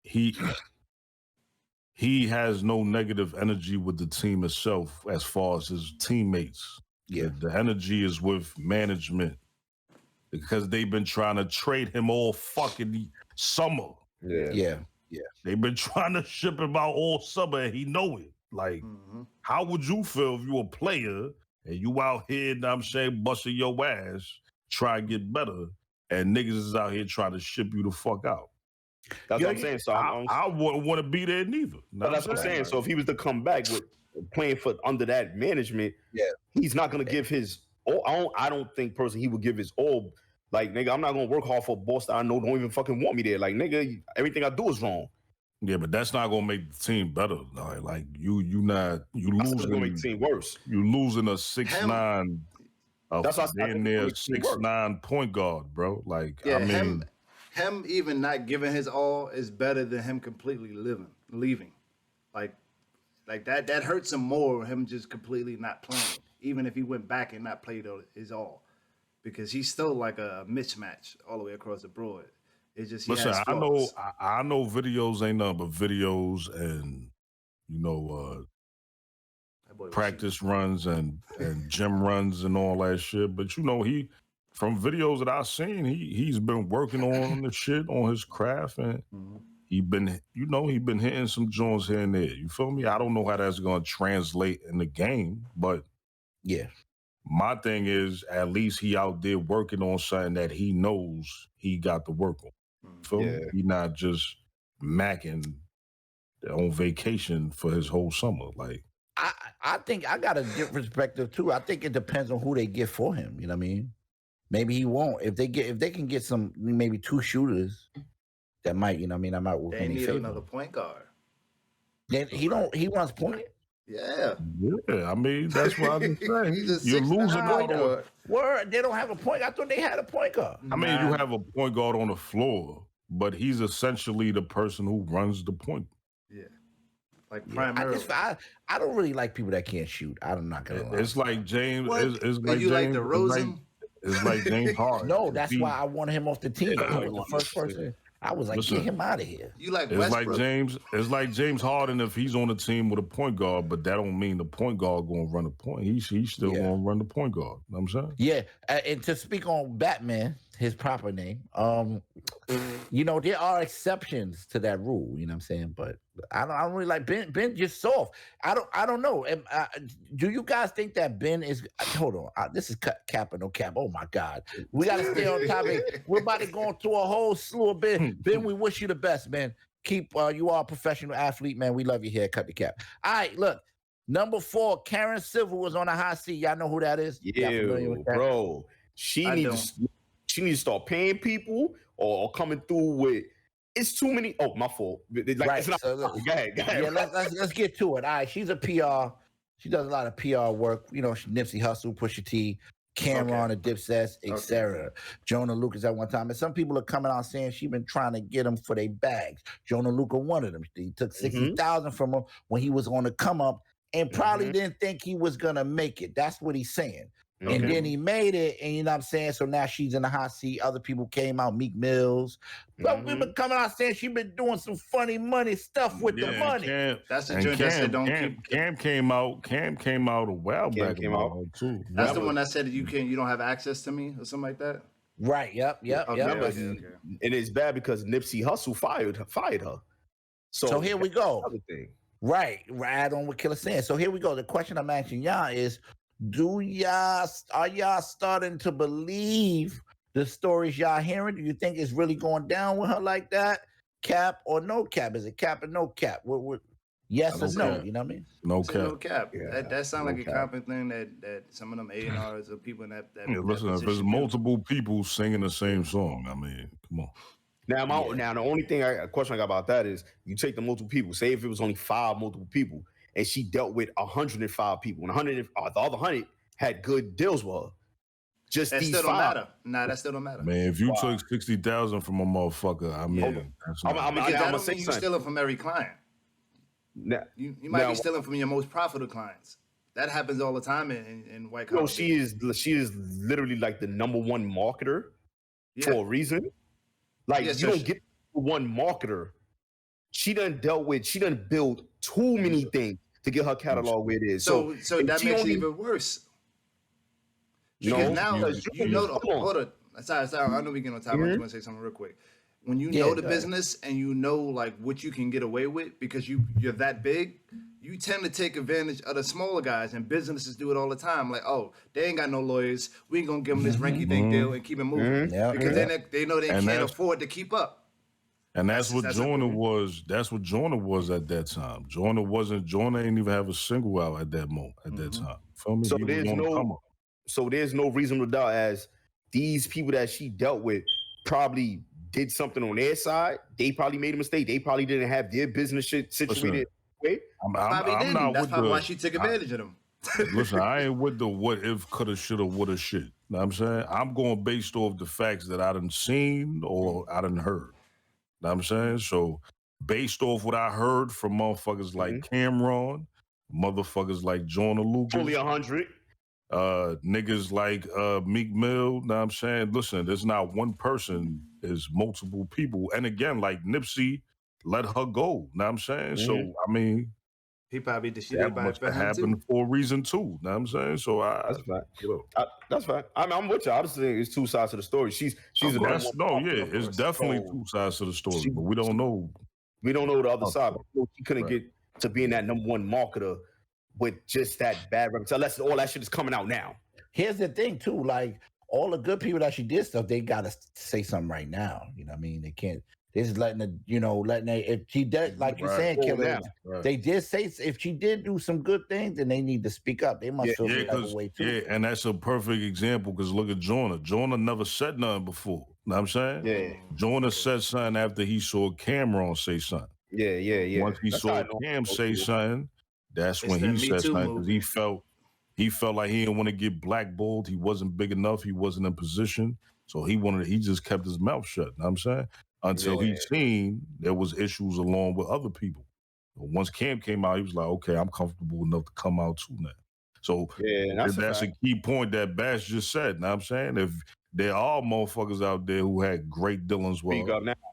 He has no negative energy with the team itself as far as his teammates. Yeah. The energy is with management because they've been trying to trade him all fucking summer. Yeah. They've been trying to ship him out all summer and he know it. Like, how would you feel if you a player and you out here, I'm saying, busting your ass, try to get better, and niggas is out here trying to ship you the fuck out? That's what I'm saying. So I wouldn't want to be there neither. That's what I'm saying. So if he was to come back with playing for under that management, he's not going to give his all. I don't think personally he would give his all. Like, nigga, I'm not going to work hard for a boss that I know don't even fucking want me there. Like, nigga, everything I do is wrong. Yeah, but that's not gonna make the team better. Like you losing. Gonna make the team worse. You losing a 6'9", that's damn near 6'9" point guard, bro. Like, I mean, him even not giving his all is better than him completely leaving. Like that hurts him more. Him just completely not playing, even if he went back and not played his all, because he's still like a mismatch all the way across the board. It's just listen. I know videos ain't nothing but videos, and practice runs and gym runs and all that shit. But he, from videos that I've seen, he's been working on the shit on his craft, and he been hitting some joints here and there. You feel me? I don't know how that's gonna translate in the game, but yeah. My thing is, at least he out there working on something that he knows he got to work on. He not just macking on vacation for his whole summer. Like, I think I got a different perspective too. I think it depends on who they get for him. You know what I mean? Maybe he won't. If they can get some, maybe 2 shooters, that might, I might work. They need another point guard. Then he wants point. Yeah. I mean, that's what I'm saying. You're losing out. Word, they don't have a point. I thought they had a point guard. I mean, you have a point guard on the floor, but he's essentially the person who runs the point. Yeah. Like Yeah, primarily. I don't really like people that can't shoot. I'm not gonna lie. It's like James. It's But like you like James. DeRozan? It's like James Harden. No, If that's he- why I wanted him off the team. I was the first person. I was like, Listen, get him out of here. You like It's Westbrook? like James. It's like James Harden if he's on a team with a point guard, but that don't mean the point guard gonna run the point. He's still gonna run the point guard. You know what I'm saying? Yeah, and to speak on Batman, his proper name, you know, there are exceptions to that rule. You know what I'm saying? But I don't really like Ben. Ben just soft. I don't know. Do you guys think that Ben is? Hold on, this is cap or no cap. Oh my God, we got to stay on topic. We're about to go through a whole slew of Ben. Ben, we wish you the best, man. Keep you are a professional athlete, man. We love you here. Cut the cap. All right, look. Number 4, Karen Civil was on the hot seat. Y'all know who that is? Yeah, bro. She needs to start paying people or coming through with. It's too many. Oh, my fault. Like, Right. It's not, So, go ahead. Yeah, let's get to it. All right, she's a PR. She does a lot of PR work. You know, Nipsey Hussle, Pusha T, Cameron, the Dipsets, etc. Jonah Lucas at one time. And some people are coming out saying she been trying to get them for their bags. Jonah Lucas, one of them. He took 60,000 from him when he was on the come up and probably didn't think he was gonna make it. That's what he's saying. And then he made it, and you know what I'm saying? So now she's in the hot seat. Other people came out, Meek Mills. But we've been coming out saying she's been doing some funny money stuff with the money. That's the joint that said don't keep. Cam came out a while back. Came out too. That's the one that said you don't have access to me or something like that. Right. Yep. And it's bad because Nipsey Hussle fired her. So here we go. Right on what Killer's saying. So here we go. The question I'm asking y'all is, are y'all starting to believe the stories y'all hearing? Do you think it's really going down with her like that? Cap or no cap? Is it cap or no cap? What yes or no? You know what I mean? No cap. No cap. Yeah. That sounds like a common thing that some of them A&Rs or people in that listen, if there's multiple people singing the same song, I mean, come on. Now the only question I got about that is you take the multiple people. Say if it was only 5 multiple people, and she dealt with 105 people, and the other 100 had good deals with her. Just that these still 5. don't matter. Nah, that still don't matter. Man, if you took 60,000 from a motherfucker, I mean, I'm gonna say you stealing from every client. You might be stealing from your most profitable clients. That happens all the time in white collar. No, she is literally like the number 1 marketer for a reason. Like you don't get one marketer. She done build too many things to get her catalog where it is. So that makes it even worse. Because now you know hold on. Sorry, I know we get on top. I just want to say something real quick. When you know the business and you know like what you can get away with because you're that big, you tend to take advantage of the smaller guys, and businesses do it all the time. Like, oh, they ain't got no lawyers. We ain't gonna give them this ranky-dink deal and keep it moving because they know they can't afford to keep up. And that's what Jonah was. That's what Jonah was at that time. Jonah ain't even have a single out at that moment. At that time, feel me? So there's no reasonable doubt as these people that she dealt with probably did something on their side. They probably made a mistake. They probably didn't have their business shit situated. I'm not That's with probably why she took advantage of them. Listen, I ain't with the what if, coulda, shoulda, woulda, shit. Know what I'm saying? I'm going based off the facts that I done seen or I done heard. Know what I'm saying? So based off what I heard from motherfuckers like Cameron, motherfuckers like Jonah Lucas. Fully 100. Niggas like Meek Mill, know what I'm saying? Listen, there's not one person, there's multiple people. And again, like Nipsey, let her go. Know what I'm saying? So, I mean, he probably did that must have happened for a reason too. Know what I'm saying? So that's a fact. That's fact. I mean, I'm with you. I just think it's 2 sides to the story. She's it's definitely 2 sides to the story, but we don't know. We don't know the other side. She couldn't get to being that number 1 marketer with just that bad reputation. Unless all that shit is coming out now. Here's the thing too, like all the good people that she did stuff, they gotta say something right now. You know what I mean? They can't. They're just if she did, like you're saying, Killer, they did say if she did do some good things, then they need to speak up. They must feel the other way too. Yeah, and that's a perfect example because look at Jonah. Jonah never said nothing before. Know what I'm saying? Yeah. Jonah said something after he saw Cameron say something. Yeah. Once he saw Cam say something, that's when he said something because he felt like he didn't want to get blackballed. He wasn't big enough. He wasn't in position. So he just kept his mouth shut. Know what I'm saying? Until he seen there was issues along with other people. Once Cam came out, he was like, okay, I'm comfortable enough to come out too now. So Yeah, that's a key point that Bash just said. Know what I'm saying? If there are motherfuckers out there who had great dealings with,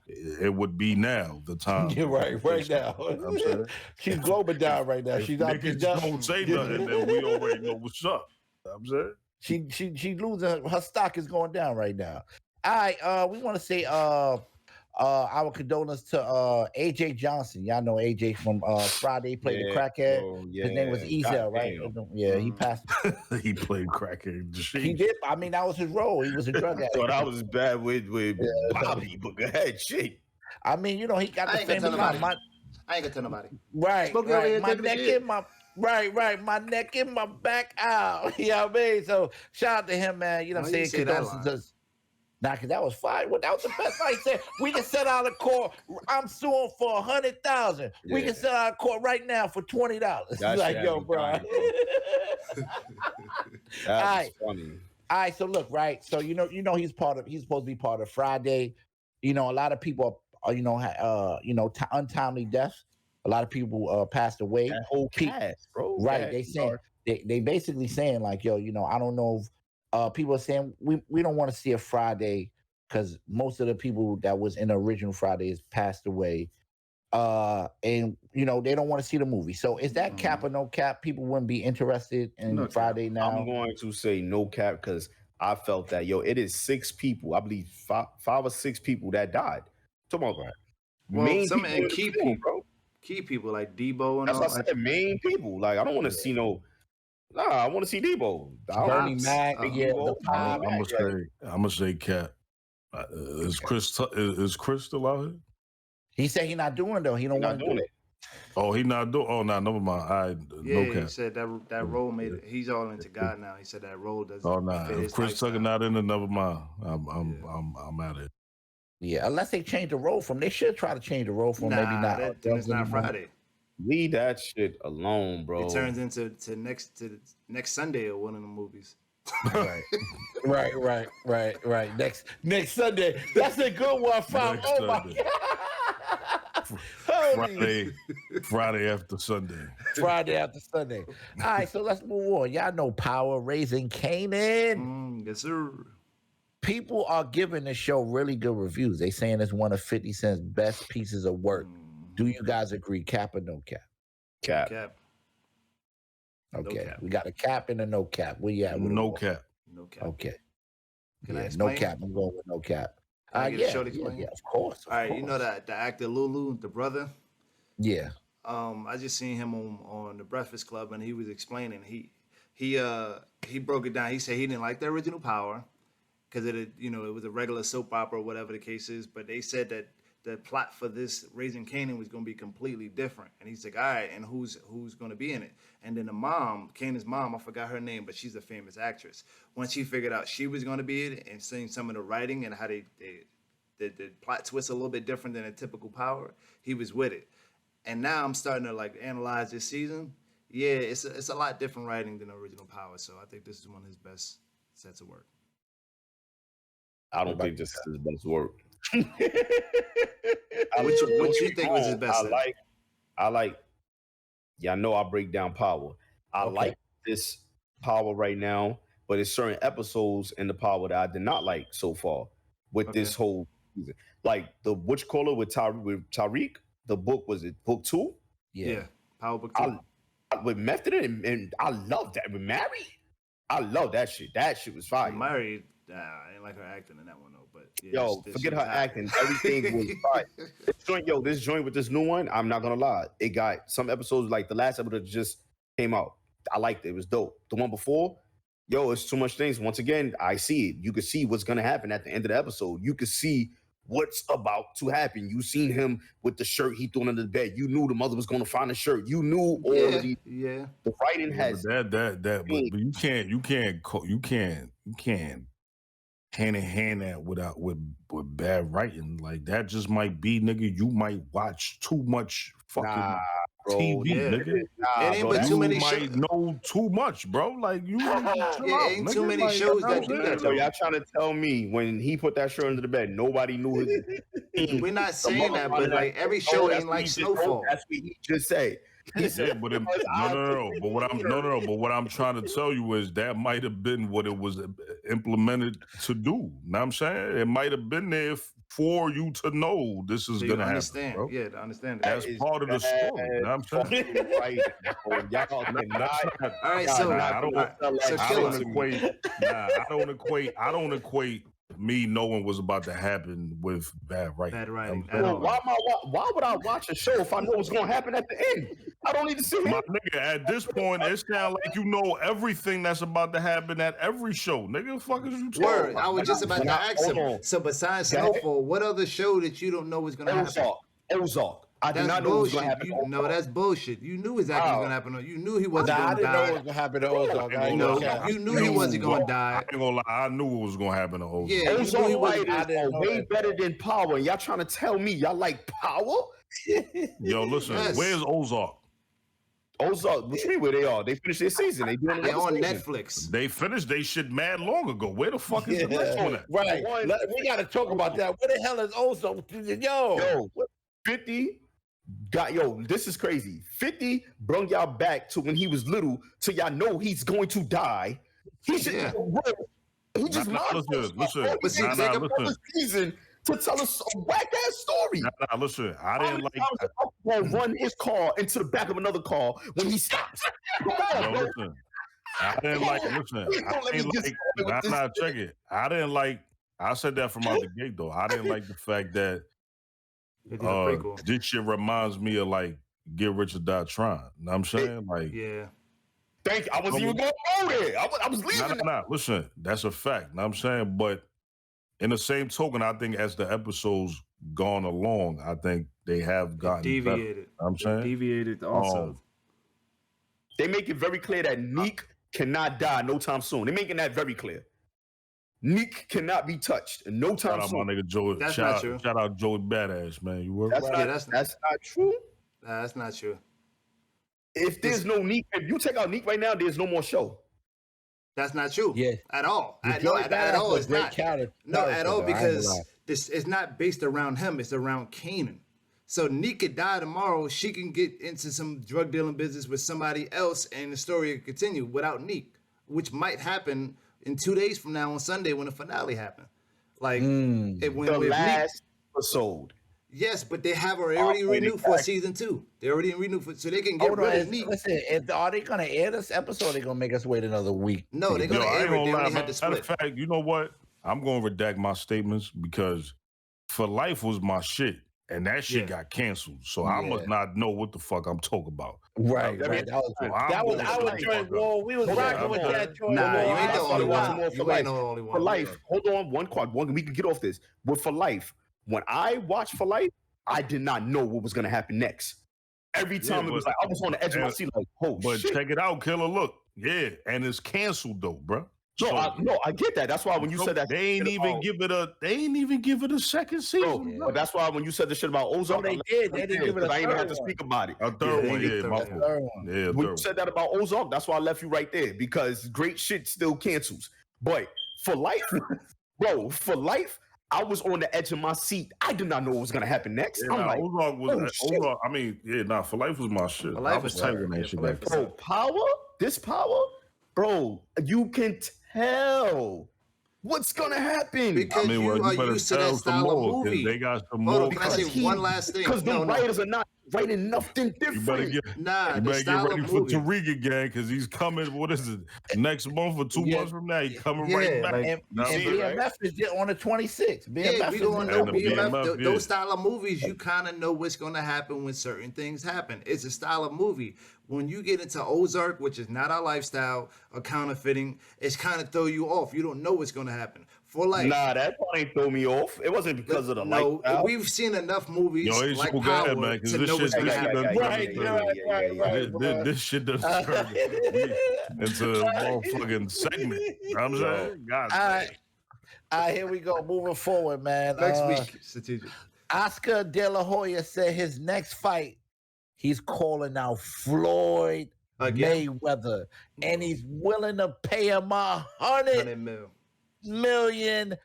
it would be now the time. You're right now. I'm saying? She's globing down right now. She's out niggas don't say nothing, then we already know what's up. Know what I'm saying? She losing her stock is going down right now. All right, we want to say our condolences to AJ Johnson. Y'all know AJ from Friday, played the crackhead. Bro, His name was Ezel, right? Yeah, he passed. He played crackhead. He did. I mean, that was his role. He was a drug addict. So that was bad with Bobby, but go ahead, shit. I mean, he got the famous line. I ain't gonna tell nobody. Right. My neck in my my neck in my back out. You know what I mean? So shout out to him, man. You know what I'm saying? Condolences. Nah, because that was fine. Well, that was the best line. He said, we can set out of court. I'm suing for 100,000. We can set out of court right now for $20. Like, yo, bro. That's funny. All right, so look, right. So he's supposed to be part of Friday. A lot of people are, untimely deaths. A lot of people passed away. That whole cast, bro. Right. They basically saying like, yo, I don't know if people are saying we don't want to see a Friday because most of the people that was in the original Fridays passed away. And they don't want to see the movie. So is that cap or no cap? People wouldn't be interested in Friday now. I'm going to say no cap because I felt that it is 6 people. I believe 5 or 6 people that died. Come on, bro. Well, some and key people, bro. Key people like Debo and that's all. That's what I said. Main people. Like I don't want to see no. Nah, I want to see Debo. Bernie Mac. I'm gonna say cap. Is Chris still out here? He said he's not doing it though. He don't want to do it. Oh, he not doing. Oh, no, never mind. No cap. He said that role made it. He's all into God now. He said that role doesn't. Oh no, if Chris Tucker not in it, never mind. I'm at it. Yeah, unless they change the role from. They should try to change the role from. Maybe not. It's not Friday. Leave that shit alone, bro. It turns into next Sunday or one of the movies. Right. Next Sunday. That's a good one, fam. Oh my God. Friday after Sunday. Friday after Sunday. All right, so let's move on. Y'all know Power, Raising Canaan. Yes, sir. People are giving the show really good reviews. They saying it's one of 50 Cent's best pieces of work. Do you guys agree? Cap or no cap? Cap. Okay, no cap. We got a cap and a no cap. Where you at? No cap. No cap. Okay. Can I no cap. I'm going with no cap. Yeah, of course. All right, you know that the actor Lulu, the brother. Yeah. I just seen him on the Breakfast Club, and he was explaining. He broke it down. He said he didn't like the original Power because it was a regular soap opera or whatever the case is. But they said that the plot for this Raising Canaan was going to be completely different. And he's like, all right, and who's going to be in it? And then the mom, Canaan's mom, I forgot her name, but she's a famous actress. Once she figured out she was going to be in it and seeing some of the writing and how the plot twist a little bit different than a typical Power, he was with it. And now I'm starting to analyze this season. Yeah, it's a lot different writing than the original Power. So I think this is one of his best sets of work. I don't think this is his best work. What you think was his best? I like. Yeah, I know I break down Power. I like this Power right now, but there's certain episodes in the Power that I did not like so far with this whole season. Like the Witch Caller with Tariq. The book was it book 2? Yeah, Power book 2. With Method and I love that with Mary. I love that shit. That shit was fire. Mary, I didn't like her acting in that one though. But yeah, forget her acting. Everything was fire. This joint with this new one, I'm not gonna lie. It got some episodes like the last episode that just came out. I liked it. It was dope. The one before, it's too much things. Once again, I see it. You can see what's gonna happen at the end of the episode. You can see what's about to happen. You seen him with the shirt he threw under the bed. You knew the mother was going to find the shirt. You knew all of these. Yeah. The writing has but you can't hand in hand that with bad writing. Like that just might be, nigga. You might watch too much fucking TV, nigga. It ain't but you too many might know too much, bro. Like you chill out, ain't nigga. too many like, shows that do that. So y'all trying to tell me when he put that shirt under the bed, nobody knew his team. We're not saying that, but like every show ain't like Snowfall. That's what he just said. He said, but no. But what I'm trying to tell you is that might have been what it was implemented to do. Know what I'm saying? It might have been there for you to know this is gonna happen, bro. Yeah, to understand That's part of the story. You know what I'm saying? Right. Y'all cannot. All right, so I don't equate me knowing what's about to happen with bad writing. Bad writing. Why would I watch a show if I know what's gonna happen at the end? I don't need to see it. My nigga, at this point, it sounds like you know everything that's about to happen at every show. Nigga, the fuck is you talking Word. about? I was just about to ask him. So besides Snowfall, what other show that you don't know is gonna happen? Ozark. I did That's not know what was bullshit. gonna happen. No, that's bullshit. You knew exactly what was gonna happen. You knew he wasn't I gonna didn't know die. what was gonna happen to Ozark. You knew he wasn't gonna die. I ain't gonna lie, I knew what was gonna happen to Ozark. Yeah, Ozark he writers I didn't are know way that. better than Power. And y'all trying to tell me y'all like Power? Yo, listen, Yes. where's Ozark? Ozark, what you mean where they are? They finished their season. They doing They're on season. Netflix. They finished they shit mad long ago. Where the fuck is the next one at? Right. We got to talk about that. Where the hell is Ozark? Yo, 50 got this is crazy. 50 brung y'all back to when he was little to y'all know he's going to die. He should he just listen. But see, take another season to tell us a whack ass story. Listen, I didn't like that. Run his car into the back of another car when he stops. Listen. I didn't like check it. I didn't like I said that from out the gate though. I didn't like the fact that this shit reminds me of like Get Rich or Die Trying. You know what I'm saying? Like, yeah. Thank you. I wasn't even going to go there. I was leaving. Listen, that's a fact. You know what I'm saying? But in the same token, I think as the episodes gone along, I think they have gotten deviated. Better. You know what I'm saying? Deviated also. They make it very clear that Neek cannot die no time soon. They're making that very clear. Neek cannot be touched no time soon. Shout out my nigga Joey. That's not true. Shout out Joey Badass, man. You work. That's not true. Nah, that's not true. If there's no Neek, if you take out Neek right now, there's no more show. That's not true. Yeah. At all. At Badass all. was It's a great not. character. No, at all, I ain't gonna because lie. this is not based around him. It's around Kanan. So Neek could die tomorrow. She can get into some drug dealing business with somebody else, and the story could continue without Neek, which might happen in 2 days from now on Sunday when the finale happens. Like when the last episode. Yes, but they have already renewed for season 2. They already renewed for, so they can get rid of Neek. Listen, are they gonna air this episode? Or they gonna make us wait another week? No, they're gonna air it. They only had to split. Matter of fact, you know what? I'm gonna redact my statements because For Life was my shit. And that shit got canceled. So I must not know what the fuck I'm talking about. Right. That was our joint. Well, we was rocking with that joint. Nah, you ain't the only one. For Life. Hold on, one quad. We can get off this. But For Life, when I watched For Life, I did not know what was gonna happen next. Every time it was like I was on the edge of my seat, like, oh but shit. Check it out, Killer. Look, and it's canceled though, bro. I get that. That's why when you said that, they ain't even give it a second season. But that's why when you said the shit about Ozark, they did. They didn't give it a I ain't even third have to speak about it. A third one, my fault. Yeah, when you said that about Ozark, that's why I left you right there because great shit still cancels. But For Life, bro, For Life, I was on the edge of my seat. I did not know what was gonna happen next. Yeah, I'm like, Ozark was. Ozark, I mean, For Life was my shit. For Life I was tight when that shit got bro, Power, bro, you can tell what's gonna happen because you are used to that style of movie. They got some Hold more. on, can I say one last thing? Because the writers are not writing nothing different. You better get ready for Tariq again because he's coming. What is it? Next month or 2 months from now, he's coming right back. And BMF is on the 26th. Yeah, we gonna know BMF. Those yeah. style of movies, you kind of know what's gonna happen when certain things happen. It's a style of movie. When you get into Ozark, which is not our lifestyle, or counterfeiting, it's kind of throw you off. You don't know what's gonna happen. For Life. Nah, that part ain't throw me off. It wasn't because of the lifestyle. We've seen enough movies like go Power ahead, man, to know what's gonna happen. Right. This shit doesn't turn into a motherfucking segment. You know what I'm saying? God. All right, here we go. Moving forward, man. Next week, strategic. Oscar De La Hoya said his next fight, He's calling out Floyd Again? Mayweather, and he's willing to pay him $100 million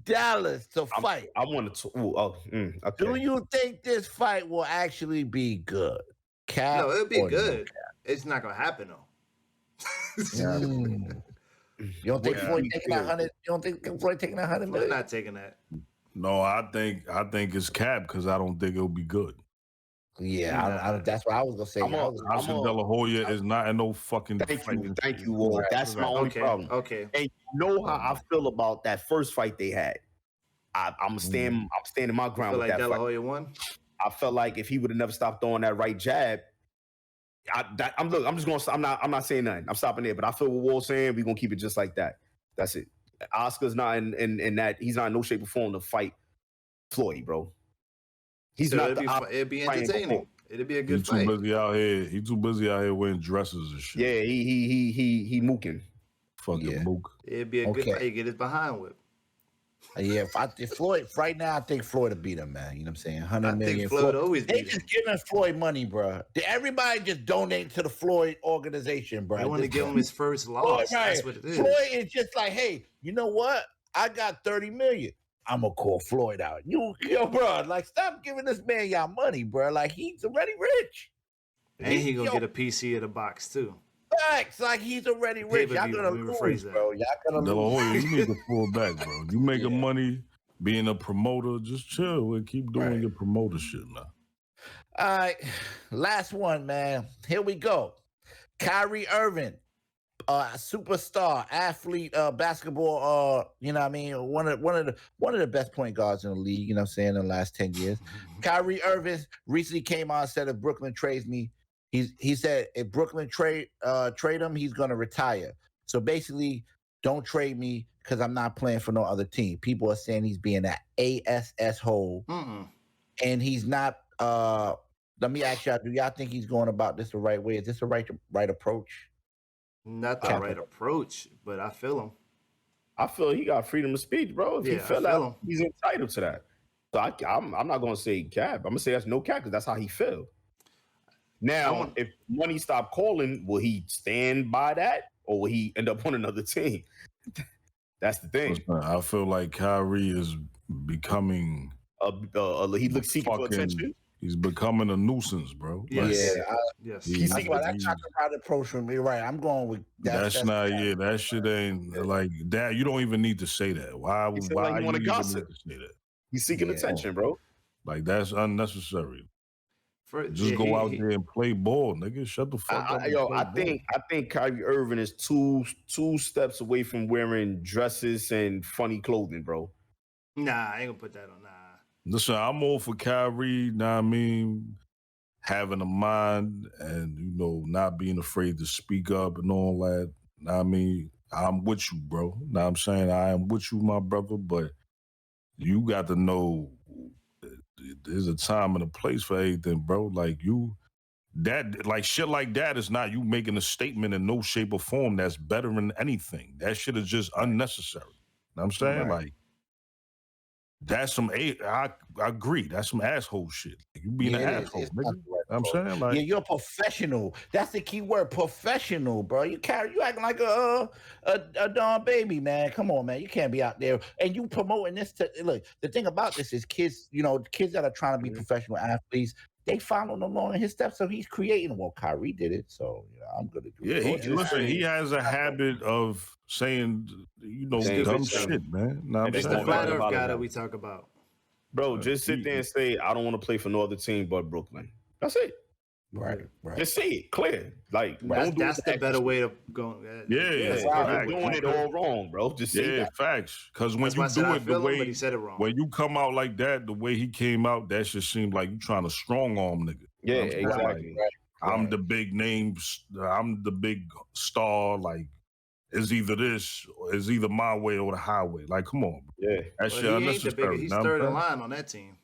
to fight. I wanted to. Okay. Do you think this fight will actually be good? Cap? No, it'll be or no good. cap? It's not gonna happen though. You don't think Floyd taking that 100? You don't think Floyd taking that 100 Floyd million? not taking that. No, I think it's cap because I don't think it'll be good. Yeah, that's what I was gonna say. I said De La Hoya is not in no fucking. Thank you, Wall. That's my only problem. Okay. And you know how I feel about that first fight they had. I'm standing my ground Feel with like that De La fight. Hoya won? I felt like if he would have never stopped throwing that right jab, I'm just gonna. I'm not saying nothing. I'm stopping there. But I feel what Wall's saying. We're gonna keep it just like that. That's it. Oscar's not in that. He's not in no shape or form to fight Floyd, bro. He's not. It'd be entertaining. It'd be a good fight. He's too busy out here wearing dresses and shit. Yeah, he mooking. Fucking mook. It'd be a good fight. Get his behind whip. Yeah, if Floyd right now, I think Floyd will beat him, man. You know what I'm saying? 100 million. think Floyd always They beat just giving Floyd money, bro. Everybody just donate to the Floyd organization, bro. They want to give him his first loss. Right. That's what it is. Floyd is just like, hey, you know what? I got 30 million. I'm gonna call Floyd out. Yo, bro, like stop giving this man y'all money, bro. Like he's already rich. And he gonna get a PC of the box too. Facts, like he's already rich. Y'all gonna lose, bro. Y'all gonna De La lose. Hoya, you need to pull back, bro. You making money being a promoter, just chill and keep doing your promoter shit, man. All right, last one, man. Here we go. Kyrie Irving, superstar, athlete, basketball. You know what I mean? One of the best point guards in the league. You know what I'm saying? In the last 10 years. Kyrie Irving recently came out and said, if Brooklyn trades me, he said if Brooklyn trade him, he's gonna retire. So basically, don't trade me because I'm not playing for no other team. People are saying he's being an ASS hole, and he's not. Let me ask y'all: do y'all think he's going about this the right way? Is this the right approach? Not the right approach, but I feel him. I feel he got freedom of speech, bro. If he feel that, he's entitled to that. So I'm not gonna say cap. I'm gonna say that's no cap because that's how he feel. Now, if money stop calling, will he stand by that, or will he end up on another team? That's the thing. I feel like Kyrie is becoming. He looks seeking for attention. He's becoming a nuisance, bro. Yes. Yes. That's why that's not the right approach for me. Right. I'm going with that. That's not. Yeah, that shit ain't like that. You don't even need to say that. Why like you want to gossip? Say that? He's seeking attention, bro. Like that's unnecessary. Just go out there and play ball, nigga. Shut the fuck up. I think Kyrie Irving is two steps away from wearing dresses and funny clothing, bro. Nah, I ain't gonna put that on. Nah. Listen, I'm all for Kyrie. Know what I mean, having a mind and not being afraid to speak up and all that. Know what I mean, I'm with you, bro. Know what I'm saying, I am with you, my brother. But you got to know. There's a time and a place for everything, bro. Like shit like that is not you making a statement in no shape or form that's better than anything. That shit is just unnecessary. You know what I'm saying? Right. Like, that's I agree. That's some asshole shit. Like, you being an asshole, nigga. You know what I'm saying? Like, you're a professional. That's the key word, professional, bro. You acting like a darn baby, man. Come on, man. You can't be out there and you promoting this. Look, the thing about this is kids that are trying to be professional athletes, they follow no longer in his steps. So he's creating. Well, Kyrie did it, so I'm gonna do it. Listen, he has a habit of saying, dumb shit, man. Know what I'm It's saying? the flat earth guy that we talk about. Bro, just sit there and say, I don't want to play for no other team but Brooklyn. That's it. Right. Just say it clear. Like, that's the better way to go. Yeah. You're doing it all wrong, bro. Just say that. Facts. Because when you do it the way he said it wrong. When you come out like that, the way he came out, that just seemed like you trying to strong arm nigga. Yeah, you know exactly. Like, I'm the big name. I'm the big star. Like, it's either my way or the highway. Like, come on, bro. Yeah. That shit unnecessary. He's third in line on that team.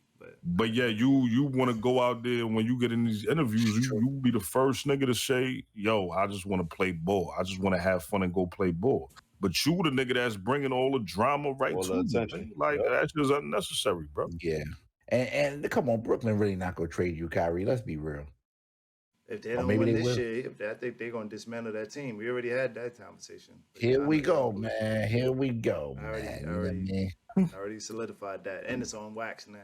But yeah, you want to go out there and when you get in these interviews, you be the first nigga to say, yo, I just want to play ball. I just want to have fun and go play ball. But you the nigga that's bringing all the drama to you. Like, that's just unnecessary, bro. Yeah. And come on, Brooklyn really not going to trade you, Kyrie. Let's be real. If they Or don't maybe win they this will. year, I think they're gonna dismantle that team. We already had that conversation. But Here yeah, we I go, believe man. Here we go, I man. You know what I mean? already solidified that, and it's on wax now.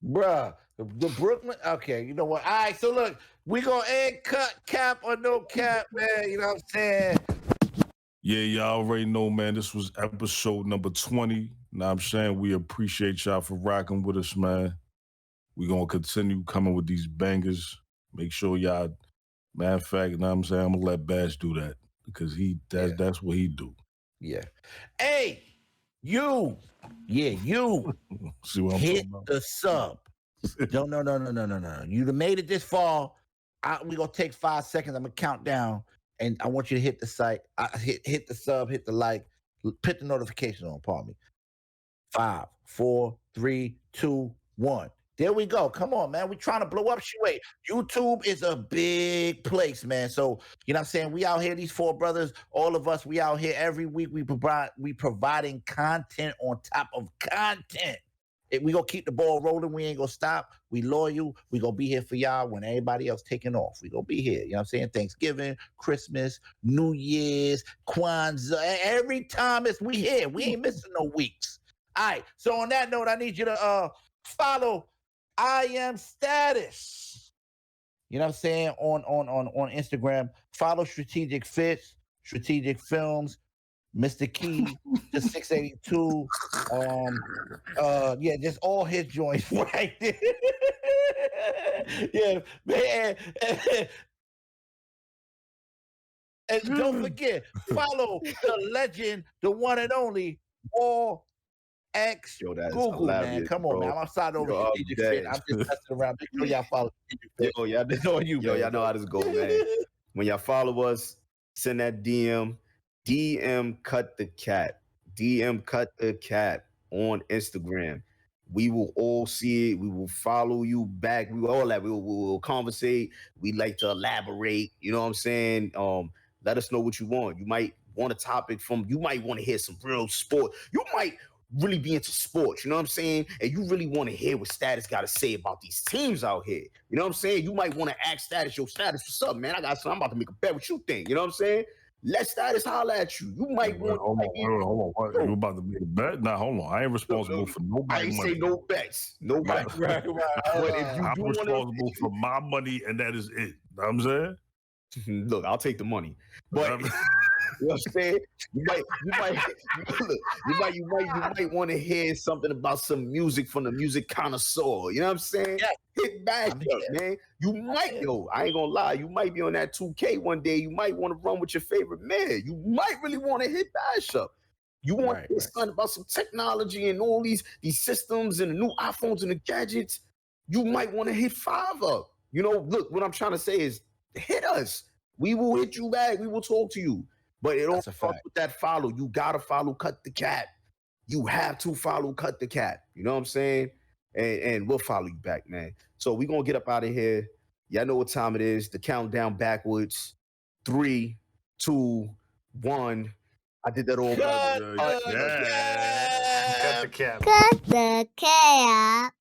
Bruh, the Brooklyn. Okay, you know what? All right, so look, we gonna end cut cap or no cap, man. You know what I'm saying? Yeah, y'all already know, man. This was episode number 20. Now I'm saying we appreciate y'all for rocking with us, man. We gonna continue coming with these bangers. Make sure y'all, matter of fact, you know what I'm saying, I'm gonna let Bash do that because that's what he do. Yeah. Hey, you. Yeah, you. See what I'm hit talking about? the sub. No. You done made it this far. We gonna take 5 seconds. I'm gonna count down, and I want you to hit the site. Hit the sub, hit the like, put the notification on. Pardon me. 5, 4, 3, 2, 1. There we go. Come on, man. We trying to blow up. Wait, YouTube is a big place, man. So you know what I'm saying? We out here, these 4 brothers, all of us, we out here every week. We providing content on top of content. We gonna keep the ball rolling. We ain't gonna stop. We loyal. We gonna be here for y'all when everybody else taking off. We gonna be here. You know what I'm saying? Thanksgiving, Christmas, New Year's, Kwanzaa. Every time we here. We ain't missing no weeks. All right. So on that note, I need you to follow I Am Status. You know what I'm saying? On Instagram. Follow Strategic Fits, Strategic Films, Mr. Key to 682. Yeah, just all his joints right there. Yeah, man. And don't forget, follow the legend, the one and only WAL X Google, man. Come on, man. I'm outside over Strategic Fit. I'm just messing around. Make sure y'all follow Strategic Fit. Y'all know how this go, man. When y'all follow us, send that DM Cut the Cat. DM Cut the Cat on Instagram. We will all see it. We will follow you back. We will all that. We will conversate. We like to elaborate. You know what I'm saying? Let us know what you want. You might want a topic you might want to hear some real sport. You might really be into sports, you know what I'm saying? And you really want to hear what Status got to say about these teams out here. You know what I'm saying? You might want to ask Status, yo, Status, what's up, man? I got something. I'm about to make a bet. What you think? You know what I'm saying? Let Status holler at you. You might want. Hold on. You about to make a bet? Nah, hold on. I ain't responsible for nobody. I ain't money. say no bets. Nobody. Right. But if you I'm responsible for my money, and that is it. You know what I'm saying? Look, I'll take the money. But you know what I'm saying? You might want to hear something about some music from the music connoisseur. You know what I'm saying? Yeah. Hit back up, man. You might, I ain't gonna lie, you might be on that 2K one day. You might want to run with your favorite man. You might really want to hit Bash up. You want to hear something about some technology and all these systems and the new iPhones and the gadgets. You might want to hit 5 up. You know, look, what I'm trying to say is hit us. We will hit you back. We will talk to you. But it don't fuck with that follow. You gotta follow Cut the Cat. You have to follow Cut the Cat. You know what I'm saying? And we'll follow you back, man. So we're gonna get up out of here. Y'all know what time it is. The countdown backwards. 3, 2, 1. I did that all. Cut the cap. Cut the cap.